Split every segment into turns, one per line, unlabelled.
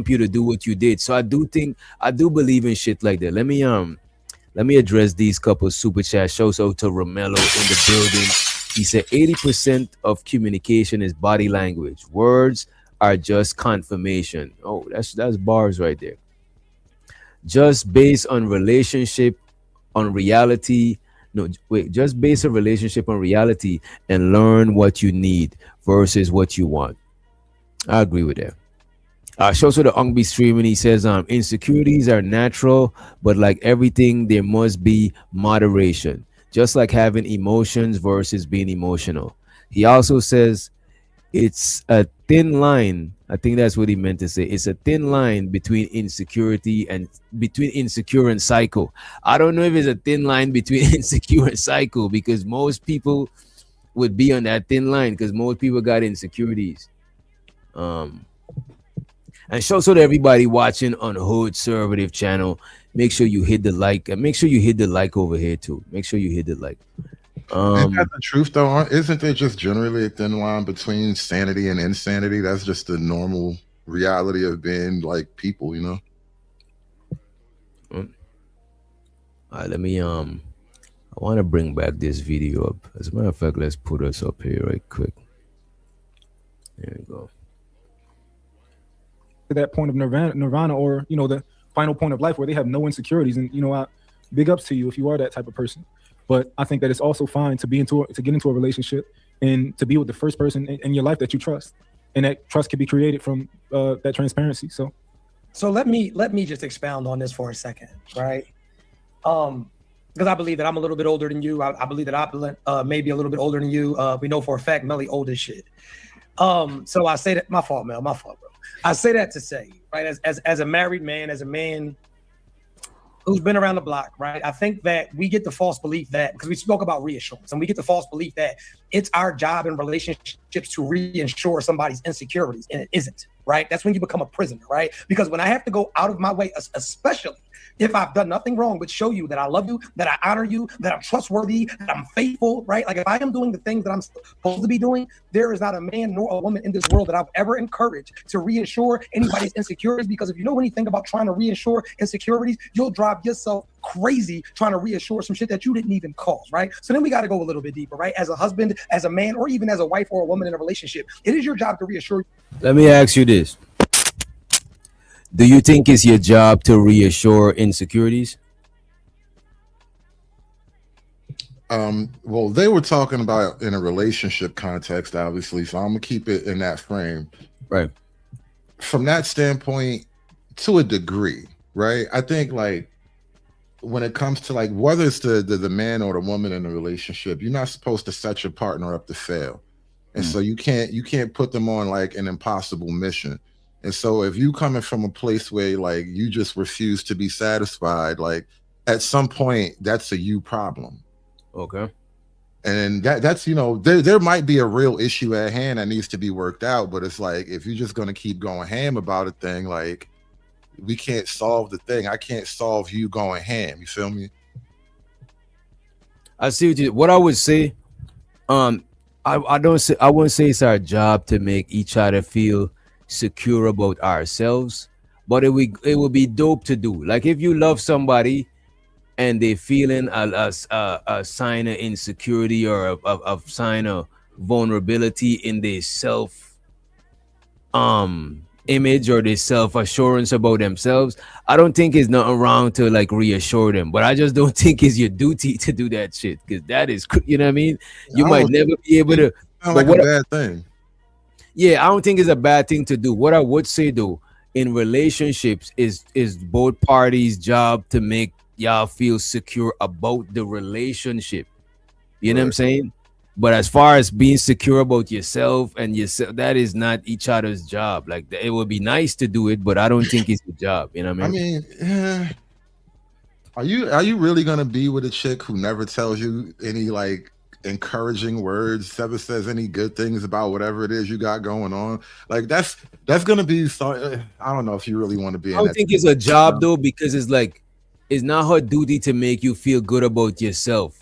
pump you to do what you did. So I do believe in shit like that. Let me address these couple super chat. Shows out to Romello in the building. He said 80% of communication is body language. Words are just confirmation. Oh, that's bars right there. Just based on relationship, on reality. No, wait, just base a relationship on reality and learn what you need versus what you want. I agree with that. Shows the Ongbi stream and he says, insecurities are natural, but like everything, there must be moderation. Just like having emotions versus being emotional. He also says it's a thin line. I think that's what he meant to say. It's a thin line between insecurity and between insecure and psycho. I don't know if it's a thin line between insecure and psycho because most people would be on that thin line because most people got insecurities. And shout out to everybody watching on Hood Conservative channel. Make sure you hit the like and make sure you hit the like over here too. Make sure you hit the like.
Isn't that the truth though? Isn't there just generally a thin line between sanity and insanity? That's just the normal reality of being like people, you know?
All right, let me I want to bring back this video up. As a matter of fact, let's put us up here right quick. There we go.
To that point of nirvana, or the final point of life where they have no insecurities, and big ups to you if you are that type of person. But I think that it's also fine to get into a relationship and to be with the first person in your life that you trust, and that trust can be created from that transparency. So
let me just expound on this for a second, right? Because I believe that I'm a little bit older than you. I believe that I may be a little bit older than you. We know for a fact Melly old as shit. So I say that, my fault, Mel, my fault, bro. I say that to say, right, as a married man, as a man who's been around the block, right? I think that we get the false belief that, because we spoke about reassurance, and we get the false belief that it's our job in relationships to reinsure somebody's insecurities, and it isn't, right? That's when you become a prisoner, right? Because when I have to go out of my way, especially if I've done nothing wrong but show you that I love you, that I honor you, that I'm trustworthy, that I'm faithful, right? Like if I am doing the things that I'm supposed to be doing, there is not a man nor a woman in this world that I've ever encouraged to reinsure anybody's insecurities, because if you know anything about trying to reinsure insecurities, you'll drive yourself crazy trying to reassure some shit that you didn't even cause, right? So then we got to go a little bit deeper, right? As a husband, as a man, or even as a wife or a woman in a relationship, it is your job to reassure you.
Let me ask you this. Do you think it's your job to reassure insecurities?
Well, they were talking about in a relationship context, obviously, so I'm gonna keep it in that frame.
Right.
From that standpoint, to a degree, right? I think like when it comes to like whether it's the man or the woman in a relationship, you're not supposed to set your partner up to fail. And so you can't put them on like an impossible mission. And so if you coming from a place where like you just refuse to be satisfied, like at some point that's a you problem.
Okay.
And that's there might be a real issue at hand that needs to be worked out, but it's like if you're just gonna keep going ham about a thing, like we can't solve the thing. I can't solve you going ham. You feel me?
I see what I would say. I wouldn't say it's our job to make each other feel secure about ourselves, but it would be dope to do. Like if you love somebody and they feeling a sign of insecurity or a sign of vulnerability in their self image or their self assurance about themselves, I don't think it's nothing wrong to like reassure them, but I just don't think it's your duty to do that shit, because that is, you know what I mean? You might never be able to.
Sound like a bad thing.
Yeah, I don't think it's a bad thing to do. What I would say though, in relationships is both parties' job to make y'all feel secure about the relationship. You know what I'm saying? But as far as being secure about yourself and yourself, that is not each other's job. Like it would be nice to do it, but I don't think it's your job. You know what I mean?
Are you really gonna be with a chick who never tells you any like encouraging words, never says any good things about whatever it is you got going on? Like that's gonna be so. I don't know if you really want to be.
I don't think it's a job though, because it's like it's not her duty to make you feel good about yourself.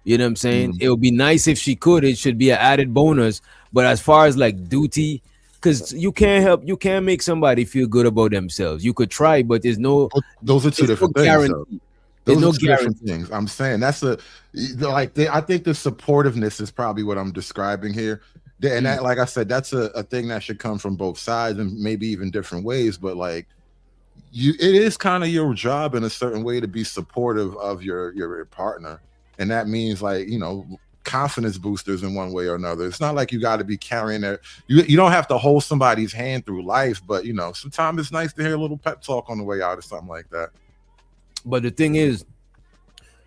You know what I'm saying? It would be nice if she could. It should be an added bonus. But as far as like duty, because you can't make somebody feel good about themselves. You could try, but
Those are two
there's no
different things. So.
guarantee.
Those
There's no
are two different
guarantee.
things. I'm saying I think the supportiveness is probably what I'm describing here. And that, like I said, that's a thing that should come from both sides and maybe even different ways. But like it is kind of your job in a certain way to be supportive of your partner. And that means like, confidence boosters in one way or another. It's not like you got to be carrying that. You don't have to hold somebody's hand through life, but sometimes it's nice to hear a little pep talk on the way out or something like that.
But the thing is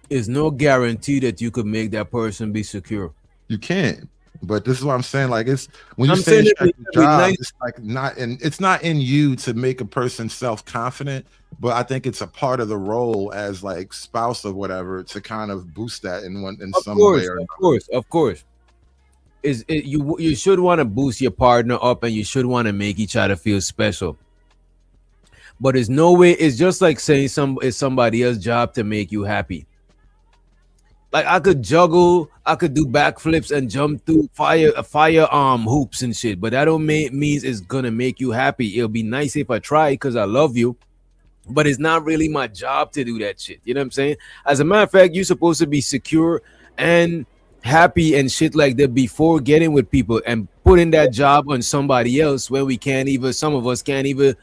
no guarantee that you could make that person be secure.
You can't. But this is what I'm saying. Like it's when you
I'm
say
saying
it's
it-
your job,
nice-
it's like it's not in you to make a person self-confident, but I think it's a part of the role as like spouse or whatever to kind of boost that in some way or another.
Of course. You should want to boost your partner up, and you should want to make each other feel special. But there's no way. It's just like saying it's somebody else's job to make you happy. Like I could juggle, I could do backflips and jump through fire hoops and shit, but that don't means it's gonna make you happy. It'll be nice if I try because I love you, but it's not really my job to do that shit. You know what I'm saying? As a matter of fact, you're supposed to be secure and happy and shit like that before getting with people and putting that job on somebody else when some of us can't even.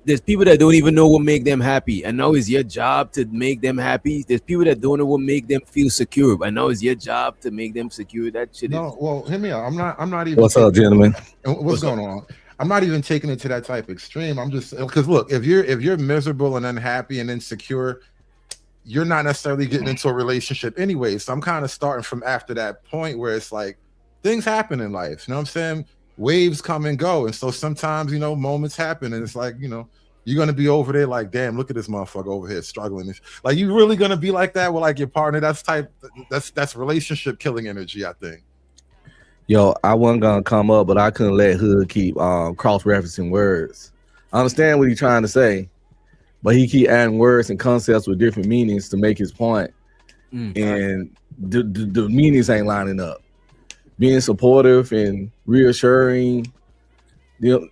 There's people that don't even know what make them happy. And now it's your job to make them happy. There's people that don't know what make them feel secure. And now it's your job to make them secure. That shit
No, well, hear me out. I'm not even.
What's up, gentlemen?
What's going on? I'm not even taking it to that type of extreme. I'm just because look, if you're miserable and unhappy and insecure, you're not necessarily getting into a relationship anyway. So I'm kind of starting from after that point where it's like things happen in life. You know what I'm saying? Waves come and go, and so sometimes moments happen, and it's like you're gonna be over there like, damn, look at this motherfucker over here struggling. Like you really gonna be like that with like your partner? That's relationship killing energy, I think.
Yo, I wasn't gonna come up, but I couldn't let Hood keep cross-referencing words. I understand what he's trying to say, but he keep adding words and concepts with different meanings to make his point, and the meanings ain't lining up. Being supportive and reassuring, them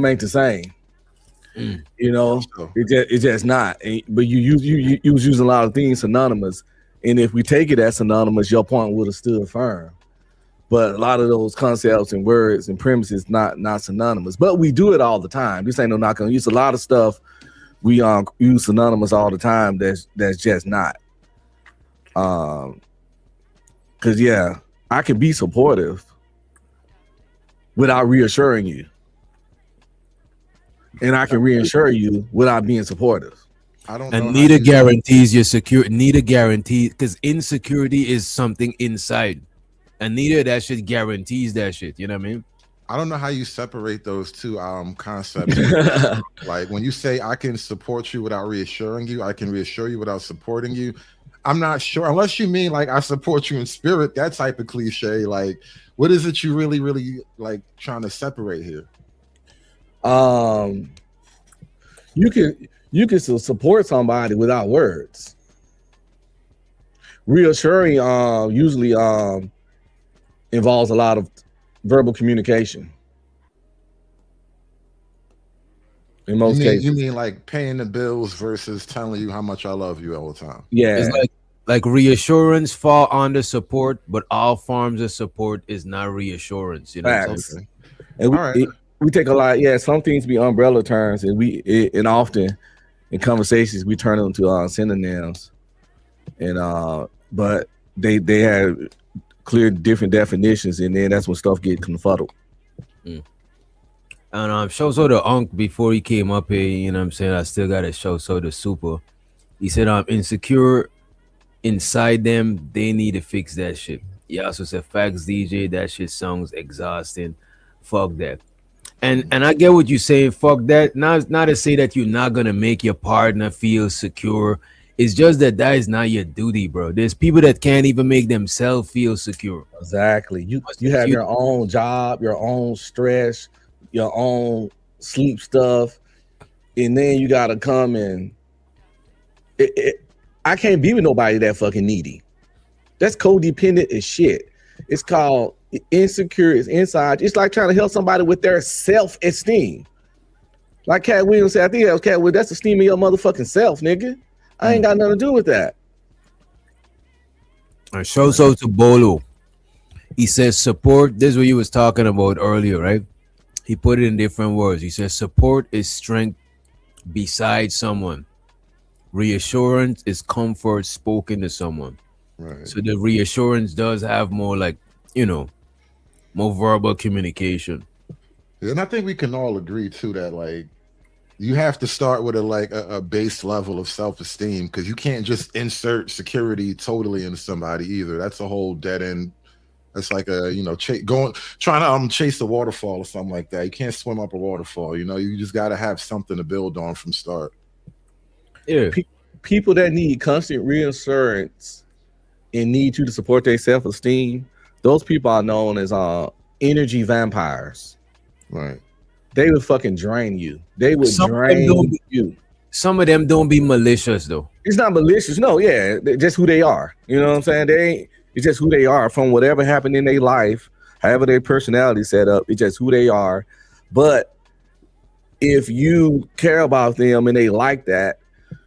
ain't the same. It's just not. But you was using a lot of things synonymous, and if we take it as synonymous, your point would have stood firm. But a lot of those concepts and words and premises not synonymous. But we do it all the time. This ain't no knock on use. A lot of stuff we use synonymous all the time. That's just not. Cause yeah. I can be supportive without reassuring you. And I can reassure you without being supportive.
I don't know.
And neither guarantees you're secure. Neither guarantee, because insecurity is something inside. And neither of that shit guarantees that shit. You know what I mean?
I don't know how you separate those two concepts. Like when you say I can support you without reassuring you, I can reassure you without supporting you. I'm not sure, unless you mean like I support you in spirit, that type of cliche. Like, what is it you really, really like trying to separate here?
You can still support somebody without words. Reassuring usually involves a lot of verbal communication. In most cases,
you mean like paying the bills versus telling you how much I love you all the time?
Yeah,
it's like reassurance fall under support, but all forms of support is not reassurance. You know, what I'm saying?
And we take a lot. Yeah, some things be umbrella terms, and often in conversations we turn them to synonyms, and but they have clear different definitions, and then that's when stuff get confuddled.
And show so the Unk before he came up here, you know what I'm saying? I still got to show so the super. He said insecure inside them, they need to fix that shit. He also said facts DJ, that shit sounds exhausting. Fuck that. And I get what you're saying, fuck that. Not to say that you're not gonna make your partner feel secure. It's just that is not your duty, bro. There's people that can't even make themselves feel secure.
Exactly. You have your own job, your own stress, your own sleep stuff, and then you gotta come and I can't be with nobody that fucking needy. That's codependent as shit. It's called insecure is inside. It's like trying to help somebody with their self-esteem. Like Cat Williams said, I think that was Cat Williams, that's esteem of your motherfucking self, nigga. I ain't got nothing to do with that.
And shows out to Bolo. He says support. This is what you was talking about earlier, right? He put it in different words. He says support is strength beside someone. Reassurance is comfort spoken to someone.
Right.
So the reassurance does have more like, more verbal communication.
And I think we can all agree too that like you have to start with a base level of self-esteem, because you can't just insert security totally into somebody either. That's a whole dead end. That's like a trying to chase a waterfall or something like that. You can't swim up a waterfall. You just got to have something to build on from start.
Yeah.
People that need constant reassurance and need you to support their self-esteem, those people are known as energy vampires.
Right.
They would fucking drain you. They would drain you.
Some of them don't be malicious though.
It's not malicious. No, yeah, just who they are. You know what I'm saying? It's just who they are from whatever happened in their life, however their personality set up. It's just who they are. But if you care about them and they like that,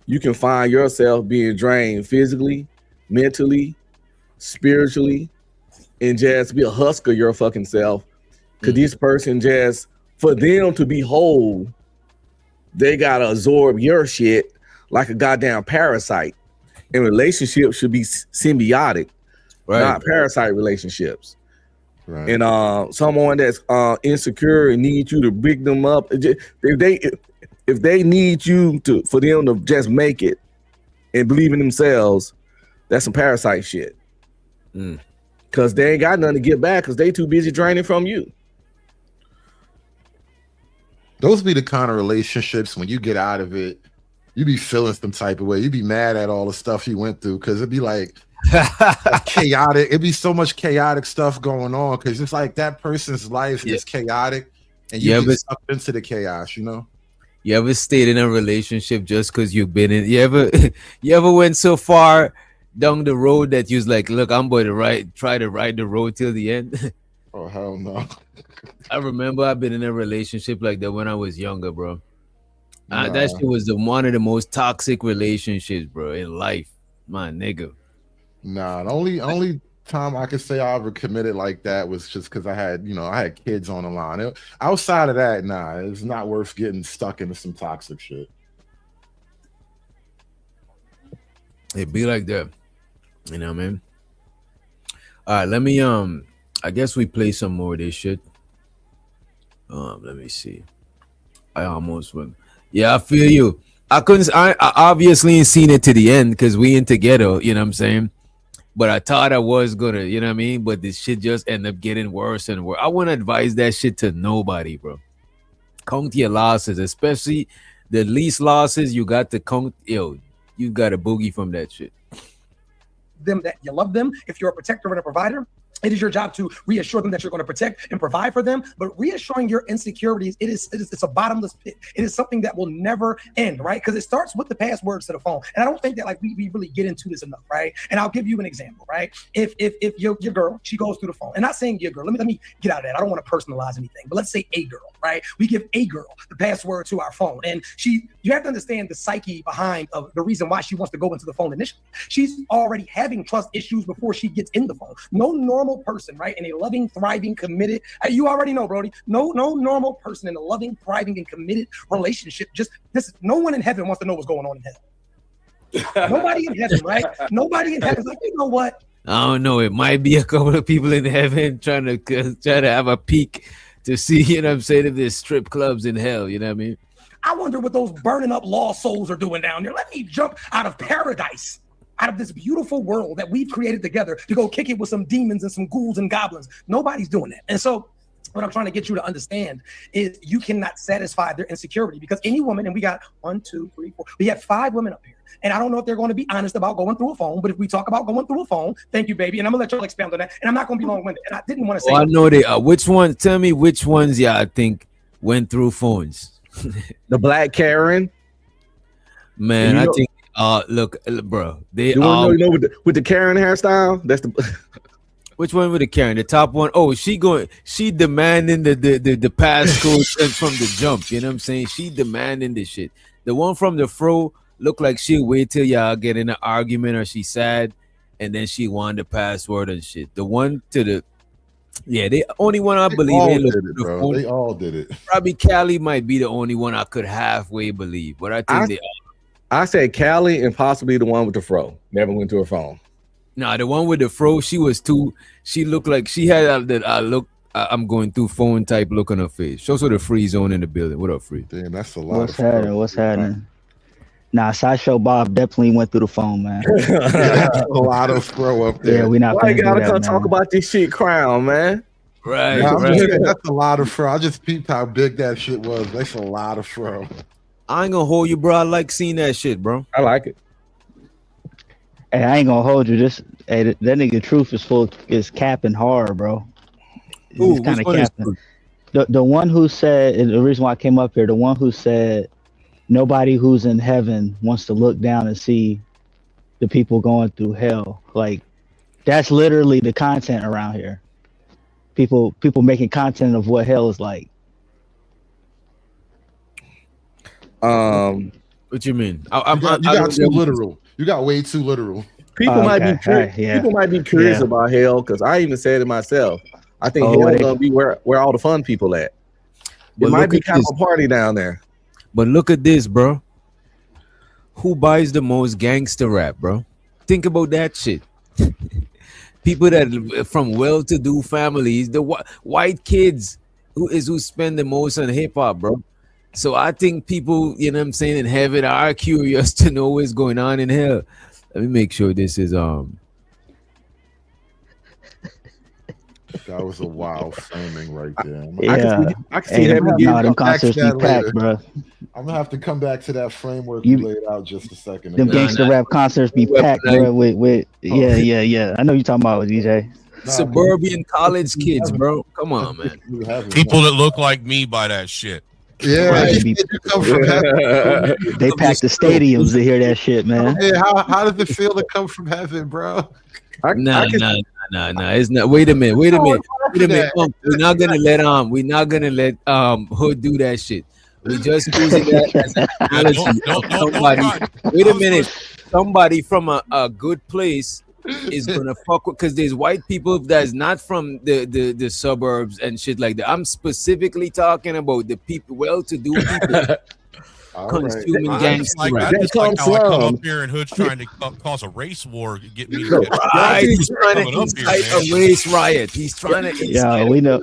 you can find yourself being drained physically, mentally, spiritually, and just be a husk of your fucking self. Because this person just, for them to be whole, they gotta absorb your shit like a goddamn parasite. And relationships should be symbiotic,
Right.
not parasite relationships.
Right.
And someone that's insecure and needs you to big them up, if they need you for them to just make it and believe in themselves, that's some parasite shit. Cause they ain't got nothing to get back because they too busy draining from you.
Those be the kind of relationships when you get out of it, you be feeling some type of way. You be mad at all the stuff you went through, because it'd be like chaotic. It'd be so much chaotic stuff going on, because it's like that person's life is chaotic and you get sucked into the chaos,
You ever stayed in a relationship just because you've been in? You ever went so far down the road that you was like, look, I'm going to try to ride the road till the end?
Oh, hell no.
I remember I've been in a relationship like that when I was younger, bro.
Nah.
That shit was one of the most toxic relationships, bro, in life, my nigga.
Nah, the only time I could say I ever committed like that was just because I had kids on the line. Outside of that, nah, it's not worth getting stuck into some toxic shit.
It be like that, you know what I mean? All right, let me I guess we play some more of this shit. Let me see. I almost went. Yeah, I feel you. I obviously ain't seen it to the end because we ain't together, you know what I'm saying? But I thought I was gonna, you know what I mean? But this shit just ended up getting worse and worse. I wouldn't advise that shit to nobody, bro. Count your losses, especially the least losses. You got to count. You got a boogie from that shit.
Them that you love them. If you're a protector and a provider, it is your job to reassure them that you're going to protect and provide for them. But reassuring your insecurities, it's a bottomless pit. It is something that will never end, right? Because it starts with the passwords to the phone. And I don't think that like we really get into this enough, right? And I'll give you an example, right? If your girl, she goes through the phone, and not saying your girl, let me get out of that. I don't want to personalize anything, but let's say a girl, right? We give a girl the password to our phone, and you have to understand the psyche behind of the reason why she wants to go into the phone initially. She's already having trust issues before she gets in the phone. No normal person, right, in a loving, thriving, committed, you already know, Brody, no normal person in a loving, thriving, and committed relationship, no one in heaven wants to know what's going on in hell. Nobody in heaven, right? Nobody in heaven's like, you know what?
I don't know. It might be a couple of people in heaven trying to have a peek to see, you know what I'm saying, if there's strip clubs in hell, you know what I mean?
I wonder what those burning up lost souls are doing down there. Let me jump out of paradise, out of this beautiful world that we've created together to go kick it with some demons and some ghouls and goblins. Nobody's doing that. And so what I'm trying to get you to understand is you cannot satisfy their insecurity, because any woman, and we got 1, 2, 3, 4, we have 5 women up here. And I don't know if they're going to be honest about going through a phone, but if we talk about going through a phone, thank you, baby. And I'm gonna let y'all expound on that. And I'm not going to be long-winded. And I didn't want to say.
I know they are. Which one? Tell me which ones, I think went through phones.
The Black Karen.
Man, I think, look, bro, they
with the Karen hairstyle, that's the
Which one with the Karen? The top one? Oh, she demanding the passcode from the jump. You know what I'm saying? She demanding the shit. The one from the fro look like she'll wait till y'all get in an argument or she's sad, and then she want the password and shit. The one to the the only one I believe
all
in.
did it, bro. They all did it.
Probably Cali might be the only one I could halfway believe, but I think
I said Callie and possibly the one with the fro. Never went to her phone.
Nah, the one with the fro, she looked like she had that I'm going through phone type look on her face. Show the free zone in the building. What up, free?
Damn, that's a lot.
What's happening? What's happening? Nah, Sideshow Bob definitely went through the phone, man.
A lot of fro up there.
Yeah, we not.
Why you gotta come
man.
talk about this shit, Crown, man?
Right,
Nah,
right.
saying, that's a lot of fro. I just peeped how big that shit was. That's a lot of fro.
I ain't gonna hold you, bro. I like seeing that shit, bro.
I like it.
Hey, I ain't gonna hold you. That nigga Truth is capping hard, bro. He's kind of capping. The one who said, and the reason why I came up here, the one who said nobody who's in heaven wants to look down and see the people going through hell. Like, that's literally the content around here. People making content of what hell is like.
What you mean?
You got too literal. You got way too literal.
People might be
Right, yeah.
people might be curious about hell because I even said it myself. I think hell is gonna be where all the fun people at. It might be kind of a party down there.
But look at this, bro. Who buys the most gangster rap, bro? Think about that shit. People that from well-to-do families, the white kids who spend the most on hip-hop, bro. So I think people, you know what I'm saying, in heaven are curious to know what's going on in hell. Let me make sure this is
That was a wild framing right there.
Yeah,
I can see them
them concerts be packed, bro.
I'm gonna have to come back to that framework you laid out just a second.
Them gangster rap concerts be packed, bro. With yeah. I know you talking about DJ.
Suburban college kids, bro. Come on, man.
People that look like me buy that shit.
Yeah,
Right.
you come from heaven.
They pack the stadiums to hear that shit, man.
Hey, how does it feel to come from heaven, bro?
Nah. It's not. Wait a minute. We're not gonna let Hood do that shit. We just using that as an analogy. Wait a minute. Somebody from a good place is gonna fuck with, because there's white people that's not from the suburbs and shit like that. I'm specifically talking about the people, well-to-do people consuming gangster rap.
That's like how I come up here and Hood's trying to cause a race war to get me to get
Right, he's trying to incite a race riot. He's trying to.
Yeah, we know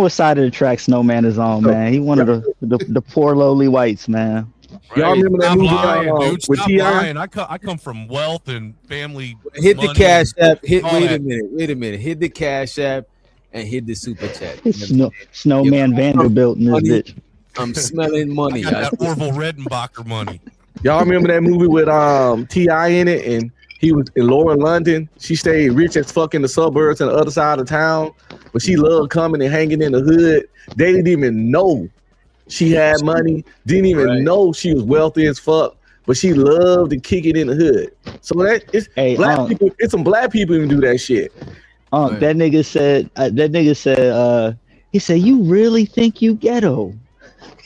what side of the track Snowman is on, man. He one of the poor lowly whites, man.
Y'all remember that
Stop
movie
lying, dude.
with
Stop
T.I.?
lying. I come from wealth and family.
Hit the
money
cash app.
all
Wait
that.
a minute. Hit the cash app and hit the super chat.
Snowman Vanderbilt in this
Money.
bitch.
I'm smelling money.
I got that Orville Redenbacher money.
Y'all remember that movie with T.I. in it, and he was in Laura London. She stayed rich as fuck in the suburbs on the other side of town, but she loved coming and hanging in the hood. They didn't even know she had money, didn't even know she was wealthy as fuck, but she loved to kick it in the hood. So that it's black people. It's some black people who do that shit.
That nigga said, he said, you really think you ghetto?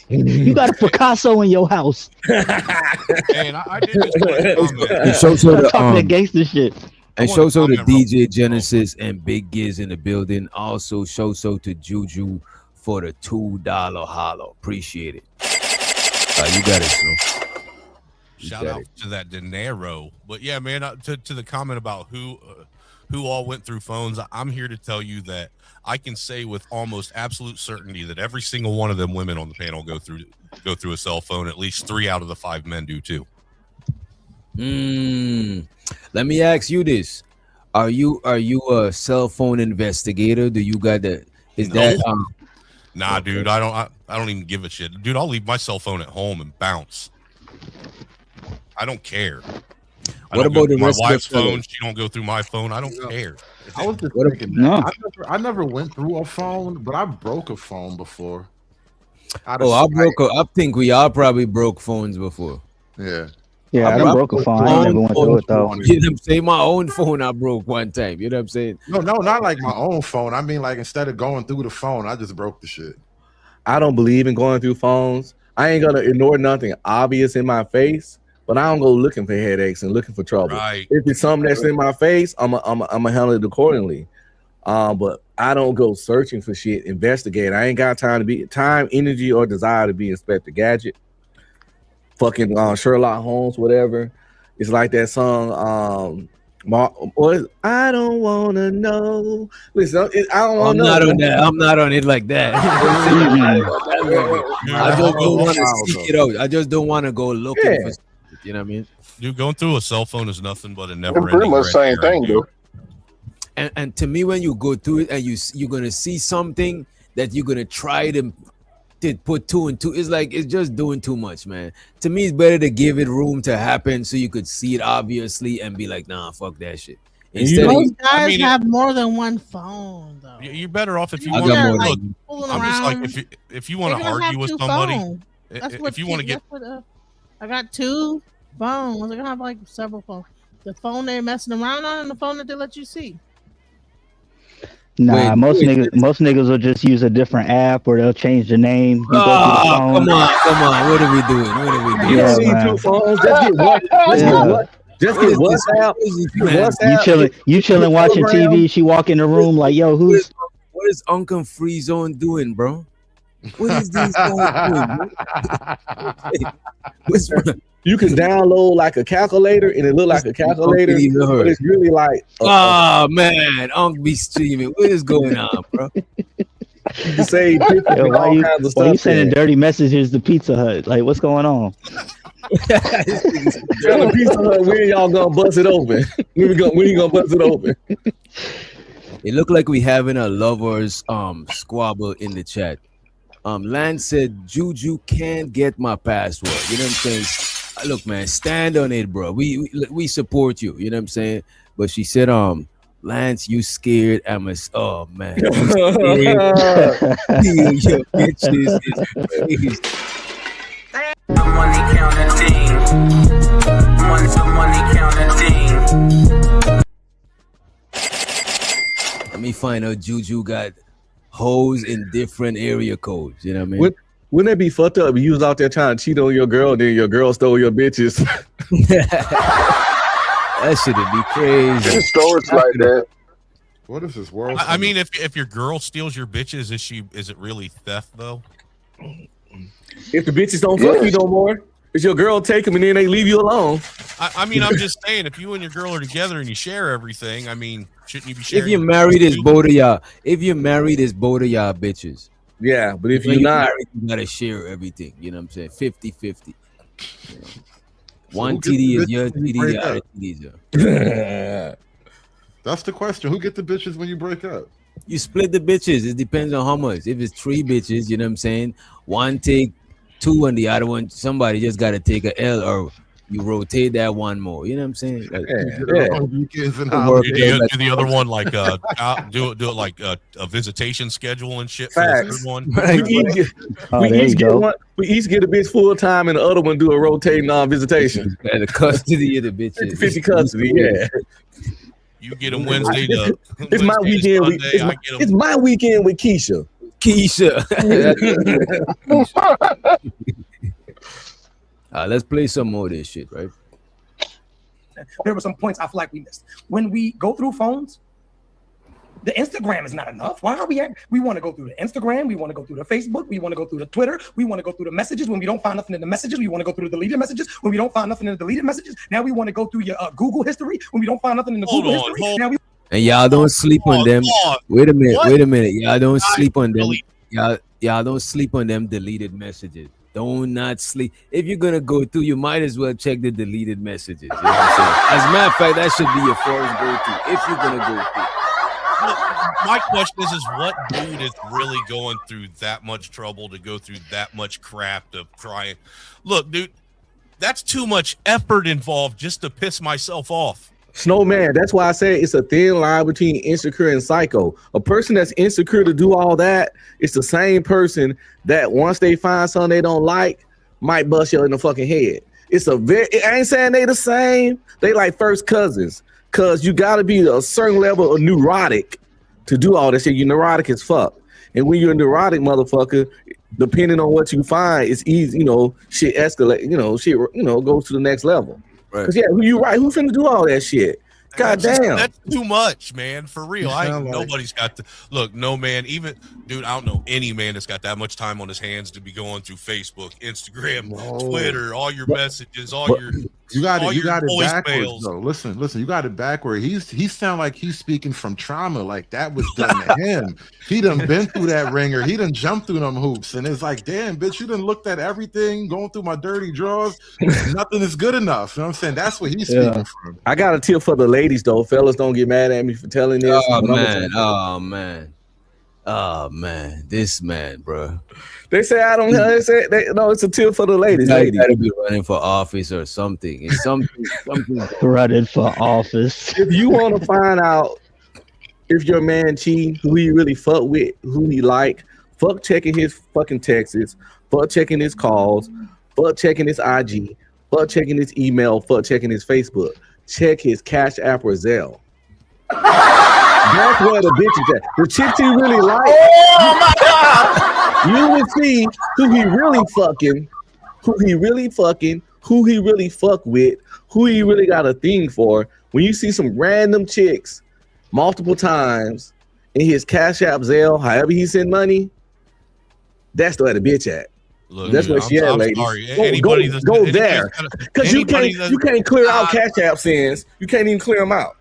You got a Picasso in your house.
And I did just want to comment.
And show
Talking that gangster shit.
And
I
show
wanna
so to
comment real
DJ Genesis and Big Giz in the building. Also show so to Juju for the $2 hollow. Appreciate it. You got it, Snow.
Shout out to that dinero. But yeah, man, to the comment about who all went through phones, I'm here to tell you that I can say with almost absolute certainty that every single one of them women on the panel go through a cell phone. At least 3 out of the 5 men do too.
Let me ask you this: Are you a cell phone investigator? Do you got that? Is that
Nah, dude, I don't even give a shit, dude. I'll leave my cell phone at home and bounce. I don't care.
What about the
my
rest of the
wife's phone?
fellas?
She don't go through my phone. I don't care.
I was just
What
thinking
No.
that. I never went through a phone, but I broke a phone before.
I think we all probably broke phones before.
Yeah.
Yeah, I done broke a phone. I ain't never went through it though.
You know what I'm saying? My own phone I broke one time. You know what I'm saying?
No, not like my own phone. I mean, like instead of going through the phone, I just broke the shit.
I don't believe in going through phones. I ain't gonna ignore nothing obvious in my face, but I don't go looking for headaches and looking for trouble.
Right.
If it's something that's in my face, I'm gonna handle it accordingly. But I don't go searching for shit, investigate. I ain't got time, energy, or desire to be Inspector Gadget. Fucking Sherlock Holmes, whatever. It's like that song. I don't wanna know. Listen, I don't want to know.
Not on that. I'm not on it like that. I just don't want to seek it out. I just don't want to go looking for. You know what I mean?
Dude, going through a cell phone is nothing but a
It's
never.
pretty much the same thing, dude.
And to me, when you go through it and you're gonna see something that you're gonna try to put two and two, it's like it's just doing too much, man. To me, it's better to give it room to happen so you could see it obviously and be like, nah, fuck that shit. Instead,
most guys have more than one phone, though.
You're better off if you
I
want
got
to
more
look.
than-
I'm just like if you want to argue with somebody, if you want to get.
I got two phones. I have like several phones. The phone they're messing around on and the phone that they let you see.
Nah, most niggas will just use a different app or they'll change the name.
come on. What are we doing?
You see two phones. Just get WhatsApp.
You chilling watching TV. She walk in the room like, yo,
what is Uncle Free Zone doing, bro? What is these guys doing, bro?
You can download like a calculator and it look like a calculator, but it's really like
oh man, Unc be streaming. What is going on, bro?
You can say all kinds of stuff.
Why you sending dirty messages to Pizza Hut? Like, what's going on?
Tell the Pizza Hut when y'all gonna bust it open. When you gonna bust it open?
It looked like we having a lovers squabble in the chat. Lance said Juju can't get my password. You know what I'm saying? Look, man, stand on it, bro. We support you. You know what I'm saying? But she said, Lance, you scared? Oh man, you scared. Your bitches is
money counting.
Let me find out Juju got hoes in different area codes. You know what I mean?
Wouldn't it be fucked up if you was out there trying to cheat on your girl, then your girl stole your bitches?
That shit'd be crazy.
Stories like that.
What is this world?
I mean, if your girl steals your bitches, is it really theft though?
If the bitches don't fuck you no more, it's your girl take them and then they leave you alone.
I mean, I'm just saying, if you and your girl are together and you share everything, I mean, shouldn't you be sharing?
If you're married, it's both of y'all. If you're married, it's both of y'all bitches.
Yeah, but if
when
you're not
married, you gotta share everything. You know what I'm saying? 50-50. You know? One TD is your TD, the other TD is
That's the question. Who get the bitches when you break up?
You split the bitches. It depends on how much. If it's 3 bitches, you know what I'm saying? One take 2 and the other one, somebody just gotta take a L, or you rotate that one more. You know what I'm saying? Like,
Weekends and
do the other one like do it like a visitation schedule and shit for the third one.
We each get a bitch full time and the other one do a rotating visitation.
The custody of the bitches.
50 custody, yeah.
You get them Wednesday to
it's my weekend. It's my weekend with Keisha.
Let's play some more of this shit, right?
There were some points I feel like we missed. When we go through phones, the Instagram is not enough. Why are we at? We want to go through the Instagram. We want to go through the Facebook. We want to go through the Twitter. We want to go through the messages. When we don't find nothing in the messages, we want to go through the deleted messages. When we don't find nothing in the deleted messages, now we want to go through your Google history. When we don't find nothing in the Google history, now we.
And y'all don't sleep on them. Wait a minute. Y'all don't sleep on them. Y'all don't sleep on them deleted messages. Do not sleep. If you're gonna go through, you might as well check the deleted messages. You know what I'm saying? As a matter of fact, that should be your first go-to if you're gonna go through.
My question is what dude is really going through that much trouble to go through that much crap to try and look, dude, that's too much effort involved just to piss myself off.
Snowman, that's why I say it's a thin line between insecure and psycho. A person that's insecure to do all that, it's the same person that once they find something they don't like, might bust you in the fucking head. It's a very. I ain't saying they the same. They like first cousins. Cause you gotta be a certain level of neurotic to do all this shit. You're neurotic as fuck. And when you're a neurotic motherfucker, depending on what you find, it's easy, shit escalate, shit, goes to the next level.
Right.
Cause you right, who finna do all that shit? God damn.
That's too much, man. For real. Nobody's got to look, no man, even dude, I don't know any man that's got that much time on his hands to be going through Facebook, Instagram, Twitter, all your messages,
you got it
voicemails.
backwards though. Listen, you got it backward. He sound like he's speaking from trauma, like that was done to him. He done been through that ringer, he done jumped through them hoops, and it's like, damn, bitch, you done looked at everything, going through my dirty drawers. Nothing is good enough. You know what I'm saying? That's what he's speaking from.
I got a tip for the ladies though. Fellas, don't get mad at me for telling this.
Oh man, this man, bro.
They say I don't. They say no. It's a tip for the ladies.
You gotta be running for office or something. It's something.
Running for office.
If you want to find out if your man cheating, who he really fuck with, who he like, fuck checking his fucking texts, fuck checking his calls, fuck checking his IG, fuck checking his email, fuck checking his Facebook. Check his Cash App or Zelle. That's where the bitch is at. The chicks he really like. Oh my God! You will see who he really fucking, who he really fuck with, who he really got a thing for. When you see some random chicks multiple times in his Cash App, Zelle, however he send money, that's where the bitch at.
Look,
that's where she at, ladies. Go there, because you can't clear out Cash App sends. You can't even clear them out.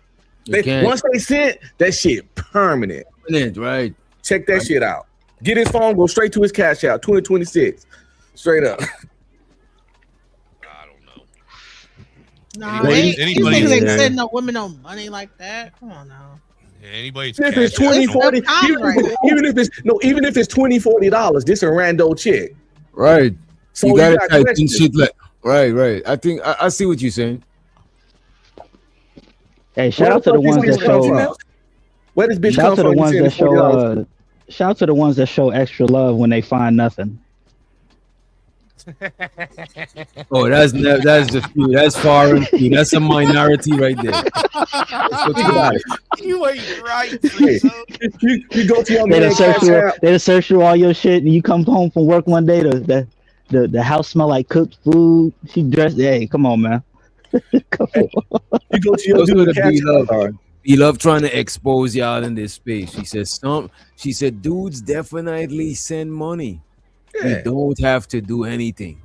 Once they sent, that shit permanent.
Right.
Check that shit out. Get his phone, go straight to his Cash App, 2026. Straight up.
I don't know.
Nah, anybody ain't sending no women no money like that. Come on now.
Anybody's
if it's $20, $40, even if it's $20, $40, this a rando chick.
Right.
So
you gotta type in shit like right. I think I see what you're saying.
Hey, shout out to the ones that show.
Where this bitch
shout
come
to the
from?
ones that show. Shout out to the ones that show extra love when they find nothing.
Oh, that's the few. That's foreign few. That's a minority right there.
You ain't right.
You go to your
they search through all your shit, and you come home from work one day. The house smell like cooked food. She dressed. Hey, come on, man. Come on.
You go to your dude.
He love trying to expose y'all in this space. She said, dudes definitely send money.
Yeah.
We don't have to do anything.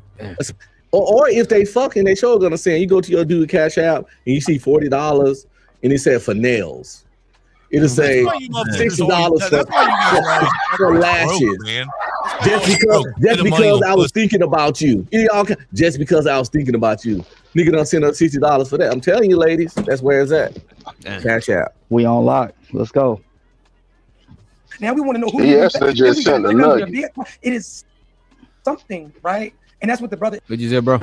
Or if they fucking, they sure gonna send. You go to your dude Cash App and you see $40 and it said for nails. It'll say $60 for lashes. Just because I was thinking about you. Just because I was thinking about you. Nigga done send up $60 for that. I'm telling you, ladies, that's where it's at. Cash App.
We on lock. Let's go.
Now we want to know who.
Yes, they just sent a nugget.
It is something, right? And that's what the brother.
What'd you say, bro?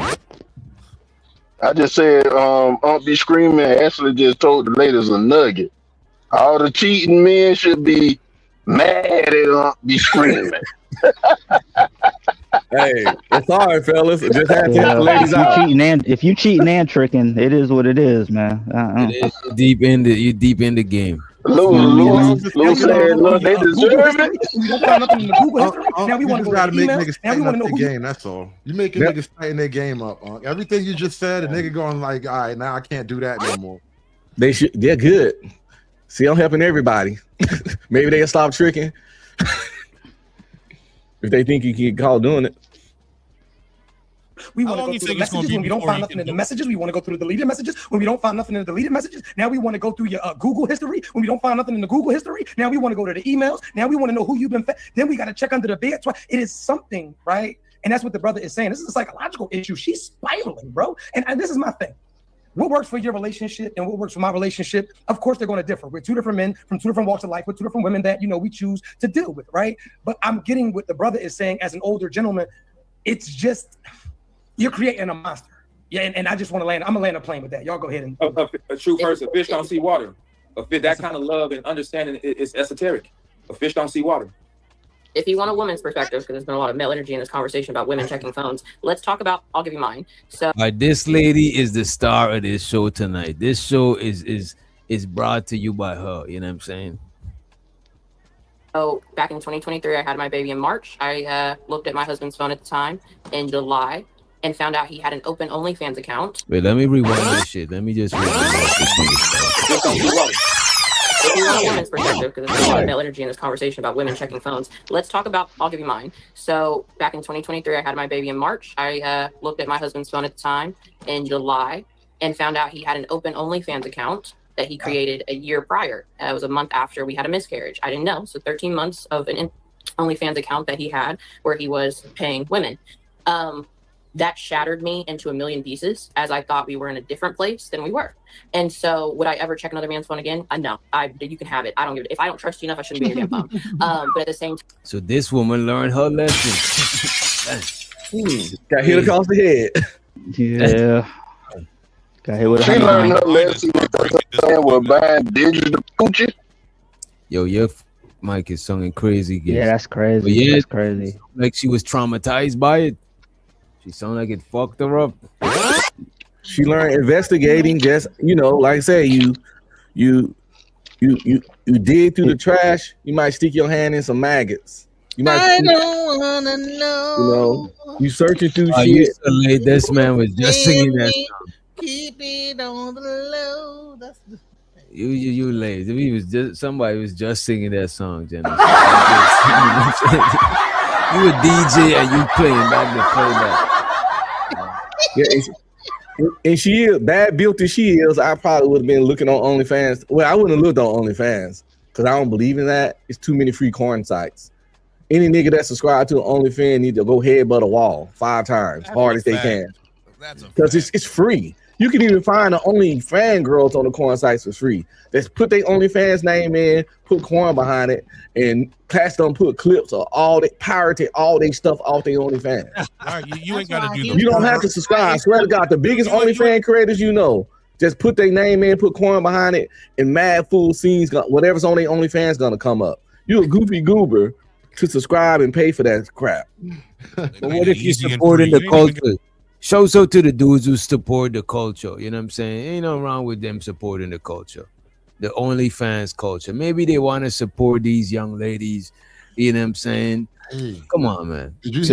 I just said, Aunt Be Screaming actually just told the ladies a nugget. All the cheating men should be mad at Aunt Be Screaming.
Hey, it's hard, fellas. Just have to help the ladies out.
If you cheating and tricking, it is what it is, man.
It is deep in the game.
Lou said, look, they deserve it.
Now we want to gotta make niggas tighten up their game. That's all. You making niggas tighten their game up. Everything you just said, a nigga going like, all right, now I can't do that no more.
They're good. See, I'm helping everybody. Maybe they'll stop tricking. If they think you can get caught doing it.
We want to go through the messages when we don't find nothing in the messages. We want to go through the deleted messages when we don't find nothing in the deleted messages. Now we want to go through your Google history when we don't find nothing in the Google history. Now we want to go to the emails. Now we want to know who you've been fed. Then we got to check under the bed. It is something, right? And that's what the brother is saying. This is a psychological issue. She's spiraling, bro. And this is my thing. What works for your relationship and what works for my relationship, of course, they're going to differ. We're two different men from two different walks of life with two different women that, we choose to deal with, right? But I'm getting what the brother is saying as an older gentleman. It's just, you're creating a monster. Yeah, and I just want to land. I'm going to land a plane with that. Y'all go ahead and...
A true person. A fish don't see water. That kind of love and understanding is esoteric. A fish don't see water.
If you want a woman's perspective, because there's been a lot of male energy in this conversation about women checking phones, let's talk about, I'll give you mine. So
This lady is the star of this show tonight. This show is brought to you by her. You know what I'm saying?
back in 2023, I had my baby in March. I looked at my husband's phone at the time in July and found out he had an open OnlyFans account.
Wait, let me rewind this shit. Let me just rewind this.
If you want a woman's perspective, because there's a lot of male energy in this conversation about women checking phones, let's talk about, I'll give you mine. So back in 2023, I had my baby in March. I looked at my husband's phone at the time in July and found out he had an open OnlyFans account that he created a year prior. It was a month after we had a miscarriage. I didn't know. So 13 months of an OnlyFans account that he had where he was paying women. That shattered me into a million pieces, as I thought we were in a different place than we were. And so would I ever check another man's phone again? No. You can have it. I don't give it. If I don't trust you enough, I shouldn't be in your damn phone. But at the same time.
So this woman learned her lesson.
Got hit across the head.
Yeah. Got hit with
She learned her lesson with buying digital coochie.
Yo, your mic is sounding crazy.
Yeah, that's crazy.
But yeah,
that's crazy.
Like she was traumatized by it. She sounded like it fucked her up.
She learned investigating. Just like I say, you dig through the trash. You might stick your hand in some maggots. You might.
I don't wanna know.
You searching through shit.
Used to lay, this man was just singing that song.
Keep it on the low. That's the
You lazy. He was just somebody was just singing that song, Jenna. You a DJ and you playing back the playback.
Yeah, and she is bad built as she is. I probably would have been looking on OnlyFans. Well, I wouldn't have looked on OnlyFans because I don't believe in that. It's too many free corn sites. Any nigga that subscribed to OnlyFans need to go headbutt a wall 5 times, hard as they can. Because it's free. You can even find the OnlyFans girls on the corn sites for free. Just put their OnlyFans name in, put corn behind it, and class them put clips of all they pirated all their stuff off their OnlyFans.
All right, you ain't got to do
You don't have to subscribe. I swear to God, the biggest OnlyFans creators just put their name in, put corn behind it, and mad fool scenes, whatever's on their OnlyFans gonna come up. You a goofy goober to subscribe and pay for that crap.
But what if you supporting the culture? Show so to the dudes who support the culture. You know what I'm saying? Ain't no wrong with them supporting the culture. The OnlyFans culture. Maybe they want to support these young ladies. You know what I'm saying?
Hey,
come on, man.
Did you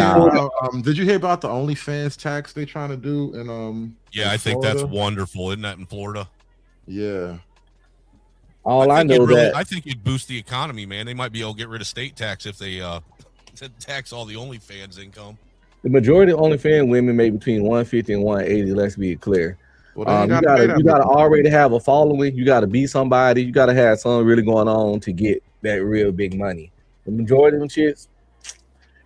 hear about the OnlyFans tax they trying to do in
Yeah, I think that's wonderful. Isn't that in Florida?
Yeah.
I
think it'd boost the economy, man. They might be able to get rid of state tax if they tax all the OnlyFans income.
The majority of OnlyFans women make between 150 and 180. Let's be clear.
Well,
you gotta already have a following. You gotta be somebody. You gotta have something really going on to get that real big money. The majority of them chicks,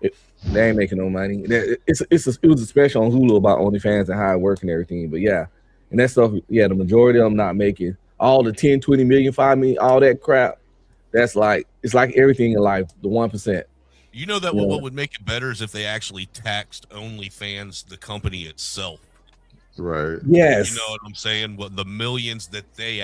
they ain't making no money. It was a special on Hulu about OnlyFans and how it works and everything. But yeah, and that stuff. Yeah, the majority of them not making all the 10, 20 million, 5 million, all that crap. It's like everything in life. The 1%.
You know that what would make it better is if they actually taxed OnlyFans, the company itself.
Right.
Yes.
You know what I'm saying? What the millions that they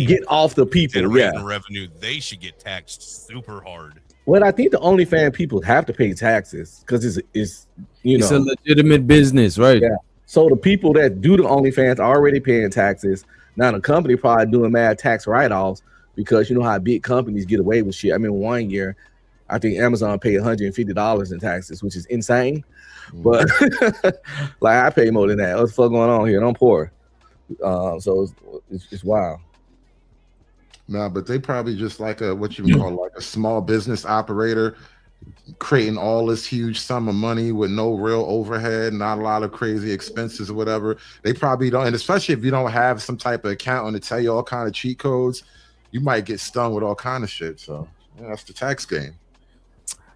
get off the people.
Generating revenue, they should get taxed super hard.
Well, I think the OnlyFans people have to pay taxes because it's
a legitimate business, right?
Yeah. So the people that do the OnlyFans are already paying taxes. Now the company probably doing mad tax write-offs because you know how big companies get away with shit. I mean, 1 year, I think Amazon paid $150 in taxes, which is insane. But like I pay more than that. What's the fuck going on here? And I'm poor, so it's wild.
No, but they probably just like what you call like a small business operator, creating all this huge sum of money with no real overhead, not a lot of crazy expenses or whatever. They probably don't, and especially if you don't have some type of accountant to tell you all kind of cheat codes, you might get stung with all kind of shit. So that's the tax game.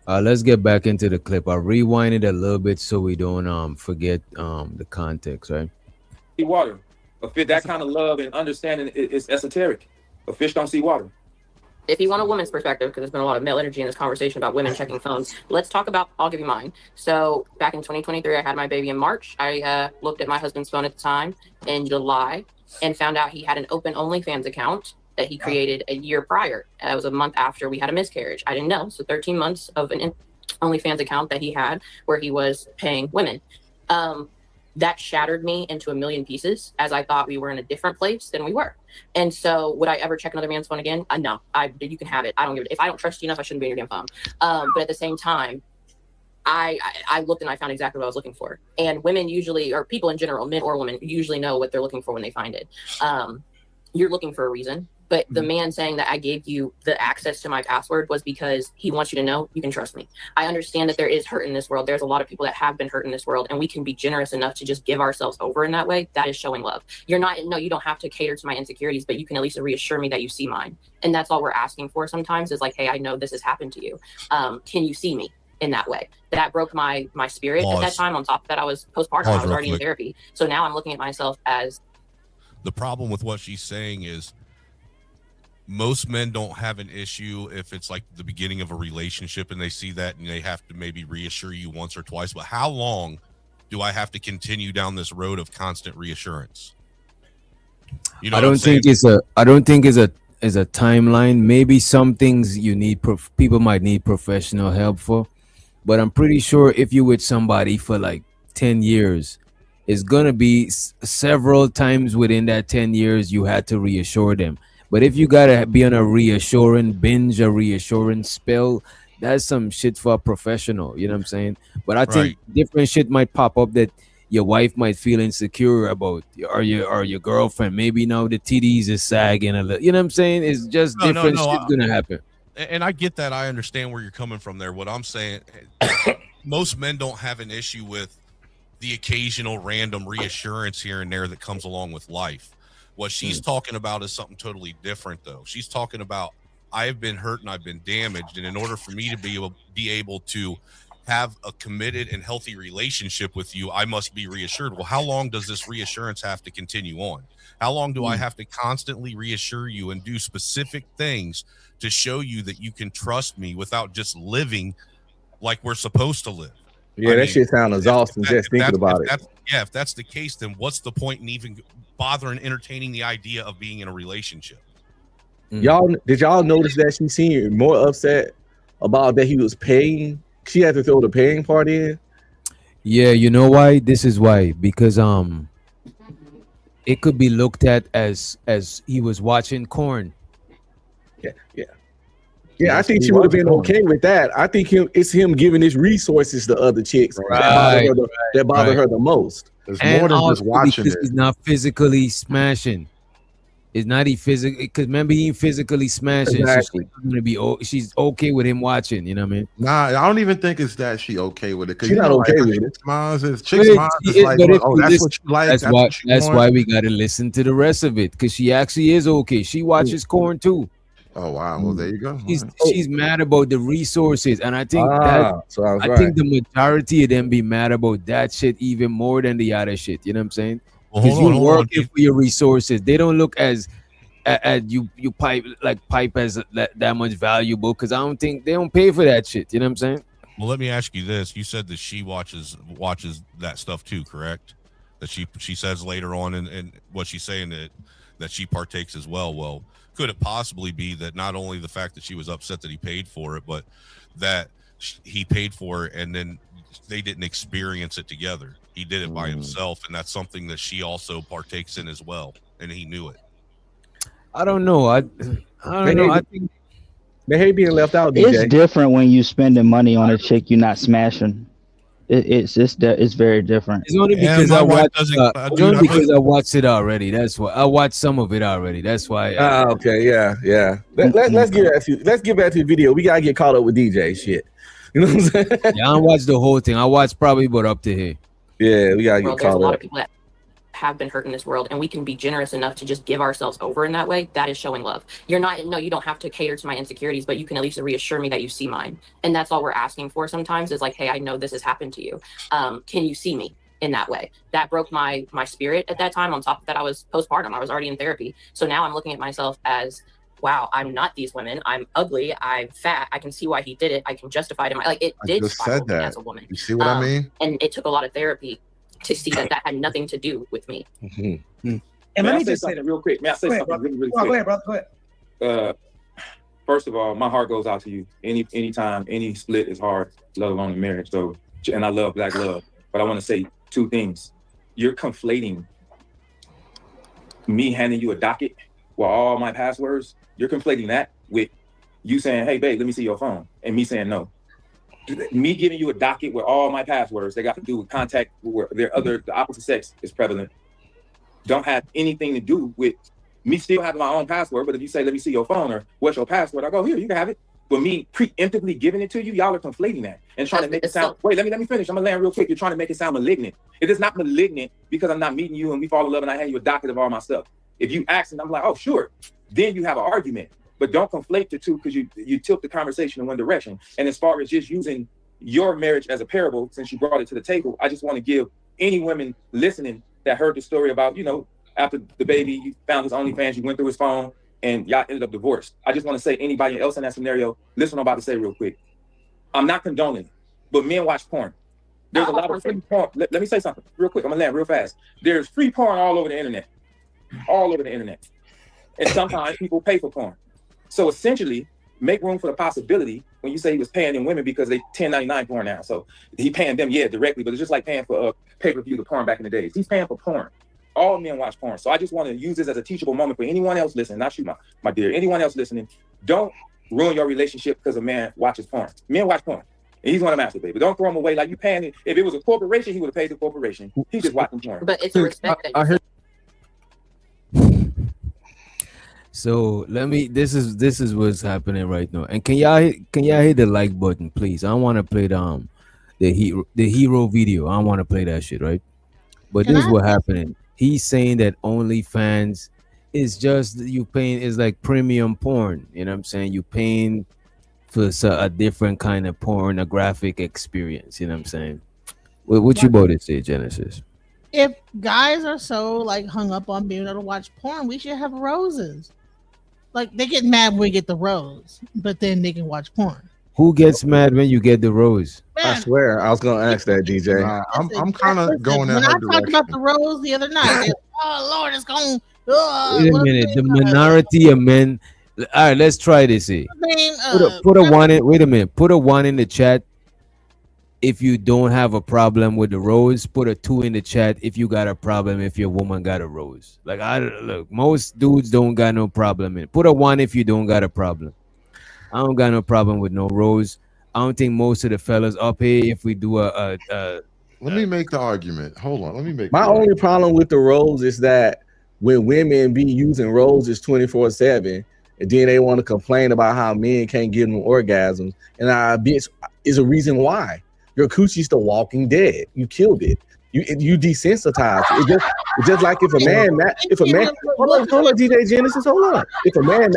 Let's get back into the clip. I'll rewind it a little bit so we don't forget the context, right?
Water. But that kind of love and understanding is esoteric. A fish don't see water.
If you want a woman's perspective, because there's been a lot of male energy in this conversation about women checking phones, let's talk about, I'll give you mine. So back in 2023, I had my baby in March. I looked at my husband's phone at the time in July and found out he had an open OnlyFans account that he created a year prior. It was a month after we had a miscarriage. I didn't know. So 13 months of an OnlyFans account that he had where he was paying women. That shattered me into a million pieces, as I thought we were in a different place than we were. And so would I ever check another man's phone again? No. You can have it. I don't give it. If I don't trust you enough, I shouldn't be on your damn phone. But at the same time, I looked and I found exactly what I was looking for. And women usually, or people in general, men or women, usually know what they're looking for when they find it. You're looking for a reason. But the man saying that I gave you the access to my password was because he wants you to know you can trust me. I understand that there is hurt in this world. There's a lot of people that have been hurt in this world, and we can be generous enough to just give ourselves over in that way. That is showing love. You don't have to cater to my insecurities, but you can at least reassure me that you see mine. And that's all we're asking for sometimes is like, hey, I know this has happened to you. Can you see me in that way? That broke my spirit at that time. On top of that, I was postpartum. I was already in therapy. So now I'm looking at myself as.
The problem with what she's saying is, most men don't have an issue if it's like the beginning of a relationship and they see that and they have to maybe reassure you once or twice. But how long do I have to continue down this road of constant reassurance? You know, I don't think it's a
timeline. Maybe some things you need people might need professional help for, but I'm pretty sure if you're with somebody for like 10 years, it's gonna be several times within that 10 years you had to reassure them. But if you gotta be on a reassuring binge, a reassuring spell, that's some shit for a professional. You know what I'm saying? But I think different shit might pop up that your wife might feel insecure about, or your girlfriend. Maybe now the TDs is sagging a little. You know what I'm saying? It's just different shit's gonna happen.
And I get that. I understand where you're coming from there. What I'm saying, most men don't have an issue with the occasional random reassurance here and there that comes along with life. What she's talking about is something totally different, though. She's talking about, I've been hurt and I've been damaged, and in order for me to be able to have a committed and healthy relationship with you, I must be reassured. Well, how long does this reassurance have to continue on? How long do I have to constantly reassure you and do specific things to show you that you can trust me without just living like we're supposed to live?
Yeah, that shit sounds exhausting just thinking about it.
If that's the case, then what's the point in even bothering entertaining the idea of being in a relationship?
Did y'all notice that she seemed more upset about that he was paying? She had to throw the paying part in.
Yeah, you know why? This is why. Because it could be looked at as he was watching corn.
Yeah, I think she would have been okay with that. I think it's him giving his resources to other chicks that bother her the most.
It's more than just watching it.
He's not physically smashing. It's not because remember he physically smashing.
Exactly.
So she's gonna be. She's okay with him watching. You know what I mean?
Nah, I don't even think it's that she okay with it.
She's not okay with it.
Chicks' minds is like, oh, that's what you like.
That's why we gotta listen to the rest of it, because she actually is okay. She watches corn too.
Oh wow! Well, there you go.
She's mad about the resources, and I think think the majority of them be mad about that shit even more than the other shit. You know what I'm saying? Because you're working for your resources. They don't look as you pipe as that much valuable, because I don't think they don't pay for that shit. You know what I'm saying?
Well, let me ask you this: you said that she watches that stuff too, correct? That she says later on in what she's saying that she partakes as well. Well, could it possibly be that not only the fact that she was upset that he paid for it, but that he paid for it and then they didn't experience it together? He did it by himself, and that's something that she also partakes in as well, and he knew it.
I don't know. I don't know. I think
they being left out. DJ.
It's different when you spending money on a chick you're not smashing. It's very different.
It's only because I watched it already. That's why I watched some of it already. That's why.
Okay, yeah. Let's get back to the video. We gotta get caught up with DJ shit. You know what I'm saying?
Yeah, I don't watch the whole thing. I watched probably about up to here.
Yeah, we gotta get caught up.
There's a lot of people that have been hurt in this world, and we can be generous enough to just give ourselves over in that way. That is showing love. You don't have to cater to my insecurities, but you can at least reassure me that you see mine. And that's all we're asking for sometimes is like, hey, I know this has happened to you. Can you see me in that way? That broke my spirit at that time. On top of that, I was postpartum. I was already in therapy. So now I'm looking at myself as, wow, I'm not these women. I'm ugly. I'm fat. I can see why he did it. I can justify it. It did spiral me as a woman.
You see what I mean?
And it took a lot of therapy to see that had nothing to do with me.
And let me just say that real quick. May I say something really quick? Go ahead, brother. Go ahead. First of all, my heart goes out to you. Anytime, any split is hard, let alone a marriage. So, and I love black love. But I want to say two things. You're conflating me handing you a docket with all my passwords. You're conflating that with you saying, hey, babe, let me see your phone. And me saying no. Me giving you a docket with all my passwords that got to do with contact where the opposite sex is prevalent don't have anything to do with me still having my own password. But if you say, let me see your phone or what's your password, I go, here, you can have it. But me preemptively giving it to you, y'all are conflating that and trying to make it sound, wait, let me finish. I'm gonna land real quick. You're trying to make it sound malignant. It is not malignant because I'm not meeting you and we fall in love and I hand you a docket of all my stuff. If you ask and I'm like, oh, sure, then you have an argument. But don't conflate the two because you tilt the conversation in one direction. And as far as just using your marriage as a parable, since you brought it to the table, I just want to give any women listening that heard the story about, after the baby, you found his OnlyFans, you went through his phone, and y'all ended up divorced. I just want to say anybody else in that scenario, listen what I'm about to say real quick. I'm not condoning it, but men watch porn. There's a lot of free porn. Let me say something real quick. I'm going to land real fast. There's free porn all over the internet. All over the internet. And sometimes people pay for porn. So essentially, make room for the possibility when you say he was paying them women because they $10.99 porn now. So he paying them, directly, but it's just like paying for a pay-per-view the porn back in the days. He's paying for porn. All men watch porn. So I just want to use this as a teachable moment for anyone else listening, not you, my dear, anyone else listening. Don't ruin your relationship because a man watches porn. Men watch porn. And he's going to masturbate. But don't throw him away like you paying it. If it was a corporation, he would have paid the corporation. He's just watching porn.
But it's a respect that
I heard. So this is what's happening right now. And can y'all hit the like button, please? I want to play the hero video. I want to play that shit, right? But this is what happening. He's saying that OnlyFans is just you paying is like premium porn. You know what I'm saying? You paying for a different kind of pornographic experience. You know what I'm saying? What you about to say, Genesis?
If guys are so like hung up on being able to watch porn, we should have roses. Like they get mad when we get the rose, but then they can watch porn.
Who gets mad when you get the rose?
I swear, I was gonna ask that, DJ.
I'm kind of going in
when
her
I
direction.
talked about the rose the other night, oh Lord, it's going.
Wait a minute, the minority of men. All right, let's try this. Put a one in. Wait a minute. Put a 1 in the chat if you don't have a problem with the rose. Put a 2 in the chat if you got a problem if your woman got a rose. Like look, most dudes don't got no problem in it. Put a 1 if you don't got a problem. I don't got no problem with no rose. I don't think most of the fellas up here, if we do
let me make the argument. Hold on, let me make
my only problem with the rose is that when women be using roses 24/7, and then they want to complain about how men can't give them orgasms, and bitch is a reason why your coochie's the walking dead. You killed it. You desensitized. It's just like if a man hold on, DJ Genesis, hold on. If a man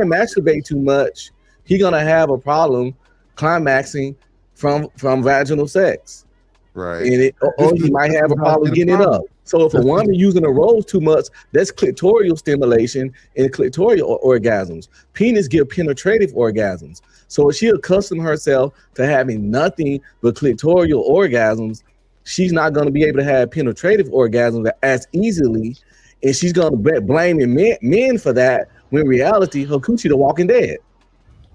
masturbate too much, he gonna have a problem climaxing from vaginal sex,
right?
And or he might have a problem getting it up. So if a woman using a rose too much, that's clitoral stimulation and clitoral orgasms. Penis give penetrative orgasms. So if she accustom herself to having nothing but clitoral orgasms, she's not going to be able to have penetrative orgasms as easily, and she's going to be blaming men for that when in reality her coochie the walking dead.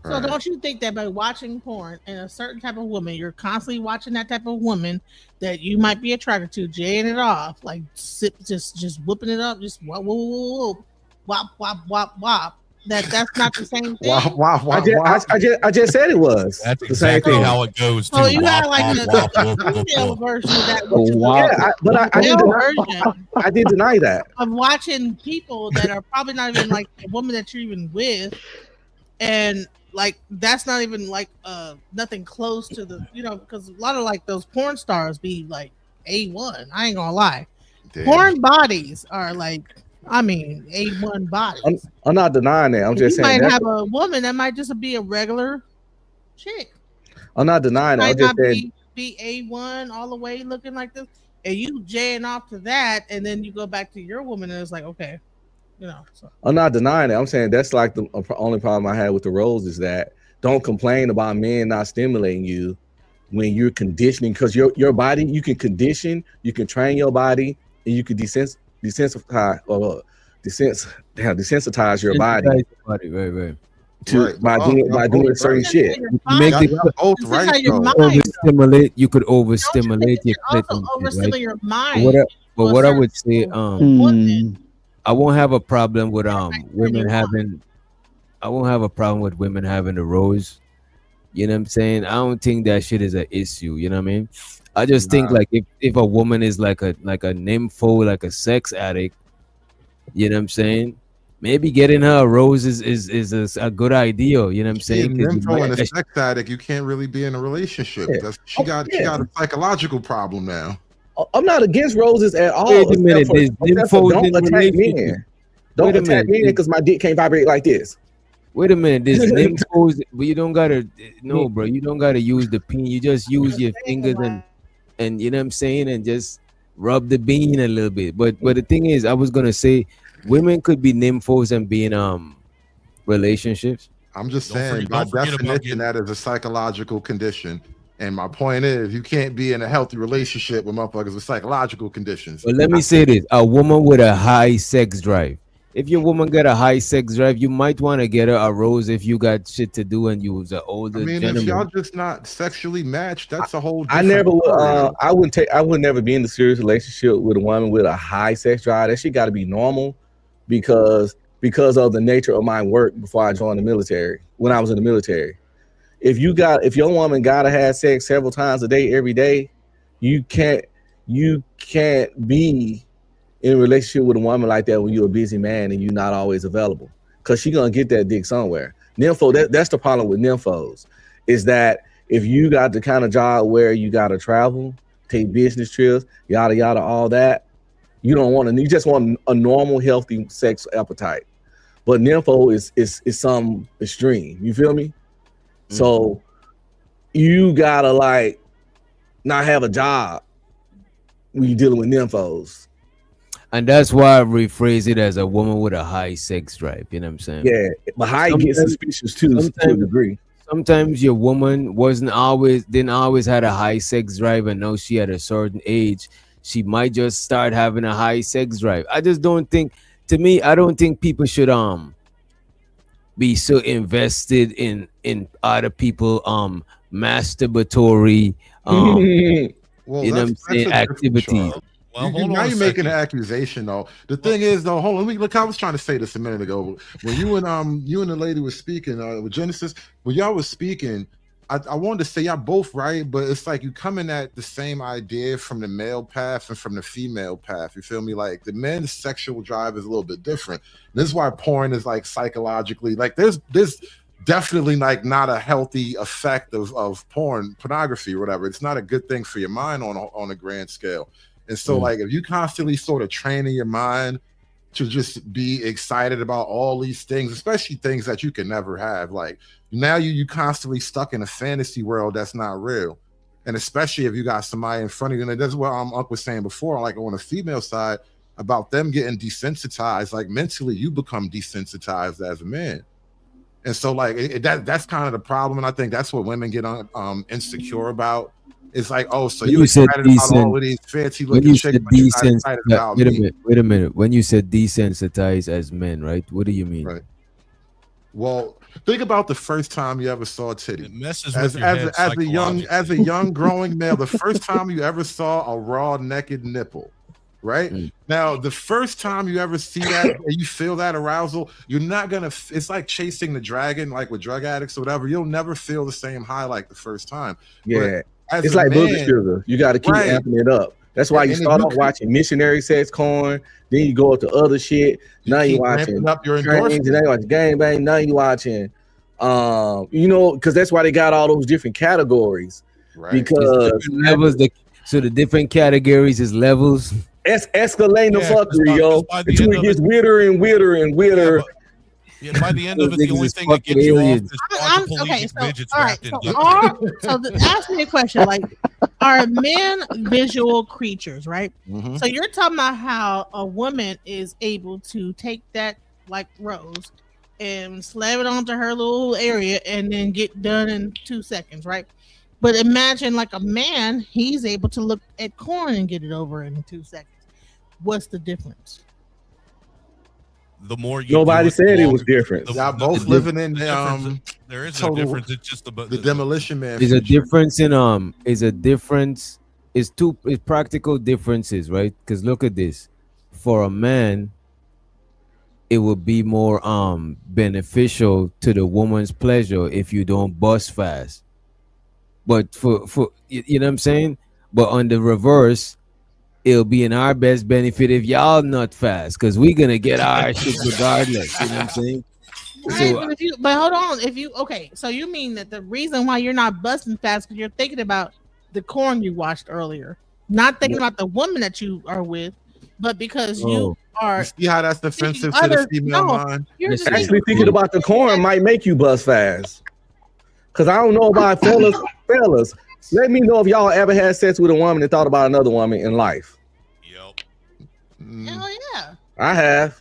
So don't you think that by watching porn and a certain type of woman, you're constantly watching that type of woman that you might be attracted to, jaying it off, like just whooping it up, just wop, that's not the same thing.
I just said it was.
That's exactly how it goes.
So you got like the female version of that.
I did deny that.
Of watching people that are probably not even like the woman that you're even with, and like that's not even like nothing close to the because a lot of like those porn stars be like A1. I ain't gonna lie. Damn. Porn bodies are like. I mean, A1 bodies.
I'm not denying that. I'm just saying
you might have a woman that might just be a regular chick.
I'm not denying that. I'm just saying
be A1 all the way looking like this, and you jaying off to that, and then you go back to your woman, and it's like, okay, So.
I'm not denying that. I'm saying that's like the only problem I had with the rose is that don't complain about men not stimulating you when you're conditioning, because your body, you can condition, you can train your body, and you can desensitize or desensitize your body
Right.
to by doing certain shit.
Make
Y'all
the
both right though.
overstimulate. You could overstimulate your
Also
clit,
overstimulate
right?
your
But
mind.
what I would say,
Hmm.
I won't have a problem with women having. I won't have a problem with women having the rose. You know what I'm saying? I don't think that shit is an issue. You know what I mean? I just think
Nah.
like if a woman is like a nympho, like a sex addict, you know what I'm saying? Maybe getting her a rose is a good idea. You know what I'm saying?
Being
'Cause you
nympho
might
and a
actually-
sex addict, you can't really be in a relationship.
Yeah.
That's, she got a psychological problem now.
I'm not against roses at all.
Wait a minute, there's
except for
nymphos in
don't attack
relationships.
men. Don't
Wait a
attack
minute.
men because my dick can't vibrate like this.
Wait a minute, there's nymphos, but you don't gotta no, bro. You don't gotta use the peen. You just use your fingers and you know what I'm saying, and just rub the bean a little bit. But the thing is, I was gonna say, women could be nymphos and be in relationships.
I'm just
Don't
saying,
forget-
by
don't forget about
definition, that is a psychological condition. And my point is, you can't be in a healthy relationship with motherfuckers with psychological conditions.
But let me say this: a woman with a high sex drive. If your woman got a high sex drive, you might want to get her a rose if you got shit to do and you was an older
I mean, if
gentleman.
y'all just not sexually matched, that's a whole.
I
different
never would.
story.
I would never be in a serious relationship with a woman with a high sex drive. That shit got to be normal, because of the nature of my work before I joined the military. When I was in the military, if your woman gotta have sex several times a day every day, you can't be in a relationship with a woman like that when you're a busy man and you're not always available, because she gonna get that dick somewhere. Nympho, that's the problem with nymphos, is that if you got the kind of job where you gotta travel, take business trips, yada yada, all that, you don't want to. You just want a normal, healthy sex appetite. But nympho is some extreme. You feel me? So you gotta like not have a job when you're dealing with nymphos.
And that's why I rephrase it as a woman with a high sex drive. You know what I'm saying?
Yeah, but high gets suspicious too to a degree.
Sometimes your woman didn't always had a high sex drive, and now she at a certain age, she might just start having a high sex drive. I just don't think. To me, I don't think people should be so invested in other people masturbatory
Well,
you know what I'm
that's a
saying,
different
activities.
charge.
Well,
Now you're making an accusation though. The thing is though, hold on, look, I was trying to say this a minute ago. When you and the lady was speaking with Genesis, when y'all was speaking, I wanted to say y'all both right, but it's like you coming at the same idea from the male path and from the female path. You feel me? Like the men's sexual drive is a little bit different. This is why porn is like psychologically, like there's definitely like not a healthy effect of pornography or whatever. It's not a good thing for your mind on a grand scale. And so like if you constantly sort of training your mind to just be excited about all these things, especially things that you can never have, like now you constantly stuck in a fantasy world that's not real. And especially if you got somebody in front of you, and that's what Unc was saying before, like on the female side, about them getting desensitized, like mentally you become desensitized as a man. And so like that's kind of the problem, and I think that's what women get insecure about. It's like, oh, so you excited about all of these fancy looking chicks, but you're not excited about me.
Wait a minute. When you said desensitized as men, right? What do you mean?
Right. Well, think about the first time you ever saw a titty.
It messes
as
with your head
as a young growing male, the first time you ever saw a raw naked nipple, right? Now, the first time you ever see that and you feel that arousal, you're not gonna. It's like chasing the dragon, like with drug addicts or whatever. You'll never feel the same high like the first time.
Yeah.
As
It's
a
like blood
man-
sugar. You got to keep
Right.
amping it up. That's why you
And if
start
you
off
keep-
watching missionary sex corn, then you go up to other shit. Now you
keep
watching
ramping up your
trains,
endorphins.
and now you watching gangbang. Now you watching, because that's why they got all those different categories.
Right.
Because
Different levels. So the different categories is levels.
escalating the
Yeah, 'cause
fuckery, yo,
by the
until
end
it
of
gets
it-
weirder and weirder and weirder.
Yeah, by the end of it,
Those
the only
niggas is
thing that
fucking
gets you off
aliens.
is
Okay,
quadriplegic
so
midgets
all right,
wrapped in
so
duct tape.
ask me a question. Like, are men visual creatures, right?
Mhm.
So you're talking about how a woman is able to take that like rose and slam it onto her little area and then get done in 2 seconds, right? But imagine like a man, he's able to look at corn and get it over in 2 seconds. What's the difference?
the more you
Nobody
do it,
said
the
it was
longer-
different.
Y'all both living in
there is
total-
no difference. It's just
the Demolition Man.
There's a
future.
difference in it's practical differences, right? Because look at this. For a man, it would be more beneficial to the woman's pleasure if you don't bust fast. But for you know what I'm saying? But on the reverse, it'll be in our best benefit if y'all not fast, because we're gonna get our shit regardless. You know what I'm saying?
Right, but hold on. So you mean that the reason why you're not busting fast because you're thinking about the corn you watched earlier, not thinking about the woman that you are with, but because you are.
You see how that's defensive to the female mind?
You're just
Actually, thinking about the corn might make you bust fast. Cause I don't know about fellas. Let me know if y'all ever had sex with a woman and thought about another woman in life.
Hell yeah.
I have.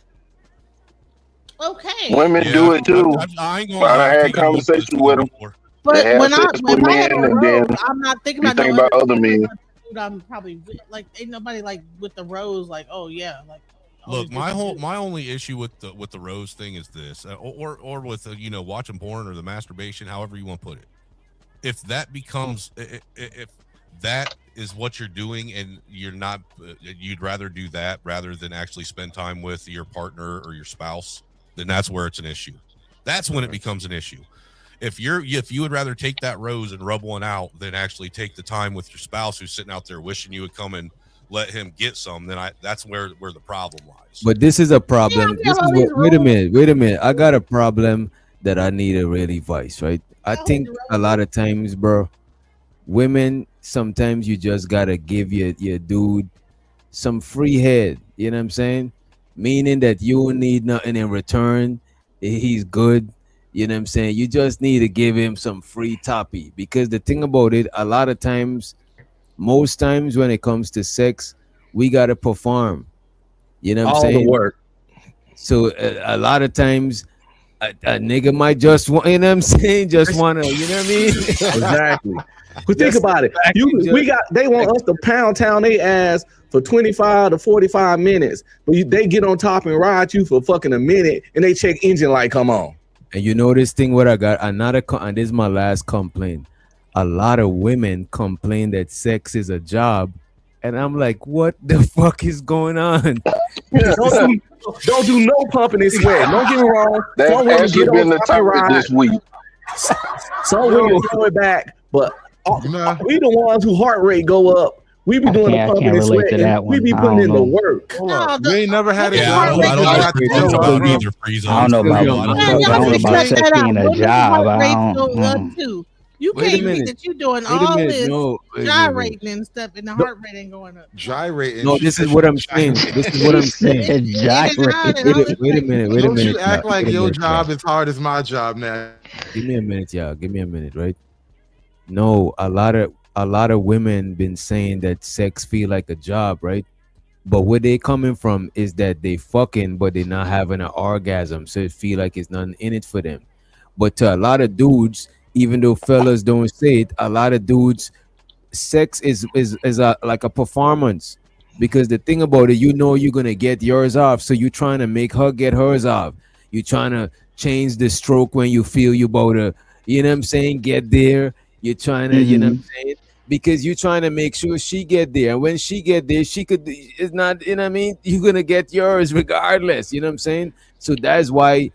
Okay.
Women do it too.
I ain't
I
gonna
had conversations with them.
But
They have
when
sex with
I
men
have a
and then
rose, I'm not thinking
you
about
think
no
about other men.
dude I'm probably with. Like ain't nobody like with the rose like oh yeah like.
Look, my only issue with the rose thing is this, or with watching porn or the masturbation, however you want to put it. If that becomes if that is what you're doing and you're not, you'd rather do that rather than actually spend time with your partner or your spouse, then that's where it's an issue. That's when it becomes an issue. If you would rather take that rose and rub one out than actually take the time with your spouse who's sitting out there wishing you would come and let him get some, then that's where the problem lies.
But this is a problem. Wait a minute. I got a problem that I need a real advice, right? I think a lot of times, bro, women, sometimes you just gotta give your dude some free head. You know what I'm saying? Meaning that you don't need nothing in return. He's good. You know what I'm saying? You just need to give him some free toppy. Because the thing about it, a lot of times, most times when it comes to sex, we gotta perform. You know what I'm
All
saying?
the work.
So a lot of times a nigga might just want, you know what I'm saying, just wanna, you know what I mean?
Exactly. But think about it. They want us to pound town they ass for 25 to 45 minutes, but they get on top and ride you for fucking a minute, and they check engine light come on.
And you know this thing what I got, and this is my last complaint. A lot of women complain that sex is a job, and I'm like, what the fuck is going on?
Don't do no pumping and sweat. Don't get me wrong.
That's actually been the topic this week.
Some women throw it back, but we the ones who heart rate go up. We be doing the pumping and sweating. We be putting in the work.
Hold up. You ain't never had a job.
I don't know
about sex being a job.
You can't be that you doing all this gyrating and stuff, and the heart rate ain't going up.
Gyrating.
No, this is what I'm saying. This is what I'm saying. Wait a minute.
Don't you act like your job is hard as my job now.
Give me a minute, y'all. Give me a minute, right? No, a lot of women been saying that sex feel like a job, right? But where they coming from is that they fucking, but they not having an orgasm, so it feel like it's nothing in it for them. But to a lot of dudes, even though fellas don't say it, a lot of dudes, sex is like a performance. Because the thing about it, you know you're gonna get yours off, so you're trying to make her get hers off. You're trying to change the stroke when you feel you about to, you know what I'm saying, get there. You're trying to, you know what I'm saying? Because you're trying to make sure she get there. And when she get there, it's not, you know what I mean? You're going to get yours regardless. You know what I'm saying? So that's why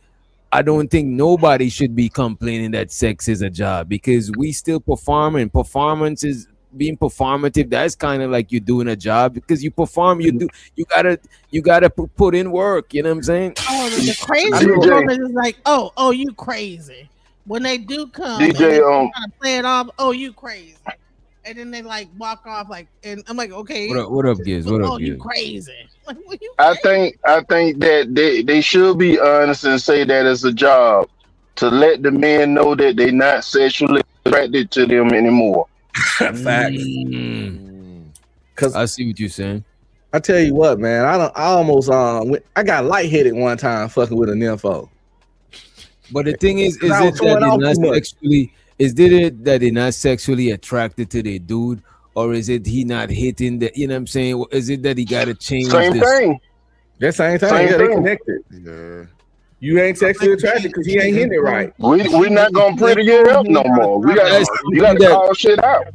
I don't think nobody should be complaining that sex is a job, because we still performing. Performance is being performative. That's kind of like you're doing a job, because you perform, you gotta put in work. You know what I'm saying?
Oh, the crazy woman is like, oh, you crazy. When they do come,
DJ,
trying to play it off. Oh, you crazy. And then they like walk off like, and I'm like, okay.
What up, Giz? What up,
oh,
Giz?
you crazy. Like, what you
I think that they should be honest and say that it's a job, to let the men know that they're not sexually attracted to them anymore.
Facts.
Cause I see what you're saying.
I tell you what, man, I got lightheaded one time fucking with a nympho.
But the thing is it that they're not sexually attracted to their dude, or is it he not hitting the, you know what I'm saying? Is it that he got to change
Same thing.
That same thing.
Same
Yeah, they
thing.
connected.
Yeah.
You ain't sexually attracted because he ain't hitting it right.
We not gonna pretty it up no more. We got
Yes,
you got to
that-
call shit out.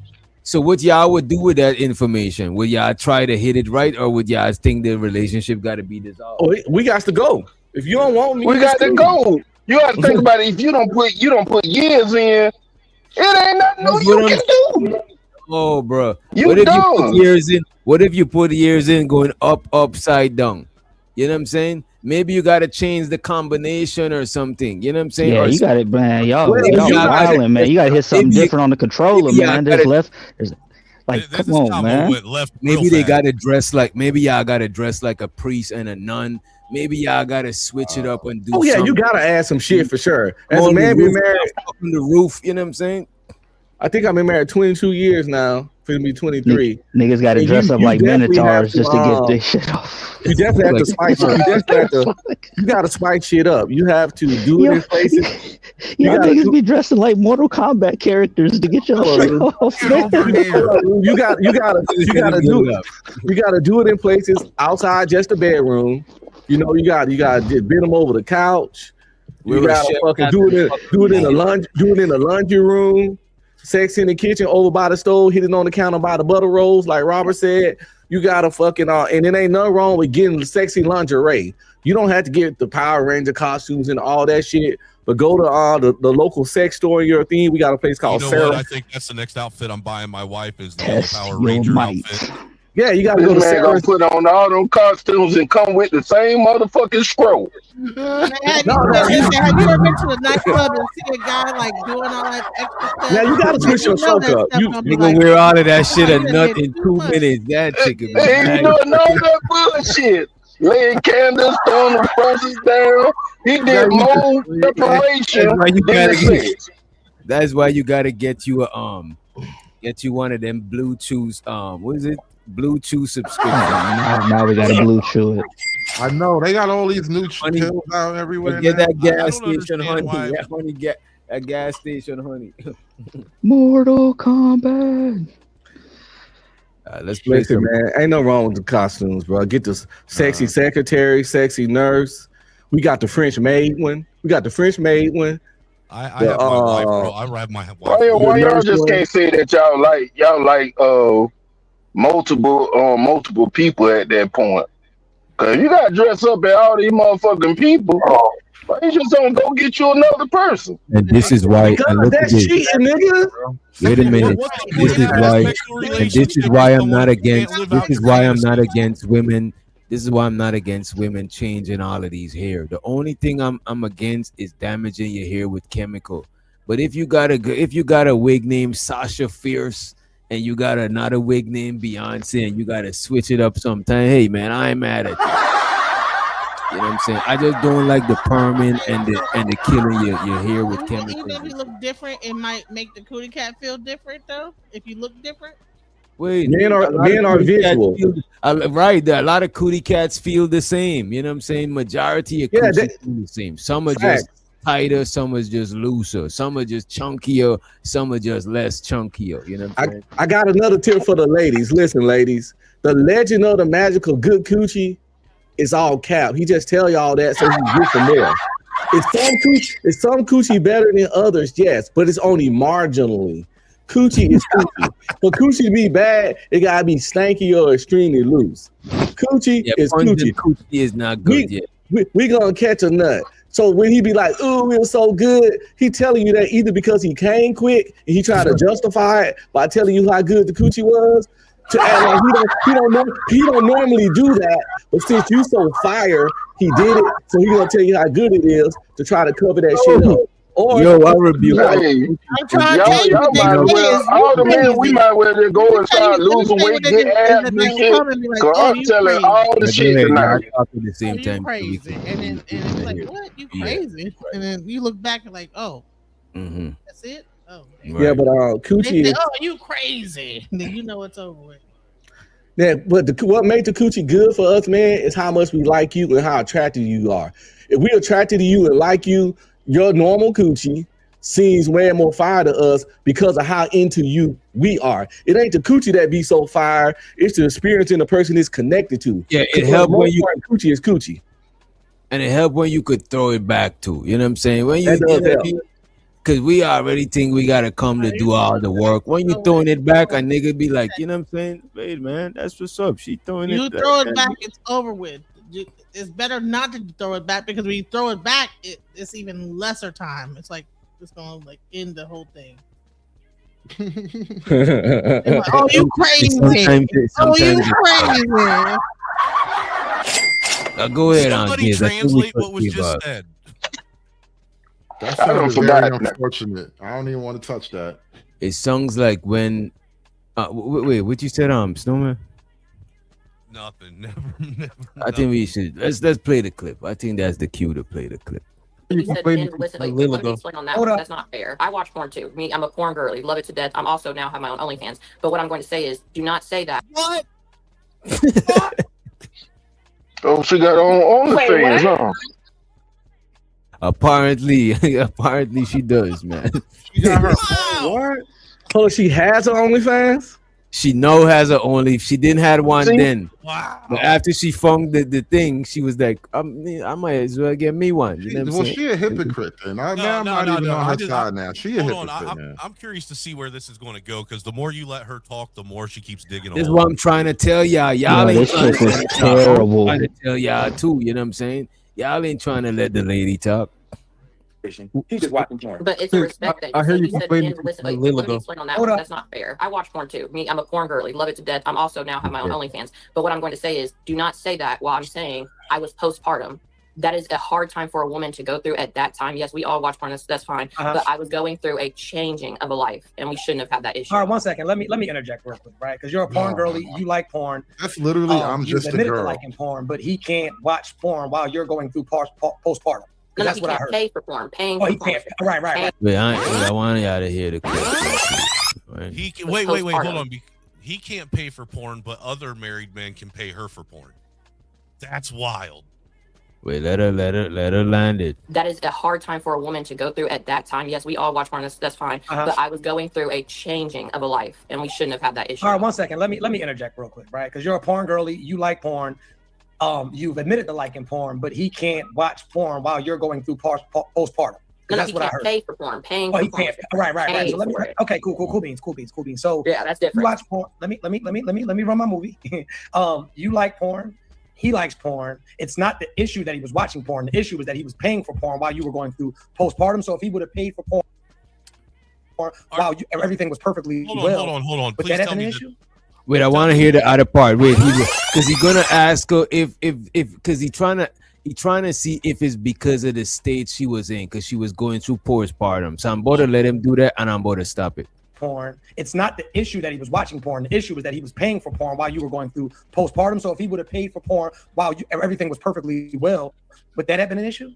So what y'all would do with that information? Would y'all try to hit it right, or would y'all think the relationship got to be dissolved?
Oh, we got to go. If you don't want me,
We got to go. You got to think about it. If you don't put years in, it ain't nothing new
That's
you
what
can do.
Oh, bro.
You
What if you put
done.
years in? What if you put years in going upside down? You know what I'm saying? Maybe you got to change the combination or something. You know what I'm saying?
Yeah,
Or
you got it, man. Y'all
Well,
y'all
you gotta-
wilding, man. You gotta hit something
maybe you-
different on the controller,
maybe y'all
man. There's
gotta-
left. There's like,
This
come on,
combo
man.
went left real
maybe they
fast.
got to dress like. Maybe y'all got to dress like a priest and a nun. Maybe y'all got to switch it up and do.
Oh yeah, you
something.
gotta add some shit for sure. As
On
a
the
man been
roof,
married,
on the roof. You know what I'm saying?
I think I've been married 22 years now. Finna be 23.
Niggas got to
And
dress
you-
up
you
like
definitely have
minotaurs
to,
just to get this shit off.
You definitely have to spice. You definitely have to. You gotta spice shit up. You have to do it
Yo,
in places.
y'all
gotta
niggas
do-
be dressing like Mortal Kombat characters to get your shit off, man.
You gotta do. You gotta do it in places outside just the bedroom. You know, you gotta just bend them over the couch. You
We're a
gotta
chef
fucking
at
do
the
it in the laundry room. Sex in the kitchen, over by the stove, hit it on the counter by the butter rolls, like Robert said. You gotta fucking and it ain't nothing wrong with getting the sexy lingerie. You don't have to get the Power Ranger costumes and all that shit. But go to the local sex store in your thing. We got a place
You
called
know
Sarah.
what? I think that's the next outfit I'm buying my wife is the
Test
Power
your
Ranger
might.
outfit.
Yeah, you gotta go
This
to
man gonna
Sarah's.
put on all them costumes and come with the same motherfucking scroll.
Man, have you ever been to the nightclub and see a guy like doing all that extra stuff?
Now you gotta switch your
know
soak
that
up.
stuff
You
gonna be
Nigga
like,
wear all of that shit
you
a
done
nut
did
in
too
2
much.
minutes. That chicken be
Hey,
nice.
you doing all that bullshit. Laying candles, throwing the brushes down. He did more preparation
That's why you
than
gotta
the
get.
sex.
That's why you gotta get you a get you one of them Bluetooth what is it? Bluetooth subscription.
Now we got to blue chew it.
I know they got all these new
Honey,
pills out everywhere.
Get
now.
that gas
don't
station honey.
understand why-
That honey get that gas station honey.
Mortal Kombat.
Let's play
Listen,
some.
man, ain't no wrong with the costumes, bro. Get this sexy secretary, sexy nurse. We got the French maid one.
I have my wife, bro. I have my wife.
Why y'all
nurse
just
one.
can't say that y'all like multiple people at that point? Cause you gotta dress up at all these motherfucking people. Why you just don't go get you another person?
And this is why. And look at
That's
this.
cheating, nigga.
Wait a minute. This is why. And this is why I'm not against. This is why I'm not against women. This is why I'm not against women changing all of these hair. The only thing I'm against is damaging your hair with chemical. But if you got a wig named Sasha Fierce and you got another wig named Beyonce and you gotta switch it up sometime, hey man, I ain't mad at you. You know what I'm saying? I just don't like the perming and the killing your hair with
Even
chemicals.
if you look different, it might make the cootie cat feel different though. If you look different.
Wait,
Men are-
a lot
men
of
are
cootie cats
visual.
right, a lot of cootie cats feel the same. You know what I'm saying? Majority of
Yeah,
cooties
they-
feel the same. Some are
Facts.
just tighter, some are just looser, some are just chunkier, some are just less chunkier. You know what I'm saying?
I got another tip for the ladies. Listen, ladies, the legend of the magical good coochie is all cap. He just tell y'all that so he get some more. Is some coochie better than others? Yes, but it's only marginally. Coochie is coochie. For coochie to be bad, it gotta be stanky or extremely loose. Coochie
Yeah,
is
pungent
coochie.
coochie is not good yet.
We gonna catch a nut. So when he be like, "Oh, it was so good," he telling you that either because he came quick and he tried to justify it by telling you how good the coochie was. To act like he don't normally do that, but since you so fire, he did it. So he gonna tell you how good it is to try to cover that shit up. Or
Yo, I rebuke
Hey,
I'm trying to tell you
y'all
what they
might as
say
well,
is
all the
you
men, we
crazy.
might as well just go and start
Let me
losing
say
weight,
what they
get
do,
abs
and
and
then
shit.
come and be like,
Cause
oh,
I'm
you
telling
crazy.
all the
Go
shit
ahead, y'all
tonight.
talk at the
Oh,
same
you
time.
crazy. And it's like, what? You
Yeah.
crazy. And then you look back and like, oh,
Mm-hmm.
that's it? Oh.
yeah, but
They
coochie
say,
is
oh, you crazy. And then you know it's over with.
yeah, but what made the coochie good for us, man, is how much we like you and how attractive you are. If we attracted to you and like you, your normal coochie, seems way more fire to us because of how into you we are. It ain't the coochie that be so fire, it's the experience the person is connected to.
Yeah, it helped when you
coochie is coochie.
and it helped when you could throw it back too. You know what I'm saying? When
That does help.
because we already think we gotta come to do all the work. When you throwing it back, a nigga be like, you know what I'm saying? Wait, man, that's what's up. She throwing
You
it.
throw it back, it's over with. It's better not to throw it back because when you throw it back, it's even lesser time. It's like it's gonna like end the whole thing. Like, oh, you crazy!
Sometimes
Oh, you
it's-
crazy!
Go ahead, on
Somebody translate what was just said.
That
I don't
sounded very
forgot.
unfortunate. I don't even want to touch that.
It sounds like when. Wait, what you said, Snowman?
Nothing. Never.
I think we should let's play the clip. I think that's the cue to play the clip.
You said end with let me explain on that.
Hold
One.
up.
That's not fair. I watch porn too. Me, I'm a porn girly, love it to death. I'm also now have my own OnlyFans. But what I'm going to say is, do not say that.
What?
Oh, she got on
Wait,
OnlyFans,
what?
huh?
Apparently she does, man.
She got her
What? Oh, she has her OnlyFans?
She now has her only. She didn't have one
See?
then,
Wow.
but after she found the thing, she was like, I might as well get me one. You know what I'm
well,
saying?
she a hypocrite then. I'm not even on her side now. She a
Hold
hypocrite
on.
now.
I'm curious to see where this is going to go because the more you let her talk, the more she keeps digging.
This is
a
what
hole.
I'm trying to tell y'all. Y'all
Yo,
ain't
this
trying
shit
to
is
let her talk. I'm
terrible.
trying to tell y'all too. You know what I'm saying? Y'all ain't trying to let the lady talk.
He's just watching porn.
But it's a respect thing.
I hear you
said
complaining
end with
a
let
little
me
ago.
explain on that.
Hold
One.
up.
That's not fair. I watch porn too. Me, I'm a porn girly, love it to death. I'm also now have my own OnlyFans. But what I'm going to say is, do not say that while I'm saying I was postpartum. That is a hard time for a woman to go through at that time. Yes, we all watch porn. That's fine. But I was going through a changing of a life, and we shouldn't have had that issue.
All right, 1 second. Let me interject real quick, right? Because you're a porn girly, you like porn.
That's literally I'm
You've
just a
admitted to
girl.
liking porn, but he can't watch porn while you're going through postpartum.
No,
That's
he
what I
can't
heard.
pay for porn. Paying
Oh,
for
he
porn.
can't. Right.
Wait, I want y'all to hear the clip. Right?
He can, wait, hold
postpartum.
on. He can't pay for porn, but other married men can pay her for porn. That's wild.
Wait, let her land it.
That is a hard time for a woman to go through at that time. Yes, we all watch porn. That's fine. But I was going through a changing of a life, and we shouldn't have had that issue.
All right, 1 second. Let me interject real quick, right? Because you're a porn girly, you like porn. You've admitted to liking porn, but he can't watch porn while you're going through postpartum.
No,
That's
he
what I
can't
heard.
pay for porn. Paying
Oh,
for
he
porn.
can't. Right. So
Paying
let me.
for it.
Okay, cool beans. So
Yeah, that's
you
different.
watch porn. Let me run my movie. You like porn. He likes porn. It's not the issue that he was watching porn. The issue was that he was paying for porn while you were going through postpartum. So if he would have paid for porn while everything was perfectly
Hold
well,
on.
would
Please
that have
tell
been
me
an
that.
issue?
Wait, I want to hear the other part. Wait, because he's gonna ask her if because he trying to see if it's because of the state she was in, because she was going through postpartum. So I'm about to let him do that, and I'm about to stop it.
Porn. It's not the issue that he was watching porn. The issue was that he was paying for porn while you were going through postpartum. So if he would have paid for porn while everything was perfectly well, would that have been an issue?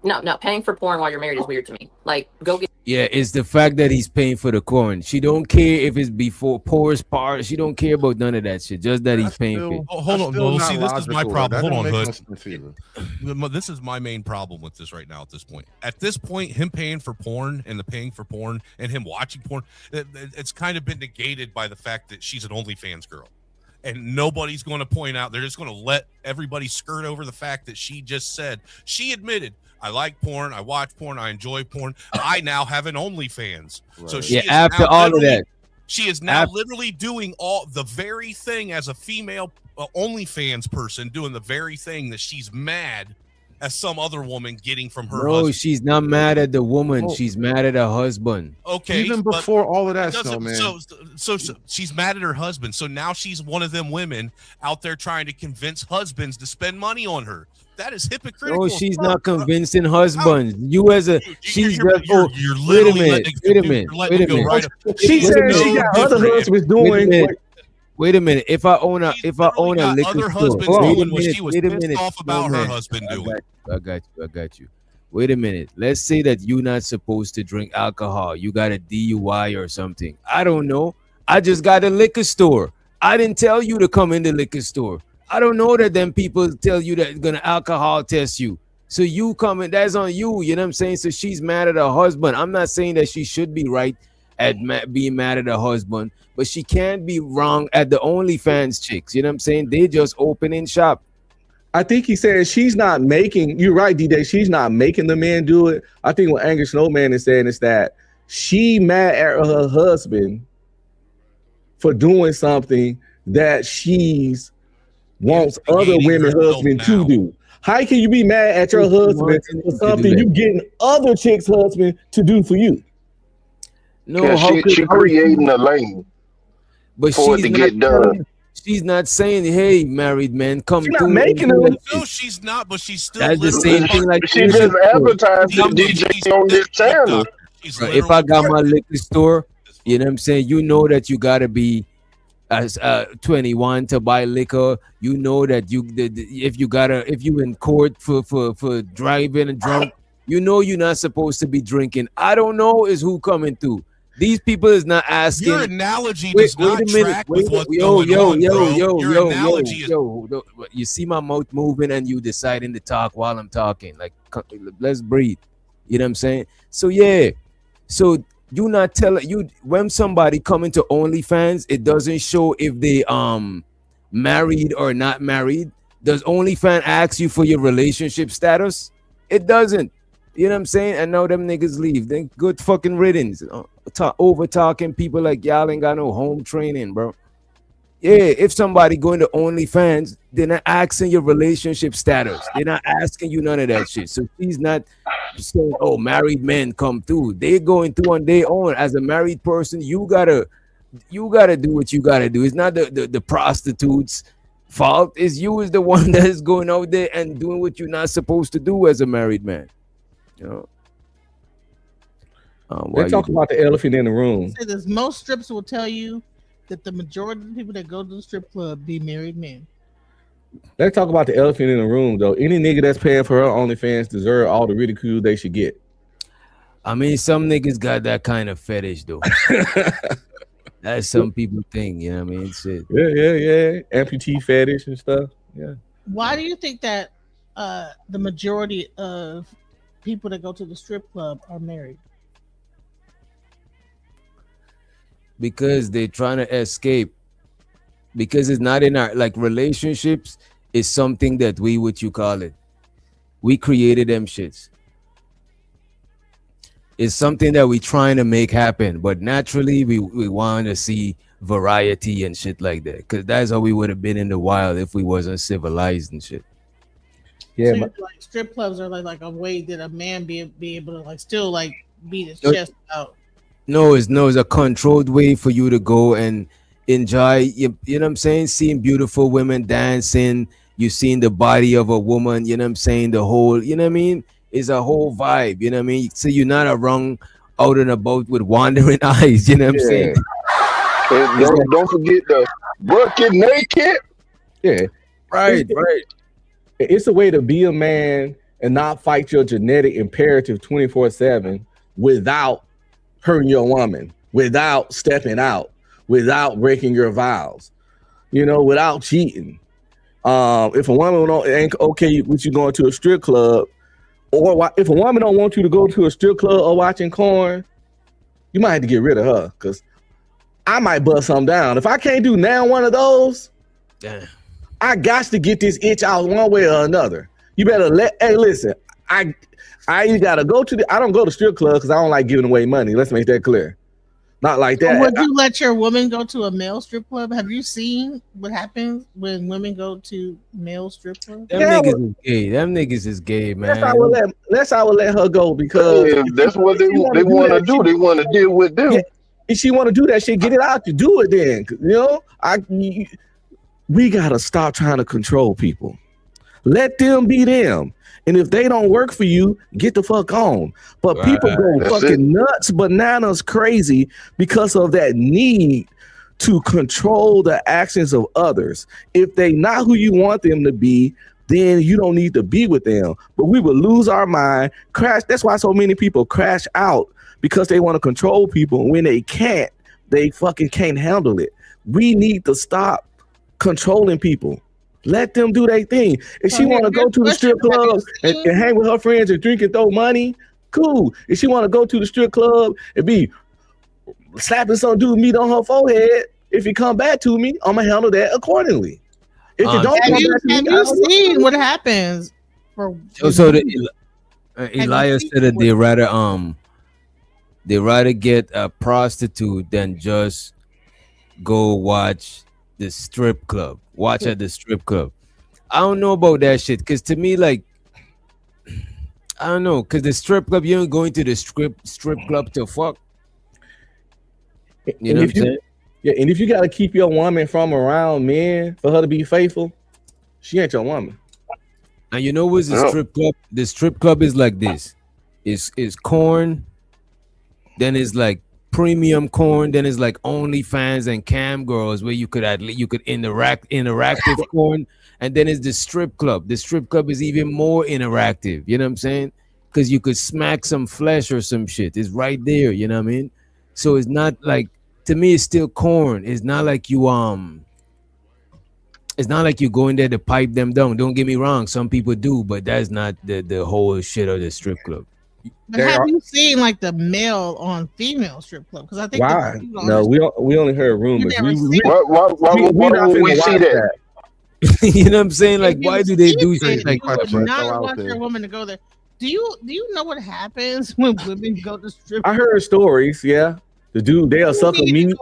No, paying for porn while you're married is weird to me. Like, go get.
Yeah, it's the fact that he's paying for the corn. She don't care if it's before postpartum. She don't care about none of that shit. Just that he's paying for it.
Oh, hold on.
Still
No,
not
see, this is my
logical.
problem.
That
Hold
don't
on,
make
Hood.
no sense either.
This is my main problem with this right now. At this point, him paying for porn and the paying for porn and him watching porn, it's kind of been negated by the fact that she's an OnlyFans girl, and nobody's going to point out. They're just going to let everybody skirt over the fact that she just said she admitted, I like porn, I watch porn, I enjoy porn. I now have an OnlyFans. So
Right.
she
Yeah,
is
after
now
all of
literally-
that.
she is now literally doing all the very thing as a female OnlyFans person, doing the very thing that she's mad as some other woman getting from her
No,
husband.
she's not mad at the woman.
Oh.
She's mad at her husband.
Okay,
Even
but
before all of that,
it doesn't-
Snowman.
so she's mad at her husband. So now she's one of them women out there trying to convince husbands to spend money on her. That is hypocritical.
No, she's
Fuck,
not
bro.
convincing husbands. You as a she's
You're
just oh,
literally
wait a
letting
minute.
you're letting it go right up.
She
It's
said
no
she got other
different.
husbands
Wait a
doing.
minute. Wait a minute. If I own a
She's
liquor
literally got
store,
other husbands
wait a
doing what
minute,
she was
wait a
pissed
minute.
off about her
Snowman.
husband doing.
I got you. Wait a minute. Let's say that you're not supposed to drink alcohol. You got a DUI or something. I don't know. I just got a liquor store. I didn't tell you to come in the liquor store. I don't know that them people tell you that gonna alcohol test you. So you coming, that's on you. You know what I'm saying? So she's mad at her husband. I'm not saying that she should be right at being mad at her husband, but she can't be wrong at the OnlyFans chicks. You know what I'm saying? They just opening shop.
I think he said she's not making, you're right, D-Day, she's not making the men do it. I think what Angry Snowman is saying is that she mad at her husband for doing something that she's wants other women husband to do. How can you be mad at your husband for something you getting other chicks' husband to do for you?
No,
Yeah, she creating a lane
but
for it to get done.
She's not saying, "Hey, married men, come
She's
through."
not making them.
No, she's not, but she's still.
That's the same thing. Like
She just advertised the DJ on this channel.
Right, if I got my liquor store, you know what I'm saying, you know that you gotta be as 21 to buy liquor. You know that if you in court for driving and drunk, you know you're not supposed to be drinking. I don't know is who coming through. These people is not asking.
Your analogy does not track with what's going on, bro. Your analogy is.
You see my mouth moving and you deciding to talk while I'm talking. Like, let's breathe. You know what I'm saying? So yeah. So you not telling you when somebody coming to OnlyFans, it doesn't show if they married or not married. Does OnlyFans ask you for your relationship status? It doesn't. You know what I'm saying? And now them niggas leave. Then good fucking riddance. Over talking people like y'all ain't got no home training, bro. Yeah, if somebody going to OnlyFans, they're not asking your relationship status. They're not asking you none of that shit. So she's not saying, "Oh, married men come through." They going through on their own. As a married person, you gotta do what you gotta do. It's not the prostitutes' fault. It's you is the one that is going out there and doing what you're not supposed to do as a married man. You know.
Let's talk about the elephant in the room.
Say this, most strips will tell you that the majority of the people that go to the strip club be married men.
Let's talk about the elephant in the room, though. Any nigga that's paying for her OnlyFans deserve all the ridicule they should get.
I mean, some niggas got that kind of fetish, though. That's some people think, you know what I mean? Shit.
Yeah. Amputee fetish and stuff. Yeah.
Why do you think that the majority of people that go to the strip club are married?
Because they're trying to escape. Because it's not in our, like, relationships is something that we created them shits. It's something that we trying to make happen, but naturally we want to see variety and shit like that, because that's how we would have been in the wild if we wasn't civilized and shit.
Yeah, so like strip clubs are like a way that a man be able to like still like beat his chest out. No,
it's a controlled way for you to go and enjoy, you know what I'm saying, seeing beautiful women dancing, you seeing the body of a woman, you know what I'm saying, the whole, you know what I mean, it's a whole vibe, you know what I mean, so you're not around out and about with wandering eyes, you know what I'm saying.
Don't forget the bucket naked.
Yeah,
right.
It's a way to be a man and not fight your genetic imperative 24/7 without hurting your woman, without stepping out, without breaking your vows, you know, without cheating. If a woman ain't okay with you going to a strip club, or if a woman don't want you to go to a strip club or watching corn, you might have to get rid of her, because I might bust something down. If I can't do now one of those, I got to get this itch out one way or another. You better listen, I either gotta go to I don't go to strip clubs because I don't like giving away money. Let's make that clear. Not like that.
Would you let your woman go to a male strip club? Have you seen what happens when women go to male strip clubs?
Them niggas is gay, man.
That's how I would let her go, because
that's what they want to do. They want to deal with them.
Yeah, if she want to do that shit, get it out. You do it then. You know, we gotta stop trying to control people. Let them be them. And if they don't work for you, get the fuck on. But people go fucking nuts, bananas, crazy because of that need to control the actions of others. If they not who you want them to be, then you don't need to be with them. But we would lose our mind, crash. That's why so many people crash out, because they want to control people. And when they can't, they fucking can't handle it. We need to stop controlling people. Let them do their thing. If she want to go to the strip club and hang with her friends and drink and throw money, cool. If she want to go to the strip club and be slapping some dude meat on her forehead, if he come back to me, I'm gonna handle that accordingly. If it don't come back to me,
have you seen what happens?
So Elias said that they rather get a prostitute than just go watch the strip club. Watch at the strip club. I don't know about that shit, because to me, like, I don't know, because the strip club, you ain't going to the strip club to fuck. You know what I'm saying?
Yeah, and if you gotta keep your woman from around men for her to be faithful, she ain't your woman.
And you know what's the strip club? The strip club is like this. It's corn, then it's like premium corn, then it's like OnlyFans and cam girls where you could interactive corn, and then it's the strip club. The strip club is even more interactive. You know what I'm saying? Because you could smack some flesh or some shit. It's right there. You know what I mean? So it's not like, to me, it's still corn. It's not like you it's not like you go in there to pipe them down. Don't get me wrong, some people do, but that's not the whole shit of the strip club.
But have you seen like the male on female strip club? Because I think
why? No, we only heard rumors.
Why would we see that?
You know what I'm saying? Like, why do they do shit like that?
You would not want your woman to go there. Do you know what happens when women go to strip?
I heard stories. Yeah, the dude they'll suck a meat.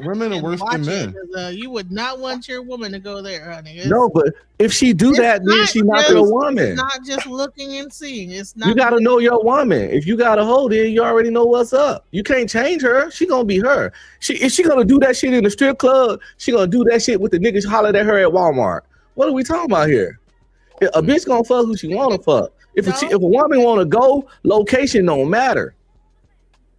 Women are worse than men.
You would not want your woman to go there, honey.
No, but if she do that, then she's not your woman.
It's not just looking and seeing. It's not.
You gotta know your woman. If you got a hold in, you already know what's up. You can't change her. She gonna be her. If she gonna do that shit in the strip club, she gonna do that shit with the niggas hollered at her at Walmart. What are we talking about here? A bitch gonna fuck who she wanna fuck. If a woman wanna go, location don't matter.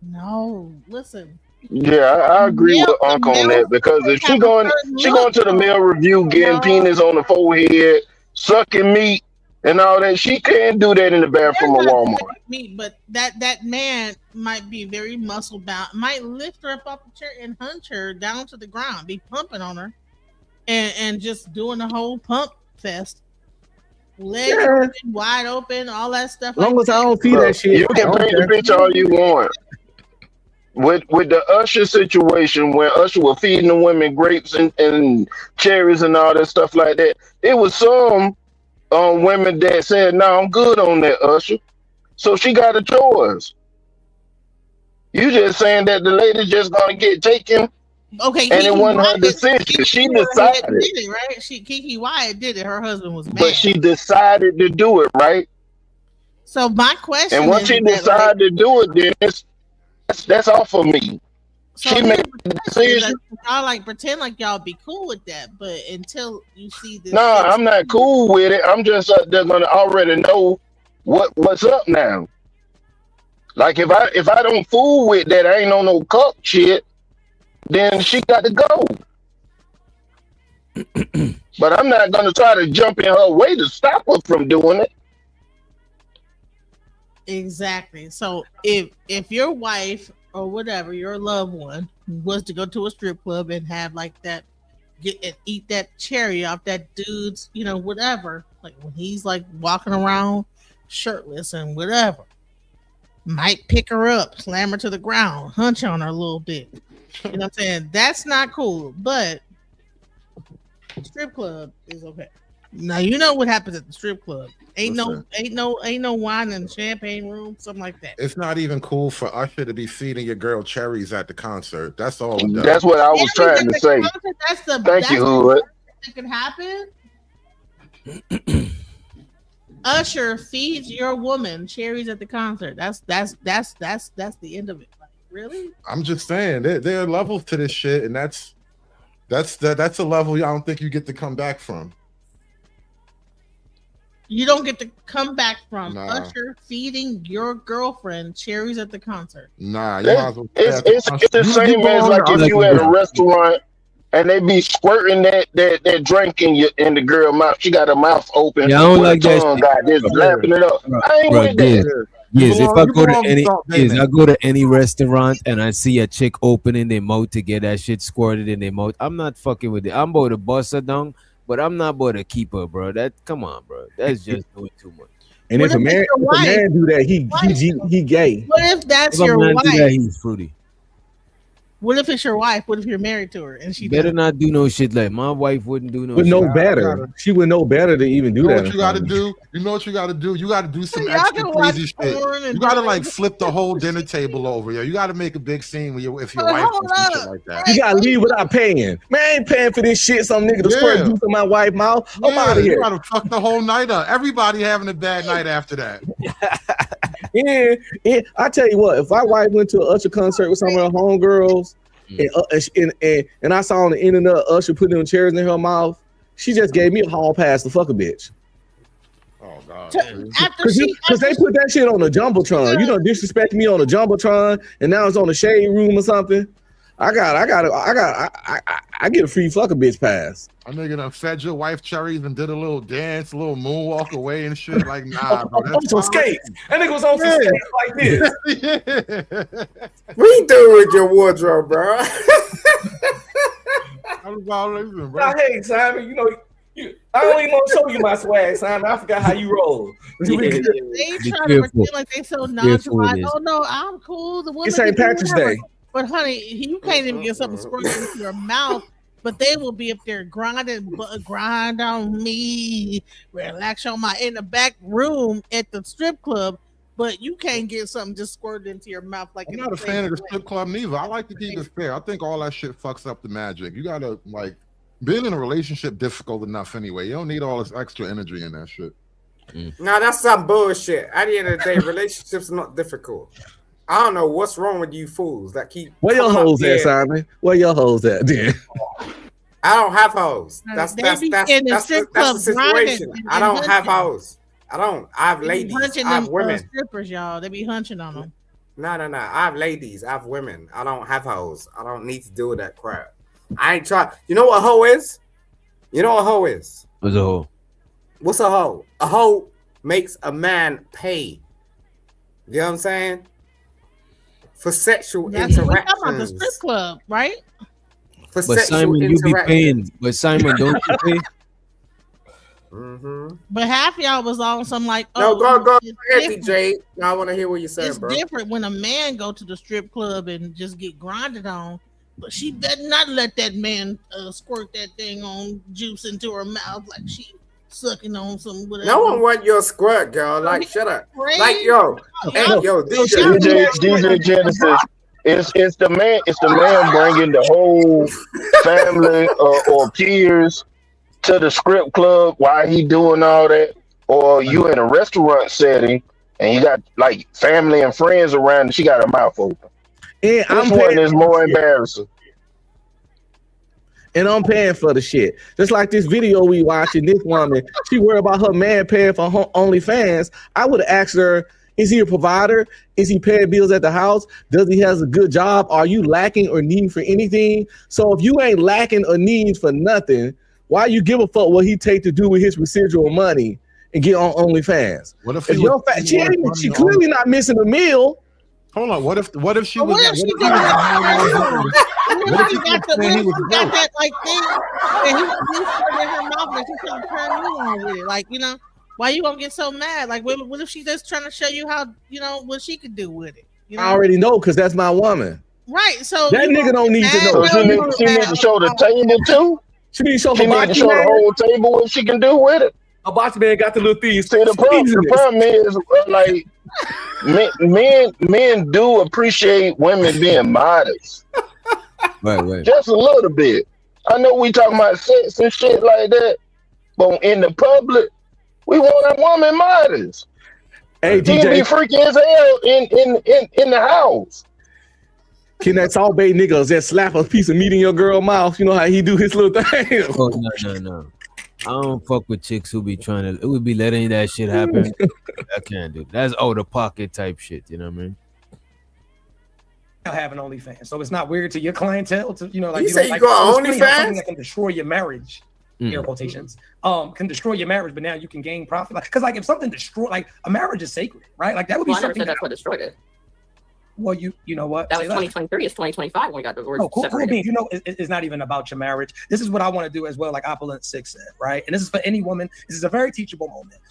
No, listen.
Yeah, I agree with Uncle on that, because if she going to the male review, getting penis on the forehead, sucking meat and all that, she can't do that in the bathroom of Walmart.
Meat, but that man might be very muscle bound, might lift her up off the chair and hunch her down to the ground, be pumping on her, and just doing the whole pump fest. Legs open, wide open, all that stuff.
As long as I don't see that shit,
you can paint the picture all you want. With the Usher situation, where Usher was feeding the women grapes and cherries and all that stuff like that, it was some women that said, "No, I'm good on that, Usher." So she got a choice. You just saying that the lady just gonna get taken?
Okay,
and it wasn't her decision. She decided.
Did it, right? Kiki Wyatt did it. Her husband was mad,
but she decided to do it, right?
So my question,
and once she decided to do it, then that's all for me. So she made the decision.
I like pretend like y'all be cool with that, but until you see this.
No, I'm not cool with it. I'm just they're gonna already know what's up now. Like if I don't fool with that, I ain't on no cup shit, then she got to go. But I'm not gonna try to jump in her way to stop her from doing it.
Exactly. So if your wife or whatever, your loved one, was to go to a strip club and have like that, get and eat that cherry off that dude's, whatever, like when he's like walking around shirtless and whatever, might pick her up, slam her to the ground, hunch on her a little bit. You know what I'm saying? That's not cool. But strip club is okay. Now you know what happens at the strip club. Ain't no wine and champagne room, something like that.
It's not even cool for Usher to be feeding your girl cherries at the concert. That's all.
That's what I was trying to say. Thank you, Hood.
That could happen. Usher feeds your woman cherries at the concert. That's the end of it. Like, really?
I'm just saying there are levels to this shit, and that's a level I don't think you get to come back from.
You don't get to come back from Usher feeding your girlfriend cherries at the concert.
Nah,
it's the same as like if you at a restaurant and they be squirting that drink in the girl mouth. She got her mouth open.
Yeah, I don't like that.
Got this lapping it up. I ain't with that.
Yes, if I go to any restaurant and I see a chick opening their mouth to get that shit squirted in their mouth, I'm not fucking with it. I'm about to bust her down, but I'm not about to keep her, bro. That come on, bro. That's just doing too much.
And
What
if a
if it's
man,
your
if a man
wife?
do that, he gay.
What if that's
If a
your
man do that,
wife?
he's fruity.
What if it's your wife? What if you're married to her and she
Better
does?
not do no shit like my wife wouldn't do no
Would
shit.
know
I
better.
gotta-
She would know better to even do
You know
that.
what you gotta do? You know what you gotta do? You gotta do some
Y'all
extra
can watch
crazy shit.
porn and
You gotta
do
like
that.
flip the whole dinner table over. Yo, you gotta make a big scene with if your
But
wife
hold
does some shit
up.
like that.
You gotta leave without paying. Man, I ain't paying for this shit. Some nigga to
Yeah.
squirt juice in my wife's mouth. I'm out of
You
here.
gotta fuck the whole night up. Everybody having a bad night after that.
Yeah, I tell you what, if my wife went to an Usher concert with some of her homegirls, and I saw on the internet Usher putting them chairs in her mouth, she just gave me a hall pass to fuck a bitch.
Oh god.
After
Cause they put that shit on the jumbotron. You know, disrespect me on the jumbotron, and now it's on the shade room or something. I get a free fuck a bitch pass.
A nigga done fed your wife cherries and did a little dance, a little moonwalk away and shit. Like, nah, bro.
On some skates. That nigga was on some skates like this.
What you doing with your wardrobe, bro?
Now, hey, Simon, you know, I don't even want to show you my swag, Simon. I forgot how you roll.
They try to pretend like they so nonchalant. Oh no, I'm cool. The woman
It's St.
can do
Patrick's
whatever.
Day.
But honey, you can't even get something squirted into your mouth. But they will be up there grinding, grind on me, relax on my in the back room at the strip club. But you can't get something just squirted into your mouth like.
I'm not a fan of the strip club neither. I like to keep it fair. I think all that shit fucks up the magic. You gotta like being in a relationship difficult enough anyway. You don't need all this extra energy in that shit.
Now that's some bullshit. At the end of the day, relationships are not difficult. I don't know what's wrong with you fools that keep.
Where your
coming up
hoes at,
here.
Simon? Where your hoes at, then?
I don't have hoes. That's
They
that's
be
that's
in the
that's,
strip
that's the
club grinding
situation.
and
I don't have
hunching.
hoes. I don't. I have
They be
ladies.
hunching
I have
them
women.
strippers, y'all. They be hunching on them.
No. I have ladies. I have women. I don't have hoes. I don't need to deal with that crap. I ain't trying. You know what a hoe is? You know what a hoe is?
What's a hoe?
What's a hoe? A hoe makes a man pay. You know what I'm saying? For sexual
That's what we're talking about, the
interactions.
strip club, right?
For
But
sexual
Simon, you be
interactions.
paying. But Simon, don't you pay?
Mm-hmm.
But half y'all was on some like,
No,
oh,
go
it's
ahead,
different.
DJ. I want to hear what you said,
It's
bro.
different when a man go to the strip club and just get grinded on, but she better not let that man squirt that thing on juice into her mouth like she sucking on some whatever.
No one want your squirt, girl. Like, shut up.
Crazy.
Like, yo, hey, yo,
DJ Genesis. It's the man. It's the man bringing the whole family or peers to the strip club while he doing all that, or you in a restaurant setting and you got like family and friends around and she got her mouth open.
And
Which
I'm
one
paying
is
for
more
the shit.
embarrassing?
And I'm paying for the shit. Just like this video we watching, this woman, she worried about her man paying for her OnlyFans. I would have asked her, is he a provider? Is he paying bills at the house? Does he has a good job? Are you lacking or needing for anything? So if you ain't lacking or needing for nothing, why you give a fuck what he take to do with his residual money and get on OnlyFans?
What if
If
he
your
was-
fat, she clearly not missing a meal.
Hold on. What if she
But
was?
what if she
what
got that?
What
What
if
if
he
he got
was saying he was broke?
that like thing and he put it in her mouth and she trying to turn you on with it? Like, you know, why you gonna get so mad? Like, what if she just trying to show you how, you know, what she could do with it? You know?
I already know because that's my woman.
Right. So
That
you
nigga don't need to know.
So she need to show the table too.
She need to show
She need to show the whole table what she can do with it.
Hibachi man got the little things.
See, the problem is like men do appreciate women being modest,
Right.
just a little bit. I know we talking about sex and shit like that, but in the public, we want a woman modest.
Hey,
She can
DJ.
be freaky as hell in the house.
Can that Salt Bay nigga just slap a piece of meat in your girl mouth? You know how he do his little thing.
Oh no. I don't fuck with chicks who be trying to. It would be letting that shit happen. I can't do. That's out of pocket type shit. You know what I mean?
Have an OnlyFans, so it's not weird to your clientele. To like
You
you
say
know,
you
like,
go on
it's funny how
OnlyFans?
something that can destroy your marriage. Air quotations. Can destroy your marriage, but now you can gain profit. Like, because like if something destroy, like a marriage is sacred, right? Like that would be
Well, I never
something.
said that's what destroyed it.
Well, you know what?
That was
Say
2023. It's 2025 when we got divorced.
No, cool beans. You know, it's not even about your marriage. This is what I want to do as well, like Opulent 6 said, right? And this is for any woman. This is a very teachable moment.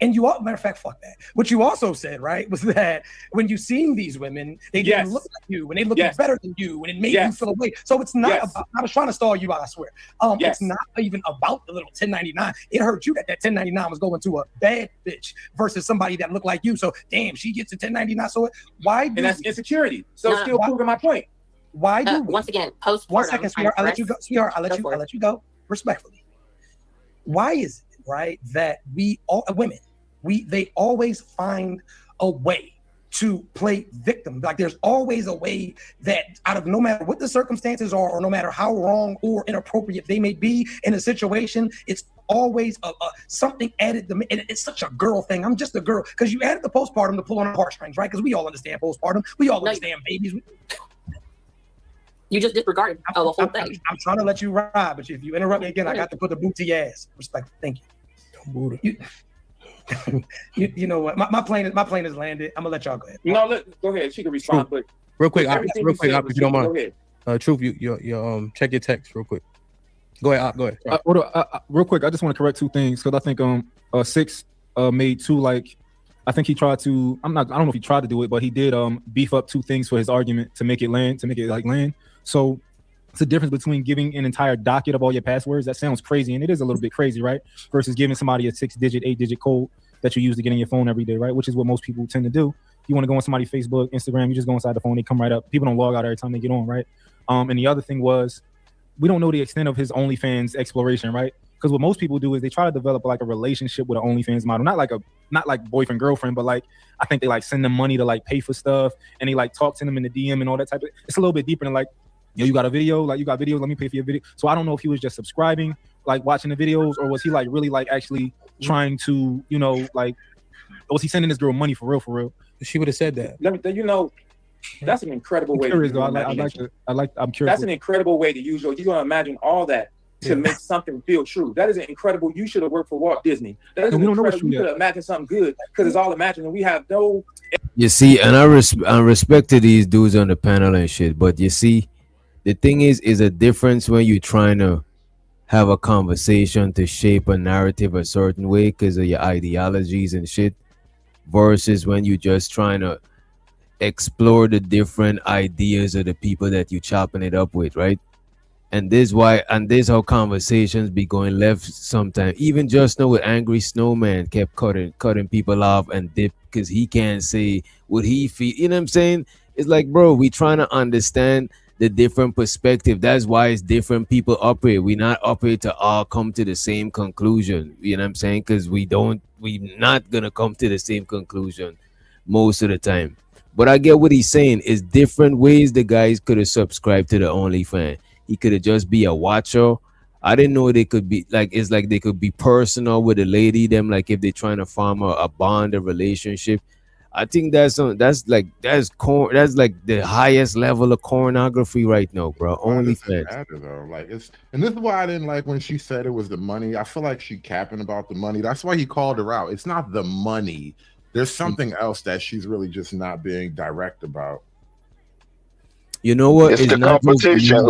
And you all, matter of fact, fuck that. What you also said, right, was that when you seen these women, they didn't look like you, and they looked better than you, and it made you feel away. So it's not about, I was trying to stall you out, I swear. It's not even about the little 1099. It hurt you that 1099 was going to a bad bitch versus somebody that looked like you. So damn, she gets a 1099. So why do
and that's insecurity. So still proving my point.
Why do
once again, postpartum?
1 second, sweetheart. I'll let you go, sweetheart. I'll let you go respectfully. Why is it, right, that we all women, they always find a way to play victim? Like there's always a way that out of no matter what the circumstances are, or no matter how wrong or inappropriate they may be in a situation, it's always something added. And it's such a girl thing. I'm just a girl because you added the postpartum to pull on our heartstrings, right? Because we all understand postpartum. We all understand babies.
You just disregarded the whole thing.
I'm trying to let you ride, but if you interrupt me again, I got to put the boot to your ass. Respect. Thank you. You know what? My plane is landed. I'm gonna let y'all go ahead.
No, go ahead. She can respond, but
real quick, if you don't mind.
Go ahead.
Truth, you check your text real quick. Go ahead, go ahead.
Real quick, I just want to correct two things because I think 6 made two, like I think he tried to. I don't know if he tried to do it, but he did beef up two things for his argument to make it land. So it's a difference between giving an entire docket of all your passwords. That sounds crazy, and it is a little bit crazy, right? Versus giving somebody a 6-digit, 8-digit code that you use to get in your phone every day, right? Which is what most people tend to do. You want to go on somebody's Facebook, Instagram, you just go inside the phone, they come right up. People don't log out every time they get on, right? And the other thing was, we don't know the extent of his OnlyFans exploration, right? Because what most people do is they try to develop like a relationship with an OnlyFans model, not like boyfriend girlfriend, but like I think they like send them money to like pay for stuff, and they like talk to them in the DM and all that type of. It's a little bit deeper than like, yo, you got a video? Like, you got videos? Let me pay for your video. So I don't know if he was just subscribing, like watching the videos, or was he like really like actually trying to, like, was he sending this girl money for real?
She would have said that.
That's an incredible way.
I'm curious, though. I'm curious.
That's an incredible way to use you're gonna imagine all that to make something feel true. That is an incredible. You should have worked for Walt Disney. That is incredible. You could have imagined something good because it's all imagined, and we have no.
You see, and I respect to these dudes on the panel and shit, but you see, the thing is a difference when you're trying to have a conversation to shape a narrative a certain way because of your ideologies and shit, versus when you're just trying to explore the different ideas of the people that you're chopping it up with, right? And this how conversations be going left sometimes. Even just now with Angry Snowman kept cutting people off and dip because he can't say what he feel. You know what I'm saying? It's like, bro, we trying to understand the different perspective. That's why it's different people up here. We not up here to all come to the same conclusion. You know what I'm saying? Because we not gonna come to the same conclusion most of the time. But I get what he's saying. It's different ways the guys could have subscribed to the OnlyFans. He could have just be a watcher. I didn't know they could be like, it's like they could be personal with a lady, them like if they're trying to form a bond, a relationship. I think that's like the highest level of pornography right now, bro. OnlyFans.
Like and this is why I didn't like when she said it was the money. I feel like she capping about the money. That's why he called her out. It's not the money. There's something else that she's really just not being direct about.
You know what?
It's the competition.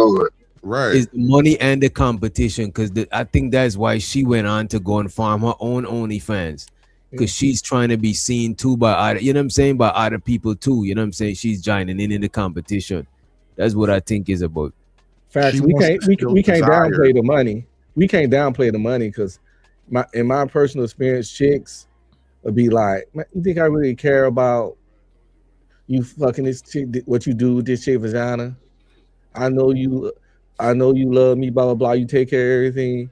Right.
It's the money and the competition, because I think that's why she went on to go and farm her own OnlyFans, because she's trying to be seen too by other, you know what I'm saying, by other people too. You know what I'm saying? She's joining in the competition. That's what I think is about.
Facts. We can't downplay the money. We can't downplay the money because in my personal experience, chicks would be like, man, you think I really care about you fucking this chick, what you do with this chick vagina? I know you love me, blah, blah, blah. You take care of everything.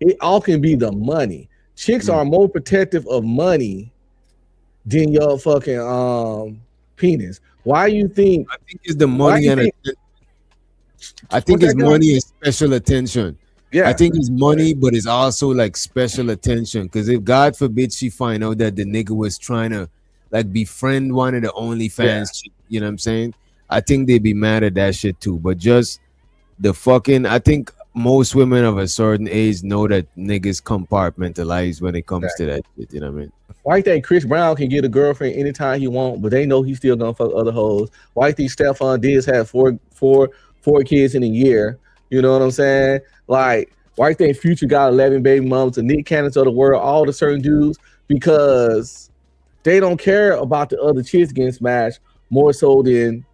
It all can be the money. Chicks are more protective of money than your fucking penis. Why you think?
I think it's the money I think it's money and special attention. Yeah, I think it's money, but it's also like special attention. Because if God forbid she find out that the nigga was trying to like befriend one of the OnlyFans, you know what I'm saying? I think they'd be mad at that shit too. But just the fucking, I think most women of a certain age know that niggas compartmentalize when it comes to that shit. You know what I mean?
Why you think Chris Brown can get a girlfriend anytime he want, but they know he's still gonna fuck other hoes? Why you think Stephon Diggs had four kids in a year? You know what I'm saying? Like, why you think Future got 11 baby moms, and Nick Cannons of the world, all the certain dudes? Because they don't care about the other chicks getting smashed more so than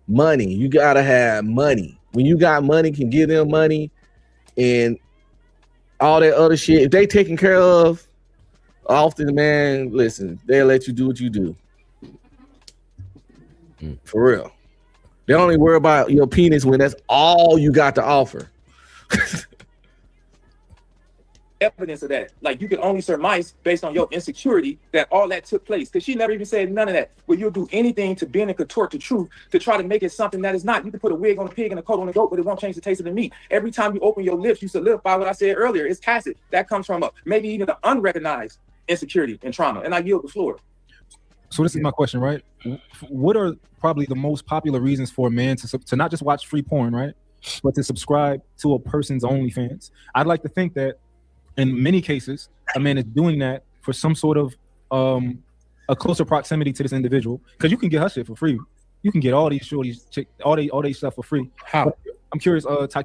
money. You gotta have money. When you got money, can give them money and all that other shit. If they taken care of, often, man, listen, they'll let you do what you do. For real. They only worry about your penis when that's all you got to offer.
Evidence of that. Like, you can only surmise based on your insecurity that all that took place. Because she never even said none of that. But you'll do anything to bend and contort the truth to try to make it something that is not. You can put a wig on a pig and a coat on a goat, but it won't change the taste of the meat. Every time you open your lips, you solidify what I said earlier. It's tacit. That comes from maybe even the unrecognized insecurity and trauma. And I yield the floor.
So this is my question, right? What are probably the most popular reasons for a man to not just watch free porn, right, but to subscribe to a person's OnlyFans? I'd like to think that in many cases, a man is doing that for some sort of a closer proximity to this individual, because you can get her shit for free. You can get all these shorties, all they stuff for free.
How?
But I'm curious. I'm sorry,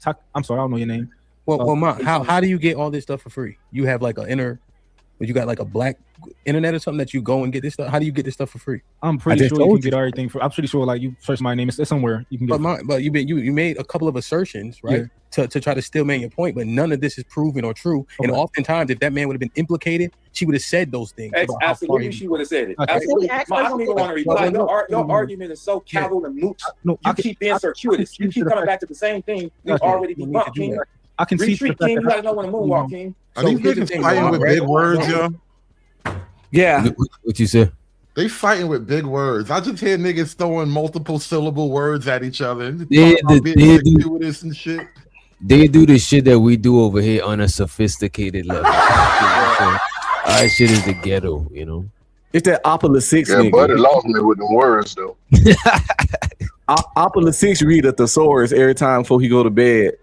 I don't know your name.
Well, how do you get all this stuff for free? You have like you got like a black internet or something that you go and get this stuff. How do you get this stuff for free?
I'm pretty sure you can get everything for. I'm pretty sure like you search my name, it's somewhere you can get.
But you made a couple of assertions, right? Yeah. To try to still make your point, but none of this is proven or true. Okay. And oftentimes, if that man would have been implicated, she would have said those things.
Absolutely, she would have said it.
Okay.
Absolutely. I don't even want to reply. Your argument is so cavil and moot. You keep being circuitous. You keep coming back to the same thing we've already debunked, King.
I can see.
Retreat, King. You gotta know when to moonwalk, King.
Are these niggas fighting with big words, yo?
Yeah.
What you say?
They fighting with big words. I just hear niggas throwing multiple syllable words at each other.
They
do this and shit.
They do the shit that we do over here on a sophisticated level. Our shit is the ghetto, you know.
It's that Opera 6
yeah,
nigga.
Buddy lost me with the words though.
Opera 6 read a thesaurus every time before he go to bed,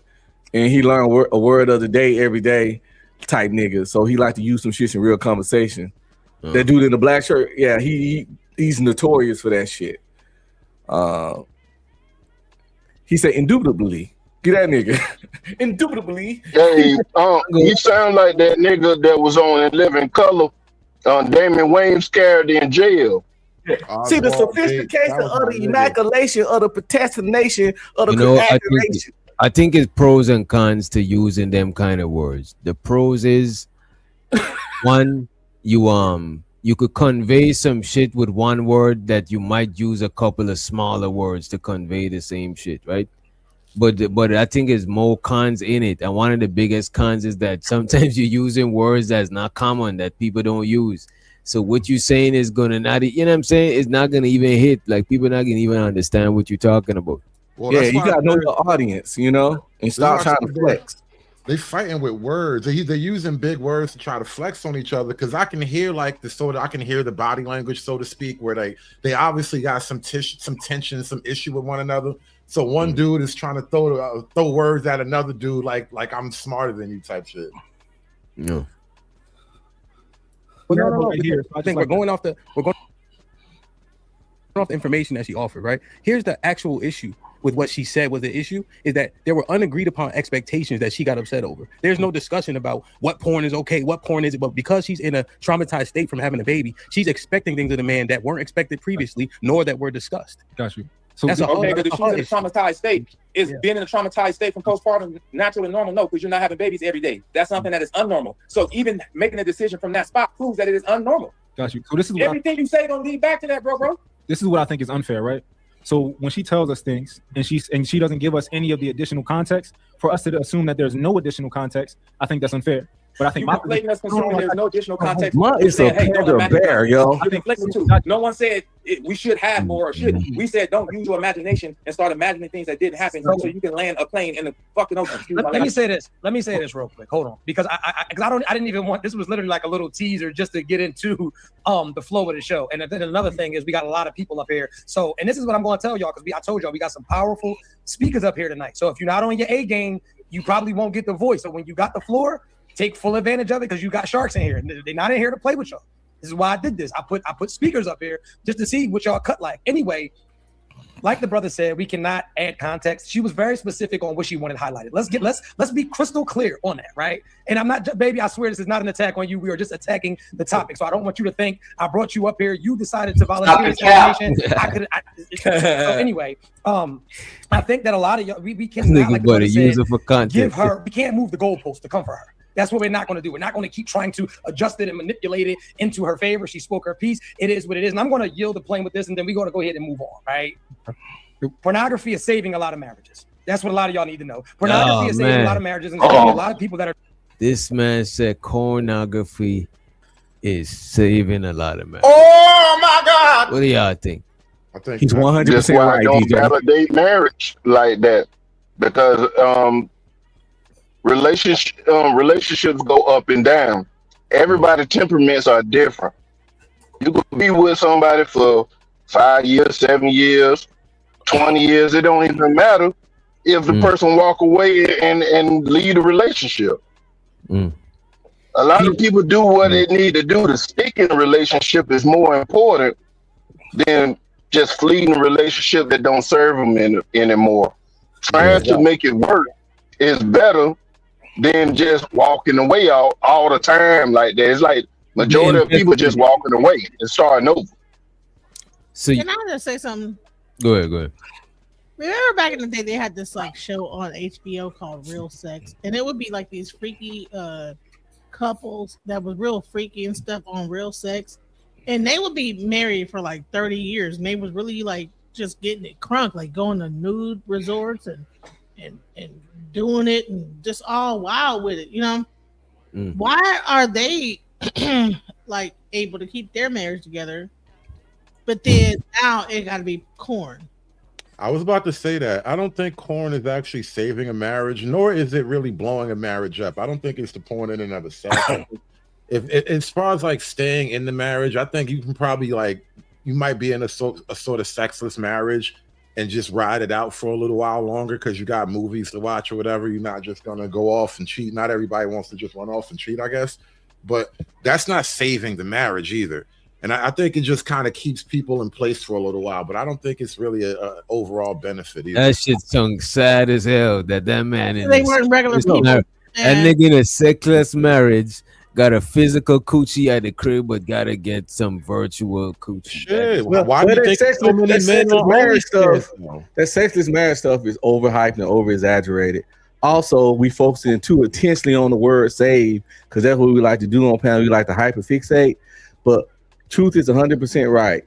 and he learn a word of the day every day type nigga. So he like to use some shit in real conversation. That dude in the black shirt, yeah, he's notorious for that shit. He said indubitably. Get that nigga. Indubitably.
Hey, you sound like that nigga that was on In Living Color. Damon Wayans character in jail.
See the sophistication of the emasculation, of the procrastination, of the congratulation.
I think it's pros and cons to using them kind of words. The pros is one, you could convey some shit with one word that you might use a couple of smaller words to convey the same shit, right? But I think there's more cons in it, and one of the biggest cons is that sometimes you're using words that's not common, that people don't use. So what you're saying is gonna not, you know what I'm saying? It's not gonna even hit. Like people not gonna even understand what you're talking about.
Well,
yeah, you gotta know your audience, you know, and stop trying to flex.
They fighting with words. They're using big words to try to flex on each other, because I can hear I can hear the body language, so to speak, where they obviously got some tension, some issue with one another. So one dude is trying to throw words at another dude like I'm smarter than you type shit.
No.
Well, no. I think we're going off the information that she offered, right? Here's the actual issue with what she said was the issue, is that there were unagreed upon expectations that she got upset over. There's no discussion about what porn is okay, what porn is it, but because she's in a traumatized state from having a baby, she's expecting things of the man that weren't expected previously, nor that were discussed.
Got you.
So that's okay, because if she's in a traumatized state, is being in a traumatized state from postpartum natural and normal? No, because you're not having babies every day. That's something that is unnormal. So even making a decision from that spot proves that it is unnormal.
Got you. So this is
everything you say gonna lead back to that, bro.
This is what I think is unfair, right? So when she tells us things and she doesn't give us any of the additional context, for us to assume that there's no additional context, I think that's unfair. But I think
there's no additional context.
It's a bear, yo.
No one said we should have more or should. We said don't use your imagination and start imagining things that didn't happen so you can land a plane in the fucking ocean.
Let me say this. Let me say this real quick. Hold on, because I didn't even want. This was literally like a little teaser just to get into the flow of the show. And then another thing is we got a lot of people up here. So, and this is what I'm going to tell y'all, because I told y'all we got some powerful speakers up here tonight. So if you're not on your A game, you probably won't get the voice. So when you got the floor, take full advantage of it, because you got sharks in here. They're not in here to play with y'all. This is why I did this. I put speakers up here just to see what y'all cut like. Anyway, like the brother said, we cannot add context. She was very specific on what she wanted highlighted. Let's be crystal clear on that, right? And I'm not, baby, I swear this is not an attack on you. We are just attacking the topic. So I don't want you to think I brought you up here. You decided to volunteer this information. So anyway, I think that a lot of y'all, we cannot, like the brother said, give her, we can't move the goalpost to come for her. That's what we're not going to do. We're not going to keep trying to adjust it and manipulate it into her favor. She spoke her piece. It is what it is. And I'm going to yield the plane with this, and then we're going to go ahead and move on, right? Pornography is saving a lot of marriages. That's what a lot of y'all need to know. Pornography is saving a lot of marriages, and there's a lot of people that are.
This man said pornography is saving a lot of marriages.
Oh my God!
What do y'all think?
I think
he's 100%
That's why I
right.
don't
DJ.
validate marriage like that, because relationships go up and down. Everybody's temperaments are different. You could be with somebody for 5 years, 7 years, 20 years. It don't even matter if the person walk away and leave the relationship. A lot of people do what they need to do to stick in a relationship is more important than just fleeing a relationship that don't serve them anymore. Trying to make it work is better than just walking away all the time like that. It's like majority of people just walking away and starting over.
So
Can I just say something?
Go ahead.
Remember back in the day, they had this like show on HBO called Real Sex, and it would be like these freaky couples that was real freaky and stuff on Real Sex, and they would be married for like 30 years, and they was really like just getting it crunk, like going to nude resorts and doing it and just all wild with it, you know. Why are they like able to keep their marriage together, but then now it got to be corn?
I was about to say that. I don't think porn is actually saving a marriage, nor is it really blowing a marriage up. I don't think it's the porn in and of itself. If as far as like staying in the marriage, I think you can probably like, you might be in a sort of sexless marriage and just ride it out for a little while longer because you got movies to watch or whatever. You're not just gonna go off and cheat. Not everybody wants to just run off and cheat, I guess. But that's not saving the marriage either. And I think it just kind of keeps people in place for a little while, but I don't think it's really a overall benefit either.
That shit sounds sad as hell. That man in
They weren't regular people.
that nigga in a sexless marriage got a physical coochie at the crib, but gotta get some virtual coochie.
Shit, why do you think so many men are
marriage
stuff?
That sexless marriage stuff is overhyped and over exaggerated. Also, we focusing too intensely on the word save because that's what we like to do on panel. We like to hyperfixate, but truth is 100% right.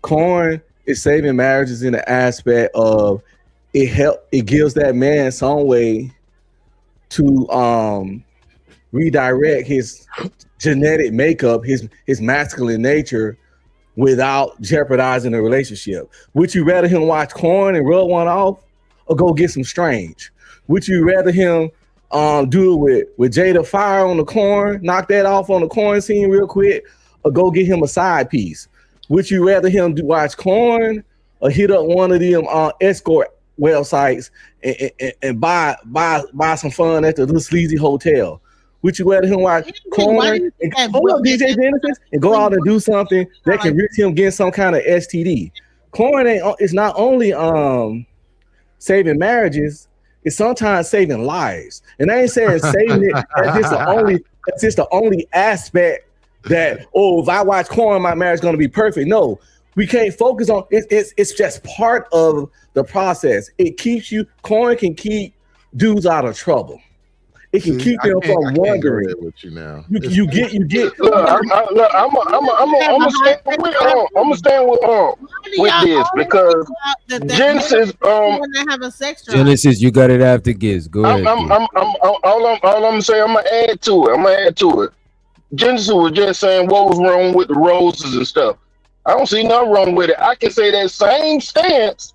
Corn is saving marriages in the aspect of it gives that man some way to redirect his genetic makeup, his masculine nature, without jeopardizing the relationship. Would you rather him watch Corn and rub one off, or go get some Strange? Would you rather him do it with Jada Fire on the Corn, knock that off on the Corn scene real quick, or go get him a side piece? Would you rather him watch Corn or hit up one of them escort websites and buy some fun at the little sleazy hotel? Would you rather him watch Corn and hold up DJ Genesis and go out and do something that can risk him getting some kind of STD? Corn it's not only saving marriages, it's sometimes saving lives. And I ain't saying saving it that's just the only aspect that, if I watch Corn, my marriage is going to be perfect. No, we can't focus on it. It's just part of the process. It keeps Corn can keep dudes out of trouble. It can keep them from wondering.
With you now.
You get.
Look, I'm gonna stand with this because Genesis.
Have a sex drive.
Genesis, you got it after Giz. Go ahead.
All I'm gonna say, I'm gonna add to it. Genesis was just saying what was wrong with the roses and stuff. I don't see nothing wrong with it. I can say that same stance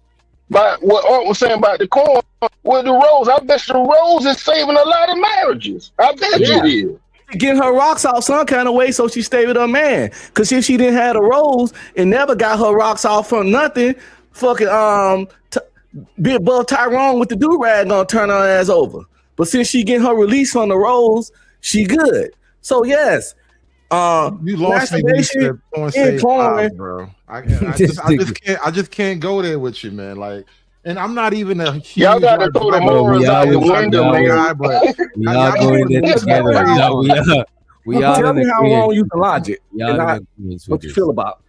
by what Art was saying about the Corn with the rose. I bet the rose is saving a lot of marriages. I bet you it is.
Getting her rocks off some kind of way so she stay with her man. Because if she didn't have a rose and never got her rocks off from nothing, fucking be above Tyrone with the do-rag gonna turn her ass over. But since she getting her release from the rose, she good. So yes,
You lost me when you said porn save lives, bro. I just can't go there with you, man. Like, and I'm not even a huge
Y'all got to throw the morals out the window, man.
But we are going there together. We are
Tell
in
me how
agreement.
long you can logic.
We are
And
in
I-
agreement
what
with
you
this.
feel about?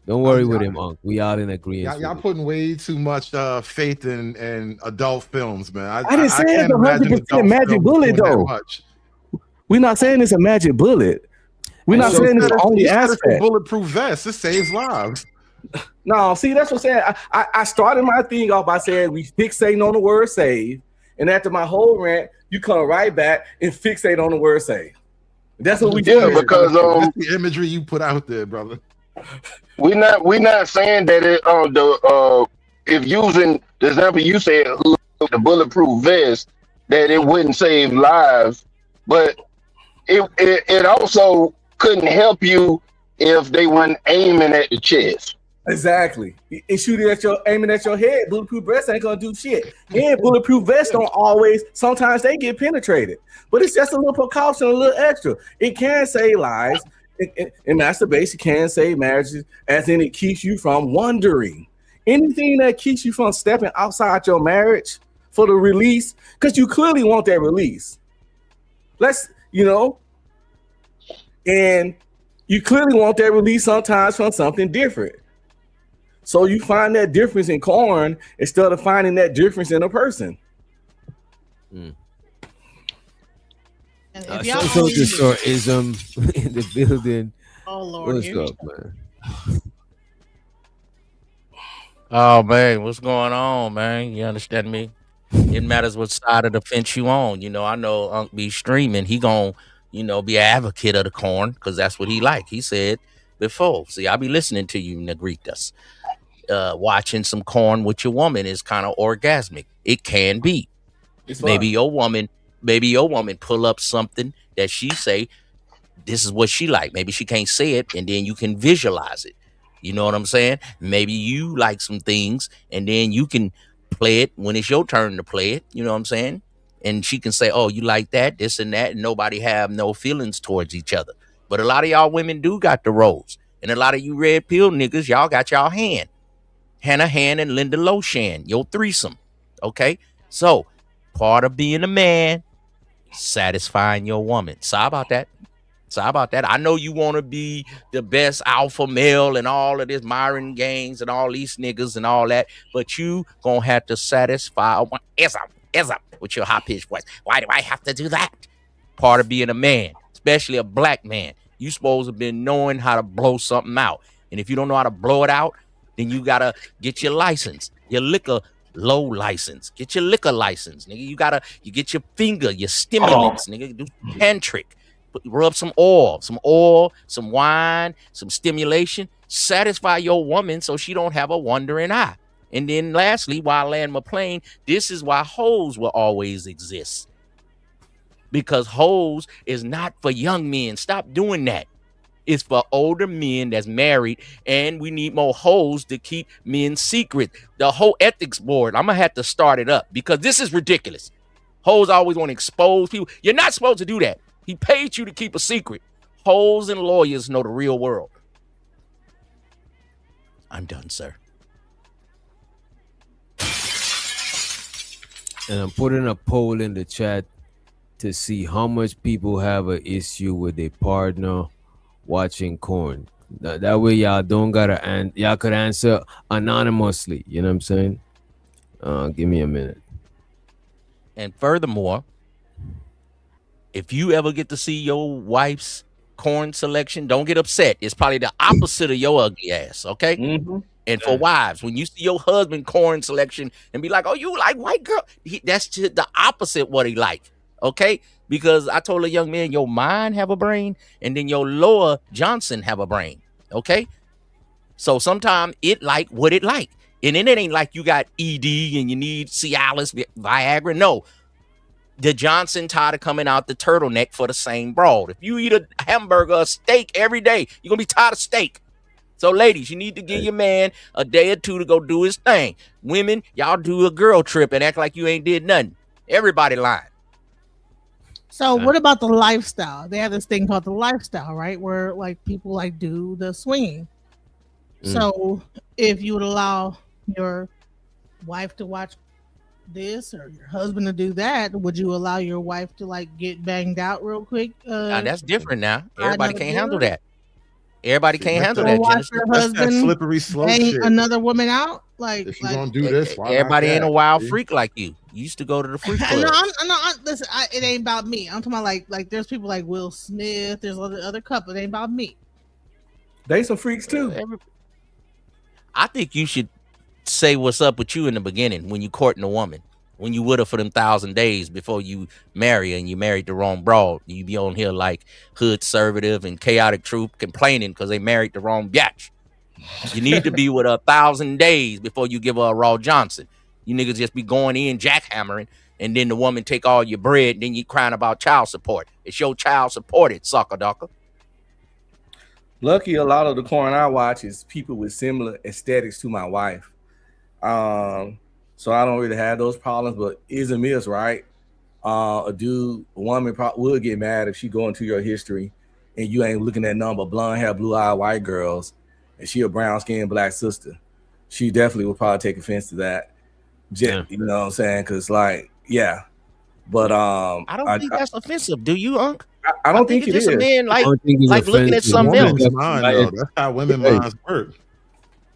Don't worry with him, Unc. We are in agreement.
Y'all putting way too much faith in adult films, man.
I didn't say it's
can't imagine
100%
adult
magic
films
bullet
doing that
though.
much.
We're not saying it's a magic bullet. We're not saying it's the only
You said it's a
aspect.
bulletproof vest. It saves lives.
No, see, that's what I'm saying. I started my thing off by saying we fixate on the word save, and after my whole rant, you come right back and fixate on the word save. That's what we
Yeah, because
that's the imagery you put out there, brother.
we not saying that it if using the example you said the bulletproof vest that it wouldn't save lives, but it also couldn't help you if they weren't aiming at the chest.
Exactly. And shooting at aiming at your head, bulletproof vest ain't gonna do shit. And bulletproof vests don't always, sometimes they get penetrated. But it's just a little precaution, a little extra. It can save lives. And masturbation can save marriages, as in it keeps you from wondering. Anything that keeps you from stepping outside your marriage for the release, because you clearly want that release. And you clearly want that release sometimes from something different. So you find that difference in corn instead of finding that difference in a person.
Social storism in the building.
Oh Lord,
What's
here
up, man?
Oh man, what's going on, man? You understand me? It matters what side of the fence you on. You know, I know Unc be streaming. He gon', be an advocate of the corn because that's what he like. He said before. See, I be listening to you, Negritas. Watching some corn with your woman is kind of orgasmic. It can be. Maybe your woman pull up something that she say, this is what she like. Maybe she can't say it, and then you can visualize it. You know what I'm saying? Maybe you like some things, and then you can play it when it's your turn to play it. You know what I'm saying? And she can say, oh, you like that, this and that, and nobody have no feelings towards each other. But a lot of y'all women do got the roles. And a lot of you red pill niggas, y'all got y'all hand. Hannah Han and Linda Loshan, your threesome. Okay? So, part of being a man, satisfying your woman. Sorry about that. I know you want to be the best alpha male and all of this Myron Gaines and all these niggas and all that, but you gonna have to satisfy with your high pitched voice. Why do I have to do that? Part of being a man, especially a black man. You supposed to have been knowing how to blow something out. And if you don't know how to blow it out, then you gotta get your license, your liquor low license. Get your liquor license, nigga. You get your finger, your stimulants, nigga. Do tantric. Rub some oil, some wine, some stimulation. Satisfy your woman so she don't have a wandering eye. And then lastly, while I land my plane, this is why hoes will always exist. Because hoes is not for young men. Stop doing that. It's for older men that's married, and we need more hoes to keep men secret. The whole ethics board, I'm going to have to start it up because this is ridiculous. Hoes always want to expose people. You're not supposed to do that. He paid you to keep a secret. Hoes and lawyers know the real world. I'm done, sir.
And I'm putting a poll in the chat to see how much people have an issue with their partner watching corn. That way y'all don't gotta and y'all could answer anonymously. You know what I'm saying? Give me a minute.
And furthermore, if you ever get to see your wife's corn selection, don't get upset. It's probably the opposite of your ugly ass, okay? And for wives, when you see your husband corn selection and be like, oh, you like white girl, that's just the opposite what he like, okay? Because I told a young man, your mind have a brain, and then your lower Johnson have a brain, okay? So sometimes it like what it like. And then it ain't like you got ED and you need Cialis, Viagra. No, the Johnson tired of coming out the turtleneck for the same broad. If you eat a hamburger, a steak every day, you're going to be tired of steak. So ladies, you need to give your man a day or two to go do his thing. Women, y'all do a girl trip and act like you ain't did nothing. Everybody lying.
So what about the lifestyle? They have this thing called the lifestyle, right? Where like people like do the swinging. So if you would allow your wife to watch this or your husband to do that, would you allow your wife to like get banged out real quick?
Now, that's different now.
by
Everybody
another
can't handle
girl?
that. Everybody can't handle
Or
that,
watch
Genesis.
your
That's that
husband
slippery slope
bang
shit.
another woman out? Like,
If you're
like
gonna do this, why not
Everybody ain't a
that?
wild
See?
freak like you. You used to go to the freak
no,
club.
listen, it ain't about me. I'm talking about like there's people like Will Smith, there's other couple. It ain't about me.
They some freaks too.
I think you should say what's up with you in the beginning when you courting a woman. When you with her for them 1,000 days before you marry her and you married the wrong broad. You be on here like hood conservative and chaotic truth complaining because they married the wrong bitch. You need to be with her 1,000 days before you give her a Raw Johnson. You niggas just be going in jackhammering and then the woman take all your bread and then you crying about child support. It's your child supported, sucker ducker.
Lucky a lot of the porn I watch is people with similar aesthetics to my wife. So I don't really have those problems, but is a miss, right? A woman would get mad if she go into your history and you ain't looking at none but blonde hair, blue eyed white girls, and she a brown skinned black sister. She definitely would probably take offense to that. You know what I'm saying? Because like, yeah. But
I don't think that's offensive. Do you, Unc?
I don't think
it's just
it
a
is.
man like
I don't think it's
looking at
offensive.
something else.
Women's mind, though. That's how women minds work.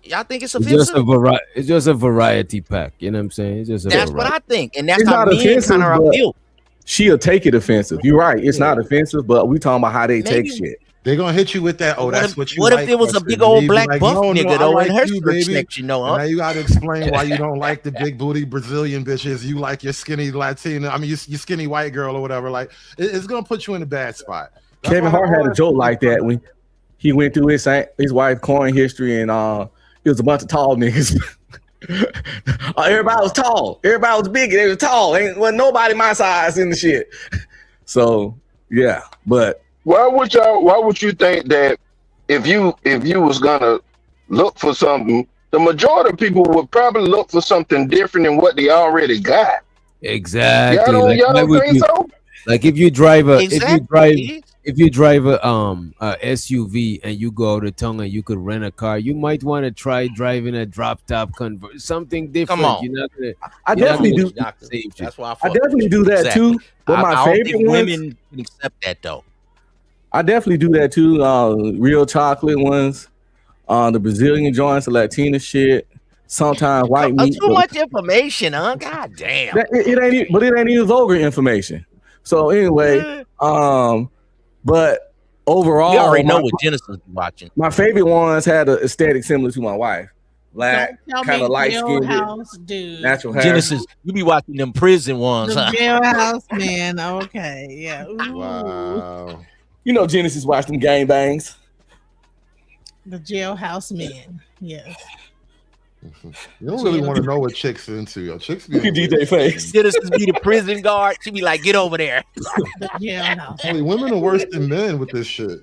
Y'all think it's
It's just
offensive?
it's just a variety pack. You know what I'm saying? It's just a
That's what
variety.
I think, and that's
It's
how
not
men
offensive,
kind of are
but
built.
she'll take it offensive. You're right. It's not offensive, but we talking about how they take
Maybe-
shit.
They're gonna hit you with that. Oh,
What
that's
if-
what you
what if
like.
there was a
question.
big
And
old
you be
black buff nigga,
I
though, in her
you,
skirt
baby.
section, though,
And
huh?
now you gotta explain why you don't like the big booty Brazilian bitches. You like your skinny Latina. I mean, you skinny white girl or whatever. Like, it's gonna put you in a bad spot. That's
Kevin
why
Hart had a joke like that when he went through his wife coin history, and it was a bunch of tall niggas. Everybody was tall. Everybody was big. They was tall. Ain't wasn't nobody my size in the shit. So yeah, but
Why would you think that if you was gonna look for something, the majority of people would probably look for something different than what they already got?
Exactly.
Y'all
Like, why
don't
would
think
you-
so?
Like if you drive a
Exactly.
if you drive a SUV and you go out of town and you could rent a car, you might want to try driving a drop top something different.
on.
You're not gonna.
I
you're not
definitely
gonna
do.
Doctor.
save shit.
That's why
I
fuck
definitely
with
do
you.
that
Exactly.
too. But
I
my
don't
favorite
think
ones,
women can accept that though.
I definitely do that too. Real chocolate ones, the Brazilian joints, the Latina shit. Sometimes white meat.
Too much information, huh? God damn.
It ain't, but it ain't even vulgar information. So anyway, but overall,
You already know
my,
what Genesis is watching.
my favorite ones had an aesthetic similar to my wife, black,
Don't
kind
tell
of
me
light skinned,
Jailhouse, dude.
natural hair.
Genesis, you be watching them prison ones,
The
huh?
Jailhouse man. Okay, yeah. Ooh.
Wow.
You know, Genesis watched them gangbangs.
The Jailhouse man. Yes.
You don't really want to know what chicks into. Yo, chicks be
Look at DJ face.
Genesis be the prison guard. She be like, get over there.
The Jailhouse.
Hey, women are worse than men with this shit.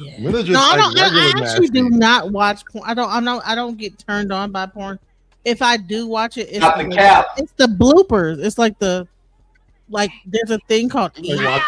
Yeah.
Men are just
No, I
like
don't. I
regular
actually do
nasty.
not watch porn. I don't get turned on by porn. If I do watch it,
Not the cap.
it's the bloopers. It's like there's a thing called
Like,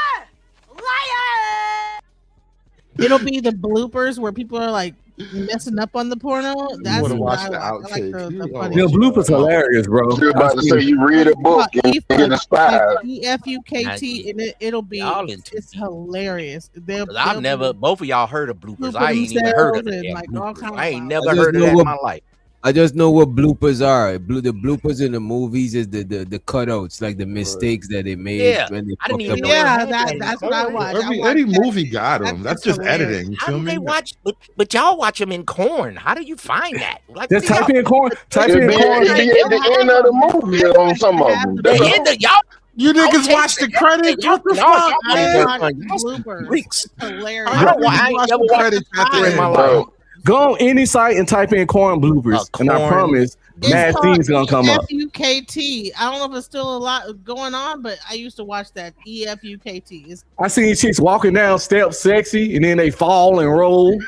it'll be the bloopers where people are like messing up on the porno. That's
wanna
what
watch
I
the
like. I like
outtakes.
the
You-
funny
The
shit.
bloopers hilarious, bro.
You're about to say you read a book and get inspired.
EFUKT and it'll be
Y'all into
it's hilarious.
Cause I've never, both of y'all heard of bloopers. I ain't even
themselves
heard of it.
and, like, all kinds
I
of
ain't
wild
never
just
heard of
know
that in
what-
my life.
I just know what bloopers are. The bloopers in the movies is the cutouts, like the mistakes that they made
Yeah,
when they
I didn't
fucked
even
up.
know
Yeah,
they had that
that's what I
in
watch.
porn.
I watch
Every
that
movie
shit.
got them.
That's
That's
just
just
hilarious.
editing. You
How
feel
do
me?
they watch? But y'all watch them in corn. How do you find that? Like,
Just
what
type
y'all-
in corn. Type
It
in
be,
corn.
it be at the end of the movie on some of them.
The
That's all.
end of y'all.
You niggas
I'll
watch the
take it.
credits? What the
No,
fuck,
y'all
I
man?
watch
Y'all some
bloopers.
freaks.
It's hilarious.
I don't want. I ain't
Watch
never
the
watched
credits at the
in
end,
my life.
Bro,
Go on any site and type in corn bloopers, and I
corn.
promise, mad
It's called
things gonna come up.
EFUKT. I don't know if it's still a lot going on, but I used to watch that EFUKT. It's
I seen chicks walking down steps sexy, and then they fall and roll.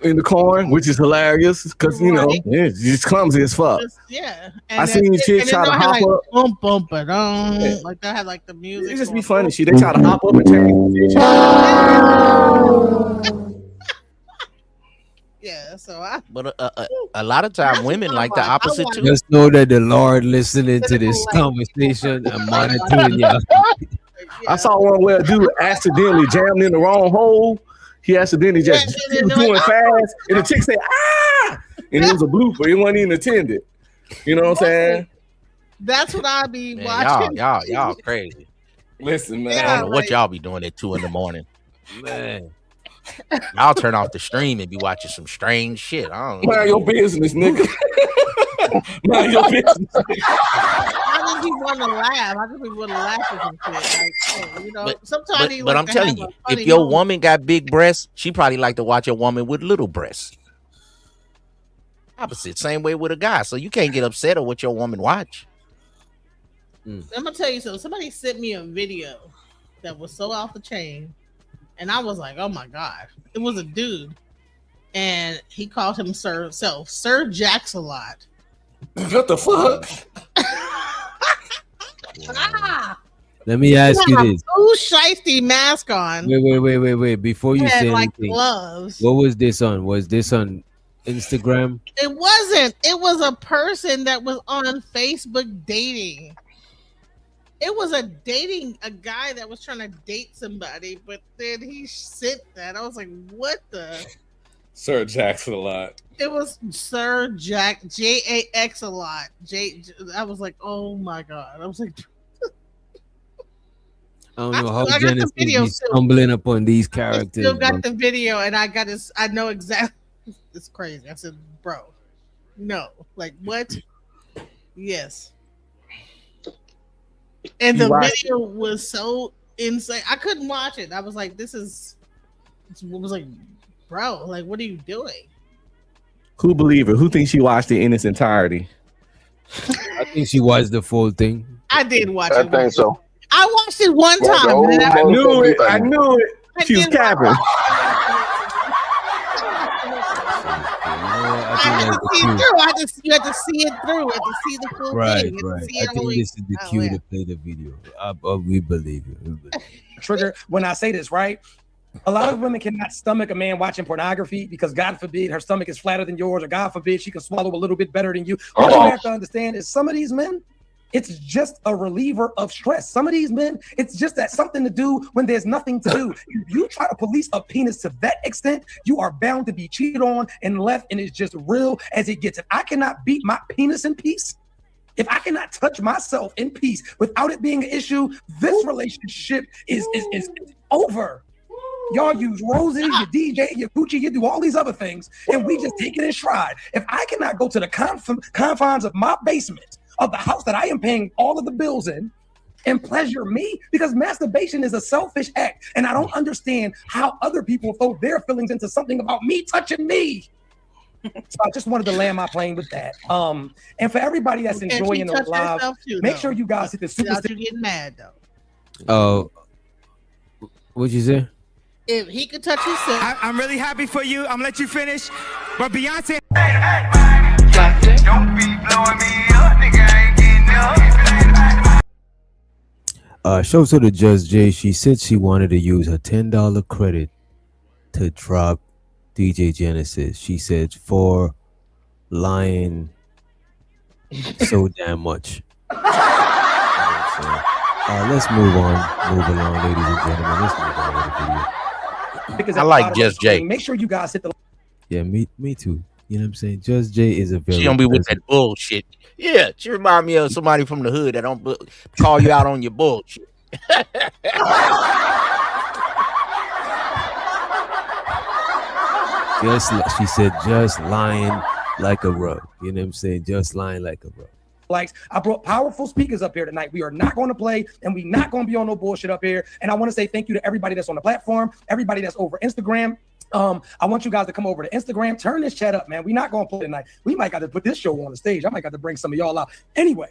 in the corn, which is hilarious because you know it's just clumsy as fuck.
Yeah.
I seen chicks try to hop
like,
up.
Boom, boom, ba-dum. Like they had like the music.
It just be funny. Shit, they try to hop up and change position.
Yeah, so I.
But a lot of time women like the opposite too.
Just know that the Lord listening to this conversation and monitoring y'all.
I saw one where a dude accidentally jammed in the wrong hole. He accidentally just he was doing fast, and the chick said, "Ah!" And it was a blooper. It wasn't even intended. You know what I'm saying?
That's what I be
Man,
watching.
y'all crazy.
Listen, man.
I don't know what y'all be doing at 2 a.m. Man, y'all turn off the stream and be watching some strange shit. I don't know.
Mind your business, nigga. Mind your business.
I just be want to laugh. I just be want to laugh at some shit. Like, hey, you know, sometimes you
But
like
I'm
to
telling
have
you,
a funny
if your
moment.
woman got big breasts, she probably like to watch a woman with little breasts. Opposite, same way with a guy. So you can't get upset at what your woman watch.
I'm gonna tell you something. Somebody sent me a video that was so off the chain, and I was like, "Oh my god!" It was a dude, and he called himself Sir Jax-a-Lot.
What the fuck?
Let me ask
He
you
had a
this.
blue shiesty mask on.
Wait. Before you
Had,
say
like,
anything,
gloves.
what was this on? Was this on Instagram?
It wasn't. It was a person that was on Facebook dating. It was a guy that was trying to date somebody, but then he sent that. I was like, what the?
Sir Jax-a-Lot.
It was Sir Jack, Jax-a-Lot. I was like, oh my God. I was like,
I don't know how
I got the
Genesis
video
is
still.
stumbling upon these
I
characters.
still got
bro.
the video, and I got this. I know exactly. It's crazy. I said, bro, no. Like, what? Yes. And
You
the
watched
video was so insane. I couldn't watch it. I was like, this is. It was like, bro, like, what are you doing?
Who believe her? Who thinks she watched it in its entirety?
I think she watched the full thing.
I did watch
I
it.
think so.
I watched it one
Like the
time.
old
and then
I knew it. I knew it.
I
She was
did watch
capping.
it.
I
I
think
had
that's
to
the
see
cue.
it through. You had to see it through. You had to see the full
Right.
thing. You had to see
I
it all
think
the way.
this is the
Oh,
cue
yeah.
to play the video. We believe you. We believe you.
Trigger when I say this, right? A lot of women cannot stomach a man watching pornography because God forbid her stomach is flatter than yours, or God forbid she can swallow a little bit better than you. What you have to understand is some of these men, it's just a reliever of stress. Some of these men, it's just that something to do when there's nothing to do. If you try to police a penis to that extent, you are bound to be cheated on and left, and it's just real as it gets. If I cannot beat my penis in peace, if I cannot touch myself in peace without it being an issue, this relationship is over. Y'all use Rosie, you DJ, you Gucci, you do all these other things, and we just take it in stride. If I cannot go to the confines of my basement, of the house that I am paying all of the bills in, and pleasure me, because masturbation is a selfish act, and I don't understand how other people throw their feelings into something about me touching me. So I just wanted to land my plane with that. And for everybody that's
And she
enjoying the
touched
live,
herself too,
make
though.
sure you guys hit the super
Without you getting mad though.
Oh, what'd you say?
If he could touch himself,
I'm really happy for you. I'm gonna let you finish. But Beyonce.
Don't be blowing me up, nigga. I ain't getting up.
Show to the Just J. She said she wanted to use her $10 credit to drop DJ Genesis. She said for lying so damn much. Let's move on. Move along, ladies and gentlemen. Let's move on with the video.
because
I like Just J.
Make sure you guys hit the.
Yeah, me too. You know what I'm saying? Just J is a very.
She don't be with that bullshit. Yeah, she remind me of somebody from the hood that don't call you out on your bullshit.
She said, just lying like a rug. You know what I'm saying? Just lying like a rug.
Likes. I brought powerful speakers up here tonight. We are not going to play, and we're not going to be on no bullshit up here. And I want to say thank you to everybody that's on the platform, everybody that's over Instagram. I want you guys to come over to Instagram. Turn this chat up, man. We're not going to play tonight. We might got to put this show on the stage. I might got to bring some of y'all out. Anyway,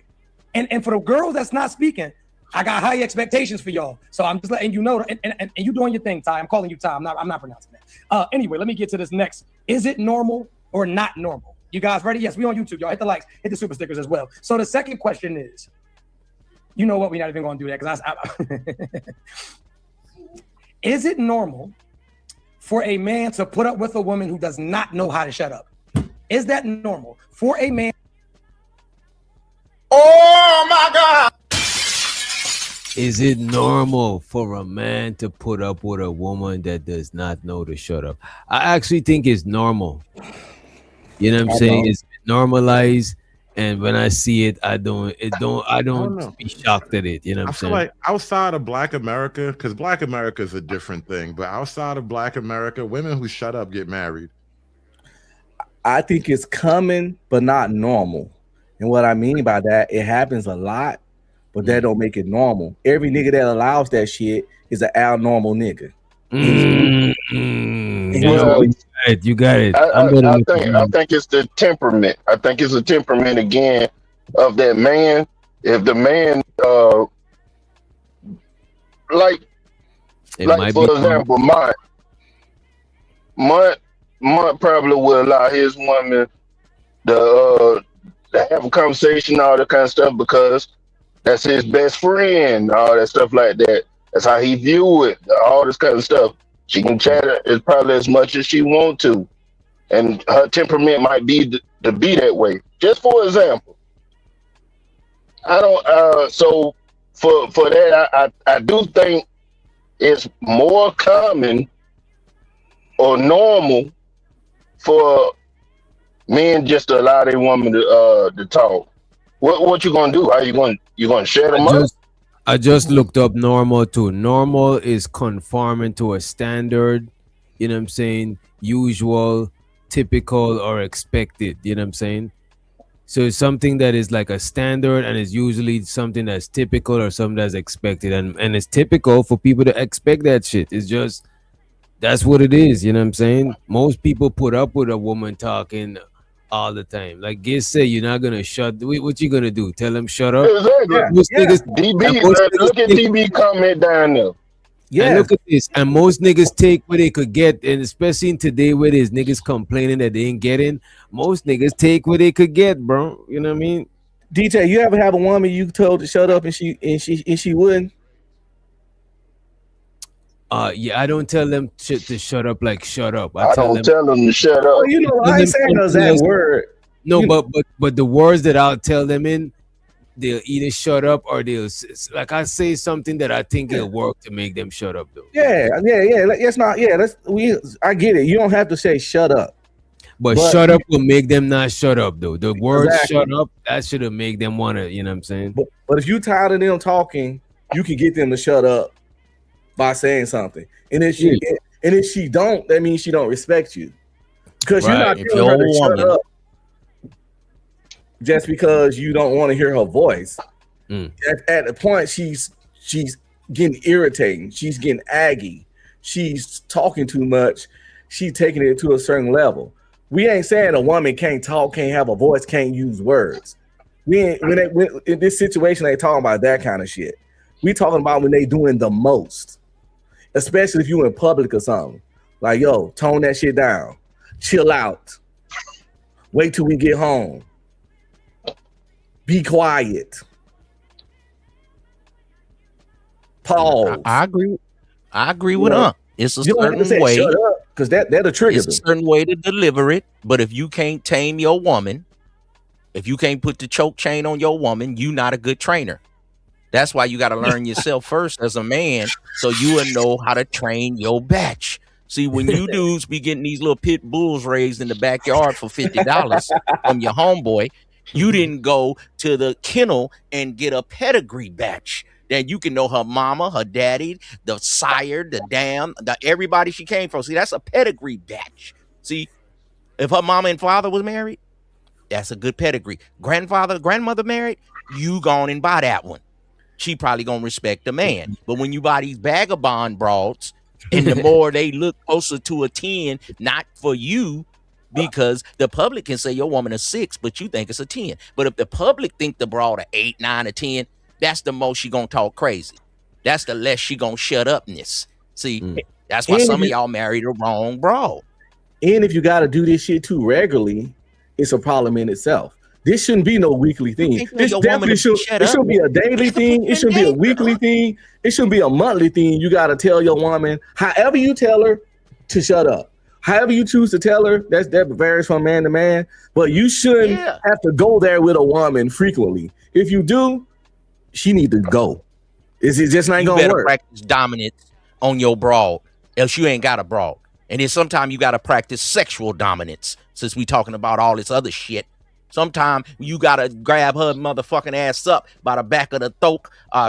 and for the girls that's not speaking, I got high expectations for y'all. So I'm just letting you know, and you doing your thing, Ty. I'm calling you Ty. I'm not pronouncing that. Anyway, let me get to this next. Is it normal or not normal? You guys ready? Yes, we on YouTube. Y'all hit the likes, hit the super stickers as well. So the second question is, you know what? We're not even going to do that because is it normal for a man to put up with a woman who does not know how to shut up? Is that normal for a man?
Oh my God!
Is it normal for a man to put up with a woman that does not know to shut up? I actually think it's normal. You know what I'm saying? It's normalized, and when I see it, I don't be shocked at it. You know what I'm
I feel
saying?
like outside of Black America, because Black America is a different thing, but outside of Black America, women who shut up get married.
I think it's coming, but not normal. And what I mean by that, it happens a lot, but that don't make it normal. Every nigga that allows that shit is an abnormal nigga.
You got it.
I think it's the temperament. I think it's a temperament again of that man. If the man, like for example, Mont probably will allow his woman to have a conversation, all that kind of stuff, because that's his best friend, all that stuff like that. That's how he view it, all this kind of stuff. She can chat it probably as much as she want to, and her temperament might be to be that way. Just for example, I don't. So for that, I do think it's more common or normal for men just to allow their woman to talk. What you gonna do? How you gonna shut them up?
I just looked up normal too. Normal is conforming to a standard, you know what I'm saying? Usual, typical, or expected, you know what I'm saying? So it's something that is like a standard, and it's usually something that's typical or something that's expected. And it's typical for people to expect that shit. It's just, that's what it is, you know what I'm saying? Most people put up with a woman talking all the time. Like Giz say, you're not gonna what you gonna do? Tell him shut up?
Exactly. Look at DB comment down there.
Yeah, look at this. And most niggas take what they could get, and especially in today where there's niggas complaining that they ain't getting, most niggas take what they could get, bro. You know what I mean?
DJ, you ever have a woman you told to shut up and she wouldn't?
Yeah, I don't tell them to shut up like shut up.
I don't tell them to shut up.
You know, I ain't saying that word.
No, but the words that I'll tell them in, they'll either shut up or they'll, like, I say something that I think it'll work to make them shut up though.
Yeah. It's not. Yeah, I get it. You don't have to say shut up.
But shut up will make them not shut up though. The words
Exactly.
shut up, that should have make them wanna, you know what I'm saying?
But if you tired of them talking, you can get them to shut up by saying something. And if she don't, that means she don't respect you. Because you're not telling her to shut up just because you don't want to hear her voice. At the point she's getting irritating, she's getting aggy, she's talking too much, she's taking it to a certain level. We ain't saying a woman can't talk, can't have a voice, can't use words. When in this situation, they talking about that kind of shit. We talking about when they doing the most, especially if you in public or something. Like, yo, tone that shit down, chill out, wait till we get home, be quiet, pause.
I agree with her. It's a certain way,
because that'll trigger
it's a certain way to deliver it. But if you can't tame your woman, if you can't put the choke chain on your woman, you not a good trainer. That's why you got to learn yourself first as a man, so you will know how to train your batch. See, when you dudes be getting these little pit bulls raised in the backyard for $50 from your homeboy, you didn't go to the kennel and get a pedigree batch. Then you can know her mama, her daddy, the sire, the dam, everybody she came from. See, that's a pedigree batch. See, if her mama and father was married, that's a good pedigree. Grandmother married, you gone and buy that one. She probably gonna respect the man. But when you buy these vagabond broads, and the more they look closer to a 10, not for you, because the public can say your woman a 6, but you think it's a 10. But if the public think the broad a 8, 9, or 10, that's the most she gonna talk crazy. That's the less she gonna shut upness. See, that's why
And
some
if
of y'all married the wrong bro.
And if you got to do this shit too regularly, it's a problem in itself. This shouldn't be no weekly thing.
can't tell
This
your woman
definitely
to
should.
shut
It
up.
should be a daily thing. It should be a weekly thing. It should be a monthly thing. You got to tell your woman, however you tell her, to shut up. However you choose to tell her, that varies from man to man. But you shouldn't have to go there with a woman frequently. If you do, she need to go. It just not
You
gonna
better
work.
practice dominance on your broad, else you ain't got a broad. And then sometimes you got to practice sexual dominance, since we talking about all this other shit. Sometimes you got to grab her motherfucking ass up by the back of the throat,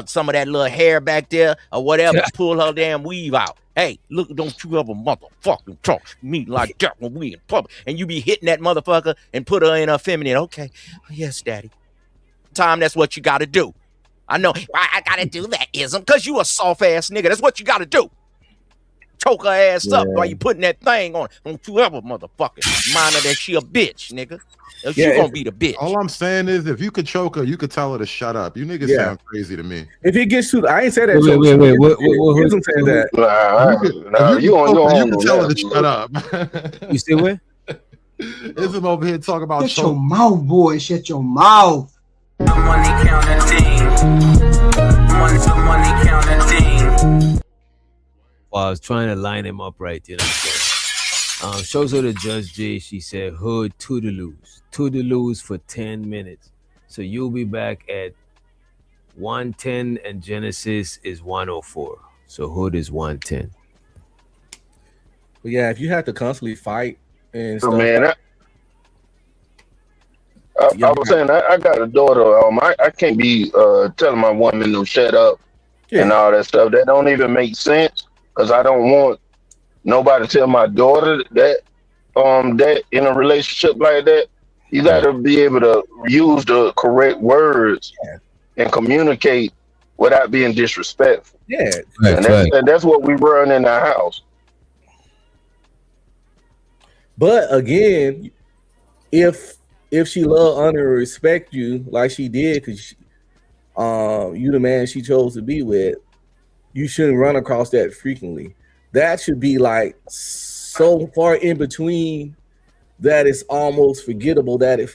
some of that little hair back there or whatever, pull her damn weave out. Hey, look, don't you ever motherfucking talk to me like that when we in public. And you be hitting that motherfucker and put her in her feminine. Okay, yes, daddy. That's what you got to do. I know why I got to do that, Ism, because you a soft ass nigga. That's what you got to do. Choke her ass up while you putting that thing on. Don't you ever motherfucking mind her that she a bitch, nigga. Else you gonna be the bitch.
All I'm saying is, if you could choke her, you could tell her to shut up. You niggas sound crazy to me.
If it gets too, I ain't say that.
Wait, what?
Isn't saying that.
You can tell her to shut up.
You still with?
Isn't over here talking about
Shut your mouth, boy. Shut your mouth.
Money counting team. Money counting team.
Well, I was trying to line him up right, you know. Shows her the Judge J. She said, "Hood toodaloos for 10 minutes." So you'll be back at 110, and Genesis is 104. So Hood is 110.
But yeah, if you have to constantly fight and
So
stuff,
man, I was saying I got a daughter. I can't be telling my woman to shut up and all that stuff. That don't even make sense, because I don't want nobody to tell my daughter that that in a relationship like that. You got to be able to use the correct words and communicate without being disrespectful.
Yeah,
And that's what we run in the house.
But again, if she love, honor, or respect you like she did, because you the man she chose to be with, you shouldn't run across that frequently. That should be like so far in between that it's almost forgettable that it